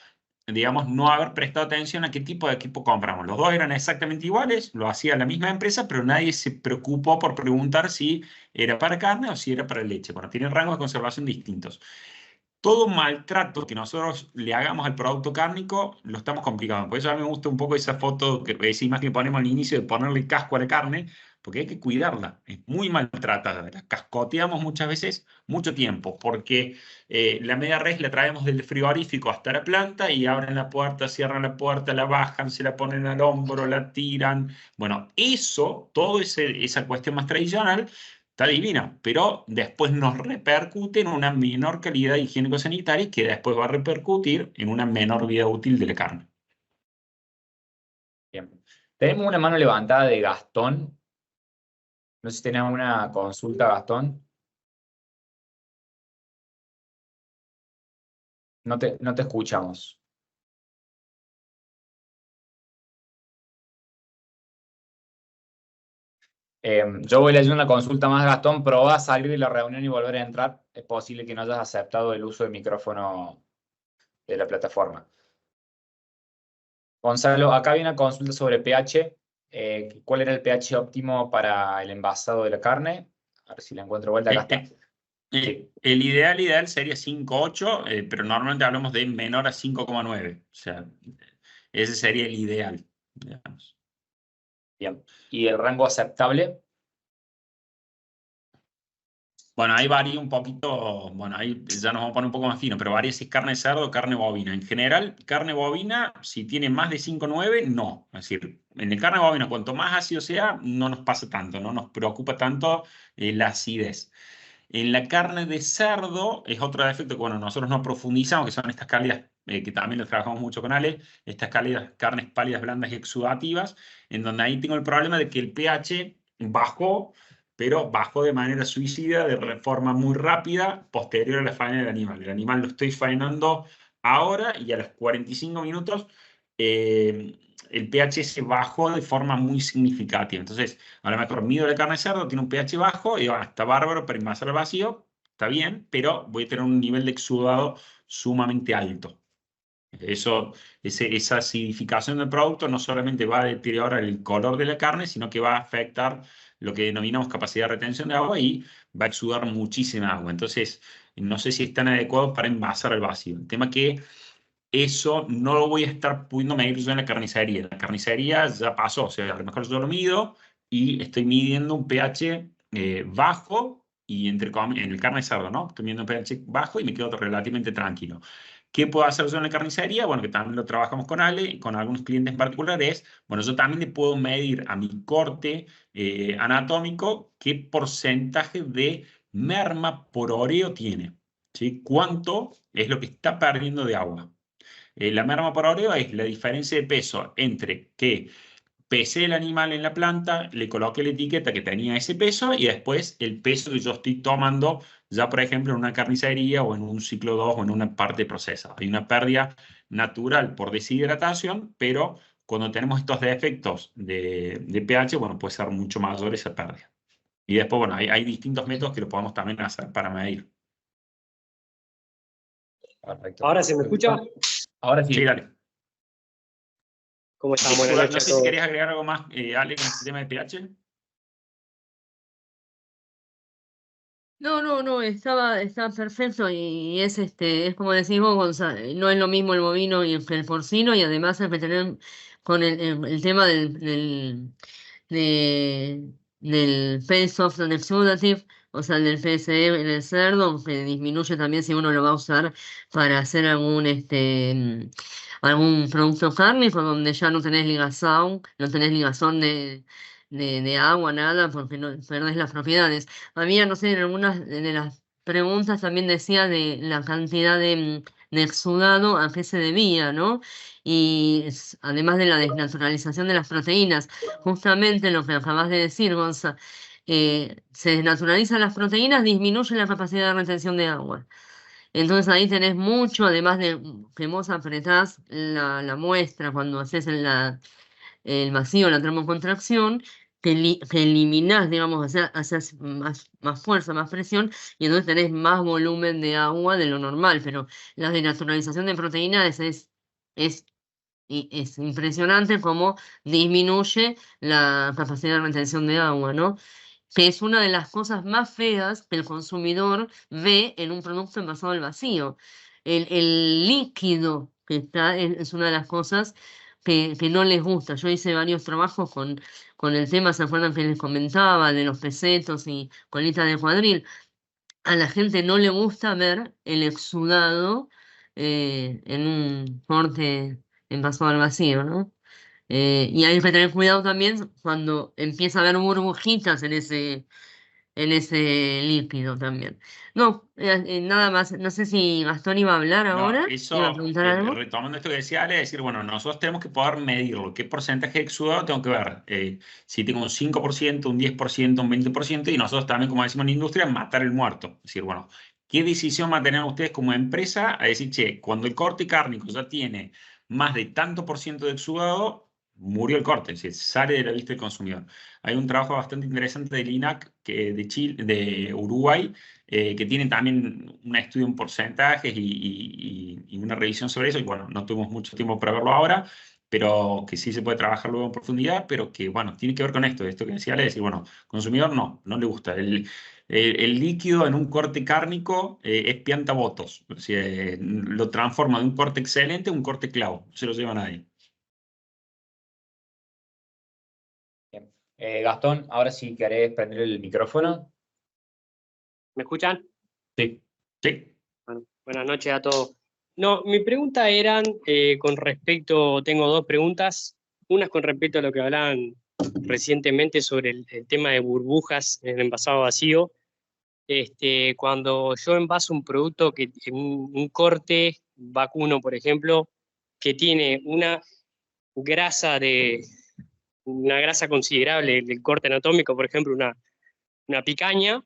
digamos, no haber prestado atención a qué tipo de equipo compramos. Los dos eran exactamente iguales, lo hacía la misma empresa, pero nadie se preocupó por preguntar si era para carne o si era para leche. Bueno, tienen rangos de conservación distintos. Todo maltrato que nosotros le hagamos al producto cárnico lo estamos complicando. Por eso a mí me gusta un poco esa foto, esa imagen que ponemos al inicio de ponerle casco a la carne, porque hay que cuidarla. Es muy maltratada. La cascoteamos muchas veces mucho tiempo, porque la media res la traemos del frigorífico hasta la planta y abren la puerta, cierran la puerta, la bajan, se la ponen al hombro, la tiran. Bueno, eso, toda esa cuestión más tradicional, está divina, pero después nos repercute en una menor calidad higiénico-sanitaria que después va a repercutir en una menor vida útil de la carne. Bien. Tenemos una mano levantada de Gastón. No sé si tenemos una consulta, Gastón. No te escuchamos. Yo voy leyendo una consulta más, Gastón. Probá a salir de la reunión y volver a entrar. Es posible que no hayas aceptado el uso del micrófono de la plataforma. Gonzalo, acá hay una consulta sobre pH. ¿Cuál era el pH óptimo para el envasado de la carne? A ver si la encuentro vuelta. Acá está. Sí. El ideal sería 5,8, pero normalmente hablamos de menor a 5,9. O sea, ese sería el ideal, digamos. Bien. ¿Y el rango aceptable? Bueno, ahí varía un poquito, bueno, ahí ya nos vamos a poner un poco más fino, pero varía si es carne de cerdo o carne bovina. En general, carne bovina, si tiene más de 5,9, no. Es decir, en el carne bovina, cuanto más ácido sea, no nos pasa tanto, no nos preocupa tanto la acidez. En la carne de cerdo es otro defecto que, bueno, nosotros no profundizamos, que son estas cálidas, que también lo trabajamos mucho con Ale, estas cálidas, carnes pálidas, blandas y exudativas, en donde ahí tengo el problema de que el pH bajó, pero bajó de manera suicida, de forma muy rápida, posterior a la faena del animal. El animal lo estoy faenando ahora y a los 45 minutos el pH se bajó de forma muy significativa. Entonces, a lo mejor mido la carne de cerdo, tiene un pH bajo, y está bárbaro para envasar al vacío, está bien, pero voy a tener un nivel de exudado sumamente alto. Esa acidificación del producto no solamente va a deteriorar el color de la carne, sino que va a afectar lo que denominamos capacidad de retención de agua y va a exudar muchísima agua. Entonces, no sé si están adecuados para envasar al vacío. El tema que eso no lo voy a estar pudiendo medir yo en la carnicería. La carnicería ya pasó, o sea, a lo mejor yo lo mido y estoy midiendo un pH bajo y en el carne de cerdo, ¿no? Estoy midiendo un pH bajo y me quedo relativamente tranquilo. ¿Qué puedo hacer yo en la carnicería? Bueno, que también lo trabajamos con Ale, con algunos clientes en particular, es, bueno, yo también le puedo medir a mi corte anatómico qué porcentaje de merma por oreo tiene, ¿sí? ¿Cuánto es lo que está perdiendo de agua? La merma por oreo es la diferencia de peso entre que pesé el animal en la planta, le coloqué la etiqueta que tenía ese peso y después el peso que yo estoy tomando ya, por ejemplo, en una carnicería o en un ciclo 2 o en una parte procesada. Hay una pérdida natural por deshidratación, pero cuando tenemos estos defectos de pH, bueno, puede ser mucho mayor esa pérdida. Y después, bueno, hay distintos métodos que lo podemos también hacer para medir. Perfecto. ¿Ahora se me escucha? Ahora sí. Sí, dale. ¿Cómo están? Buenas noches No a sé si todos. querías agregar algo más, Ale, con este tema de pH. No, estaba perfecto y es como decís vos, Gonzalo, no es lo mismo el bovino y el porcino y además hay que tener con el tema del face of the exudative, o sea, del PSE en el cerdo, que disminuye también si uno lo va a usar para hacer algún producto cárnico donde ya no tenés ligazón, de agua, nada, porque no perdés las propiedades. Había, no sé, en algunas de las preguntas también decía de la cantidad de exudado a qué se debía, ¿no? Y además de la desnaturalización de las proteínas, justamente lo que acabas de decir, Gonza, se desnaturalizan las proteínas, disminuye la capacidad de retención de agua. Entonces ahí tenés mucho, además de que vos apretás la muestra cuando haces el vacío, la termocontracción, que eliminás, digamos, haces más fuerza, más presión, y entonces tenés más volumen de agua de lo normal, pero la denaturalización de proteínas es es impresionante cómo disminuye la capacidad de retención de agua, ¿no? Que es una de las cosas más feas que el consumidor ve en un producto envasado al vacío. El líquido que está es una de las cosas que no les gusta. Yo hice varios trabajos con el tema, ¿se acuerdan que les comentaba de los pesetos y colita de cuadril? A la gente no le gusta ver el exudado en un corte envasado al vacío, ¿no? Y hay que tener cuidado también cuando empieza a haber burbujitas en ese líquido también. No, nada más. No sé si Gastón iba a hablar No, ahora, iba a eso, preguntar algo. retomando esto que decía Ale, decir, bueno, nosotros tenemos que poder medirlo. ¿Qué porcentaje de exudado tengo que ver? Si tengo un 5%, un 10%, un 20%, y nosotros también, como decimos en la industria, matar el muerto. Es decir, bueno, ¿qué decisión van a tener ustedes como empresa a decir, che, cuando el corte cárnico ya tiene más de tanto por ciento de exudado, murió el corte, es decir, sale de la vista del consumidor? Hay un trabajo bastante interesante del INAC de Chile, de Uruguay, que tienen también un estudio en porcentajes y una revisión sobre eso. Y bueno, no tuvimos mucho tiempo para verlo ahora, pero que sí se puede trabajar luego en profundidad, pero que bueno, tiene que ver con esto que decía Ale, decir, bueno, consumidor no le gusta. El líquido en un corte cárnico es piantabotos, o sea, lo transforma de un corte excelente a un corte clavo, no se lo lleva nadie. Bien. Gastón, ahora sí querés prender el micrófono. ¿Me escuchan? Sí. Sí. Bueno, buenas noches a todos. No, mi pregunta eran con respecto, tengo dos preguntas. Una es con respecto a lo que hablaban recientemente sobre el tema de burbujas en el envasado vacío. Cuando yo envaso un producto, un corte vacuno, por ejemplo, que tiene una grasa considerable del corte anatómico, por ejemplo, una picaña,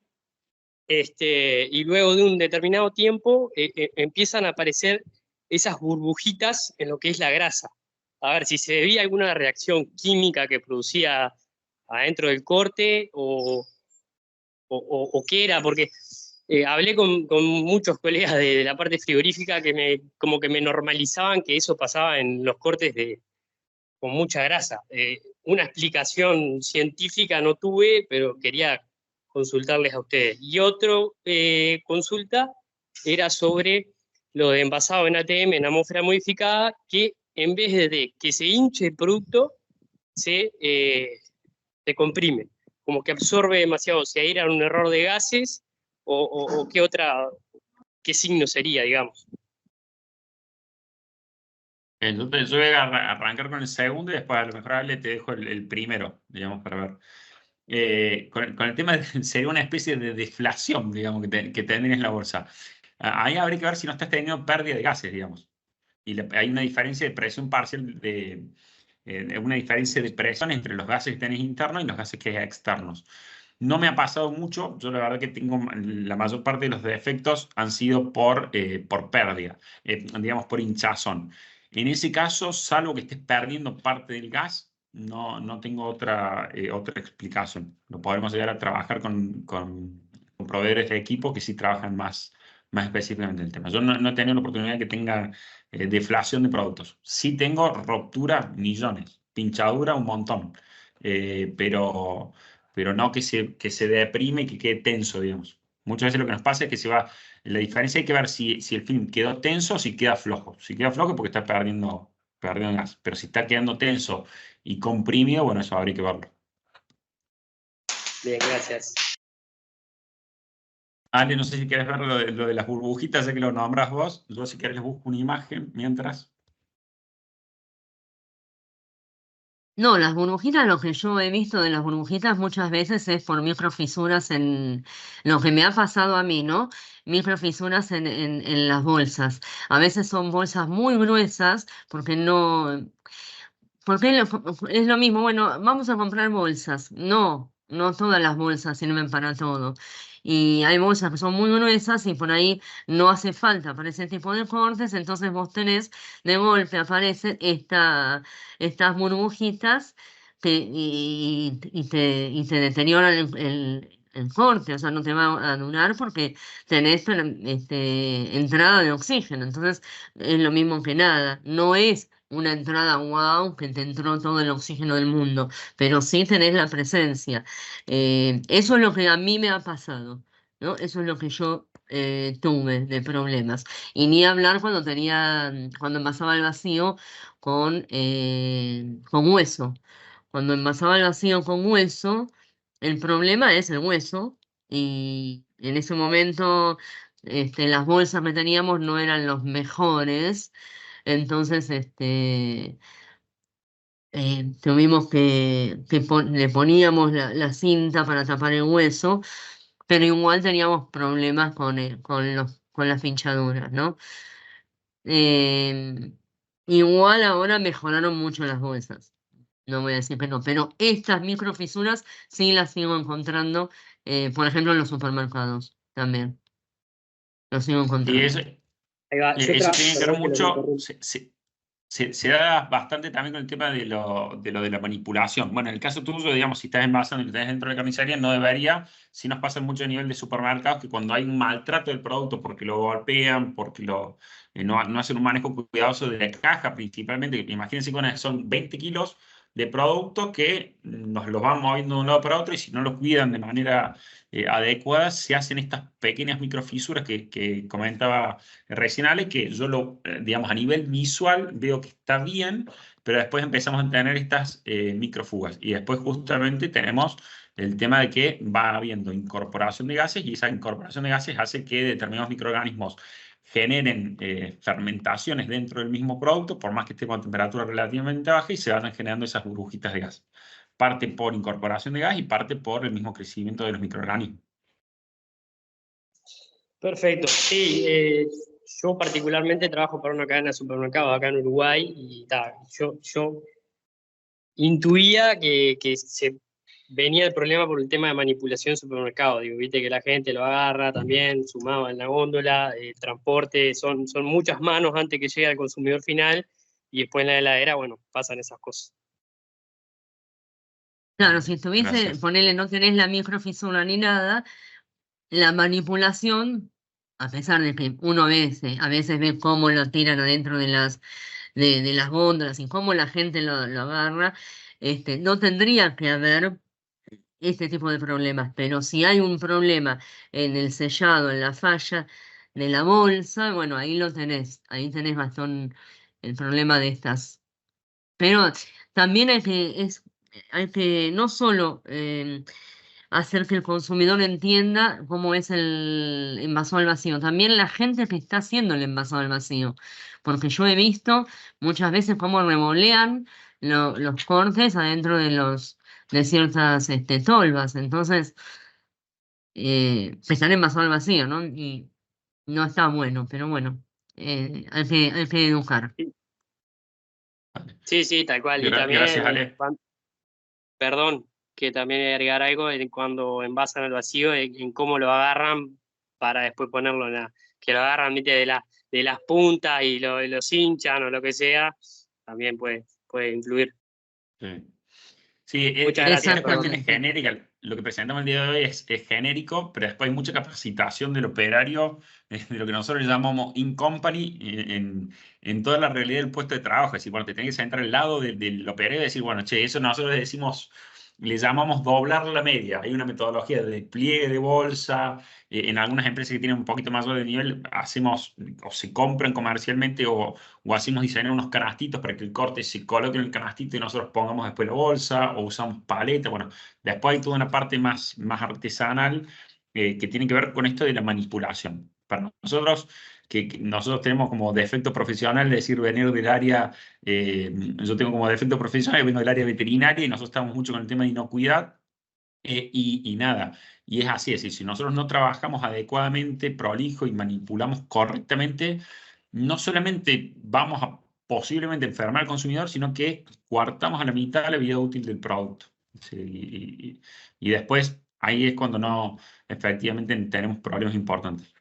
y luego de un determinado tiempo empiezan a aparecer esas burbujitas en lo que es la grasa. A ver si se debía a alguna reacción química que producía adentro del corte o qué era, porque hablé con muchos colegas de la parte frigorífica que como que me normalizaban que eso pasaba en los cortes con mucha grasa. Una explicación científica no tuve, pero quería consultarles a ustedes. Y otro consulta era sobre lo de envasado en ATM, en atmósfera modificada, que en vez de que se hinche el producto, se comprime, como que absorbe demasiado. Si ahí era un error de gases o qué signo sería, digamos. Entonces, yo voy a arrancar con el segundo y después a lo mejor Ale, te dejo el primero, digamos, para ver. Con el tema sería una especie de deflación, digamos, que tendrías en la bolsa. Ahí habría que ver si no estás teniendo pérdida de gases, digamos. Y hay una diferencia de presión parcial, una diferencia de presión entre los gases que tenés internos y los gases que hay externos. No me ha pasado mucho, yo la verdad que tengo la mayor parte de los defectos han sido por pérdida, digamos por hinchazón. En ese caso, salvo que estés perdiendo parte del gas, no tengo otra explicación. Lo podemos llegar a trabajar con proveedores de equipo que sí trabajan más específicamente el tema. Yo no he tenido la oportunidad de que tenga deflación de productos. Sí tengo ruptura, millones, pinchadura, un montón, pero no que se deprime y que quede tenso, digamos. Muchas veces lo que nos pasa es que la diferencia hay que ver si el film quedó tenso o si queda flojo. Si queda flojo es porque está perdiendo gas, pero si está quedando tenso y comprimido, bueno, eso habría que verlo. Bien, gracias. Ale, no sé si quieres ver lo de las burbujitas, sé que lo nombras vos. Yo si quieres les busco una imagen mientras. No, las burbujitas, lo que yo he visto de las burbujitas muchas veces es por microfisuras en lo que me ha pasado a mí, ¿no? Microfisuras en las bolsas. A veces son bolsas muy gruesas porque es lo mismo, bueno, vamos a comprar bolsas. No todas las bolsas sirven para todo. Y hay bolsas que son muy gruesas y por ahí no hace falta para ese tipo de cortes, entonces vos tenés, de golpe aparecen estas burbujitas y te deterioran el corte, o sea, no te va a durar porque tenés entrada de oxígeno, entonces es lo mismo que nada, no es una entrada wow que te entró todo el oxígeno del mundo, pero sí tenés la presencia. Eso es lo que a mí me ha pasado, ¿no? Eso es lo que yo tuve de problemas. Y ni hablar cuando cuando envasaba el vacío con hueso. Cuando envasaba el vacío con hueso, el problema es el hueso. Y en ese momento las bolsas que teníamos no eran los mejores. Entonces, tuvimos le poníamos la cinta para tapar el hueso, pero igual teníamos problemas con las pinchaduras, ¿no? Igual ahora mejoraron mucho las bolsas, no voy a decir que no, pero estas microfisuras sí las sigo encontrando, por ejemplo, en los supermercados también, los sigo Y encontrando. Ahí va. Yo eso tiene que ver perdón que los mucho, interrumpa. se da bastante también con el tema de la manipulación. Bueno, en el caso tuyo, digamos, si estás envasando y lo tenés dentro de la carnicería, no debería. Sí nos pasa mucho a nivel de supermercados que cuando hay un maltrato del producto porque lo golpean, porque no hacen un manejo cuidadoso de la caja principalmente. Imagínense que son 20 kilos de producto que nos los van moviendo de un lado para otro y si no los cuidan de manera adecuada, se hacen estas pequeñas microfisuras que comentaba recién Ale, que yo digamos, a nivel visual veo que está bien, pero después empezamos a tener estas microfugas. Y después justamente tenemos el tema de que va habiendo incorporación de gases y esa incorporación de gases hace que determinados microorganismos generen fermentaciones dentro del mismo producto, por más que esté con temperatura relativamente baja, y se vayan generando esas burbujitas de gas. Parte por incorporación de gas y parte por el mismo crecimiento de los microorganismos. Perfecto. Sí, yo particularmente trabajo para una cadena de supermercados acá en Uruguay y yo intuía que se venía el problema por el tema de manipulación en supermercados. Digo, viste que la gente lo agarra también, sumado en la góndola, el transporte, son muchas manos antes que llegue al consumidor final y después en la heladera, bueno, pasan esas cosas. Claro, si estuviese, Gracias. ponele, no tenés la microfisura ni nada, la manipulación, a pesar de que uno a veces ve cómo lo tiran adentro de las góndolas y cómo la gente lo agarra, no tendría que haber este tipo de problemas, pero si hay un problema en el sellado, en la falla de la bolsa, bueno, ahí tenés bastante el problema de estas. Pero también hay que no solo hacer que el consumidor entienda cómo es el envasado al vacío, también la gente que está haciendo el envasado al vacío, porque yo he visto muchas veces cómo revolean los cortes adentro de ciertas tolvas, entonces están envasados al vacío, ¿no? Y no está bueno, pero bueno, hay que educar. Sí, tal cual. Y Gracias, también, Ale. perdón, que también agregar algo en cuando envasan al vacío, en cómo lo agarran para después ponerlo que lo agarran, ¿viste? de las puntas y los hinchan o lo que sea, también puede influir. Sí, Muchas esta gracias, cuestión perdón. es genérica. Lo que presentamos el día de hoy es genérico, pero después hay mucha capacitación del operario, de lo que nosotros llamamos in-company, en toda la realidad del puesto de trabajo. Es decir, bueno, te tenés que sentar al lado del operario y decir, bueno, che, eso nosotros le llamamos doblar la media. Hay una metodología de despliegue de bolsa. En algunas empresas que tienen un poquito más de nivel, hacemos o se compran comercialmente o hacemos diseñar unos canastitos para que el corte se coloque en el canastito y nosotros pongamos después la bolsa, o usamos paleta. Bueno, después hay toda una parte más artesanal que tiene que ver con esto de la manipulación. Para nosotros, que nosotros tenemos como defecto profesional, decir, venir del área, yo tengo como defecto profesional, vengo del área veterinaria y nosotros estamos mucho con el tema de inocuidad. Y nada, y es así, es decir, si nosotros no trabajamos adecuadamente, prolijo y manipulamos correctamente, no solamente vamos a posiblemente enfermar al consumidor, sino que coartamos a la mitad de la vida útil del producto. Sí, y después ahí es cuando no, efectivamente tenemos problemas importantes.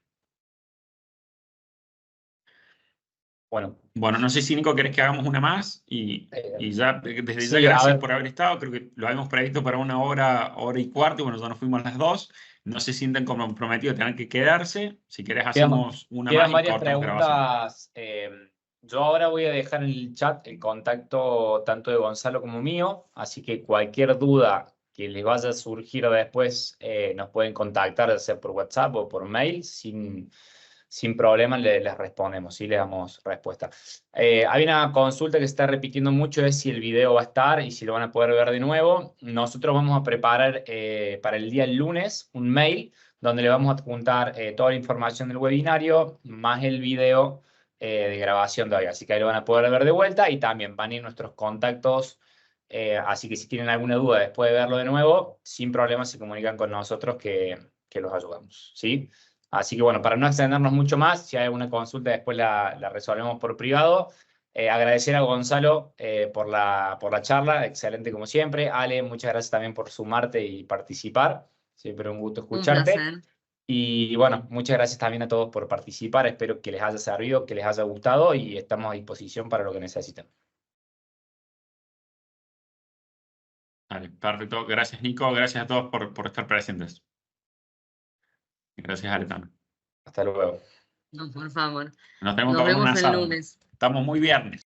Bueno, no sé si Nico querés que hagamos una más y ya, desde sí, ya a gracias ver. por haber estado. Creo que lo habíamos previsto para 1 hora, 1 hora y cuarto, y bueno, ya nos fuimos a las 2. No se sienten comprometidos, tienen que quedarse. Si querés hacemos una Quedan más y varias cortamos grabación. preguntas. Yo ahora voy a dejar en el chat el contacto tanto de Gonzalo como mío, así que cualquier duda que les vaya a surgir después nos pueden contactar, ya sea por WhatsApp o por mail, sin problema les respondemos, sí les damos respuesta. Hay una consulta que se está repitiendo mucho, es si el video va a estar y si lo van a poder ver de nuevo. Nosotros vamos a preparar para el día lunes un mail donde le vamos a adjuntar toda la información del webinario, más el video de grabación de hoy. Así que ahí lo van a poder ver de vuelta y también van a ir nuestros contactos. Así que si tienen alguna duda después de verlo de nuevo, sin problema se comunican con nosotros que los ayudamos, ¿sí? Así que bueno, para no extendernos mucho más, si hay alguna consulta después la resolvemos por privado. Agradecer a Gonzalo por la charla, excelente como siempre. Ale, muchas gracias también por sumarte y participar. Siempre un gusto Un escucharte. placer. Y bueno, muchas gracias también a todos por participar. Espero que les haya servido, que les haya gustado y estamos a disposición para lo que necesiten. Vale, perfecto. Gracias, Nico. Gracias a todos por estar presentes. Gracias, Aretano. Hasta luego. No, por favor. Nos tenemos Nos que ver un vemos el asado. lunes. Estamos muy viernes.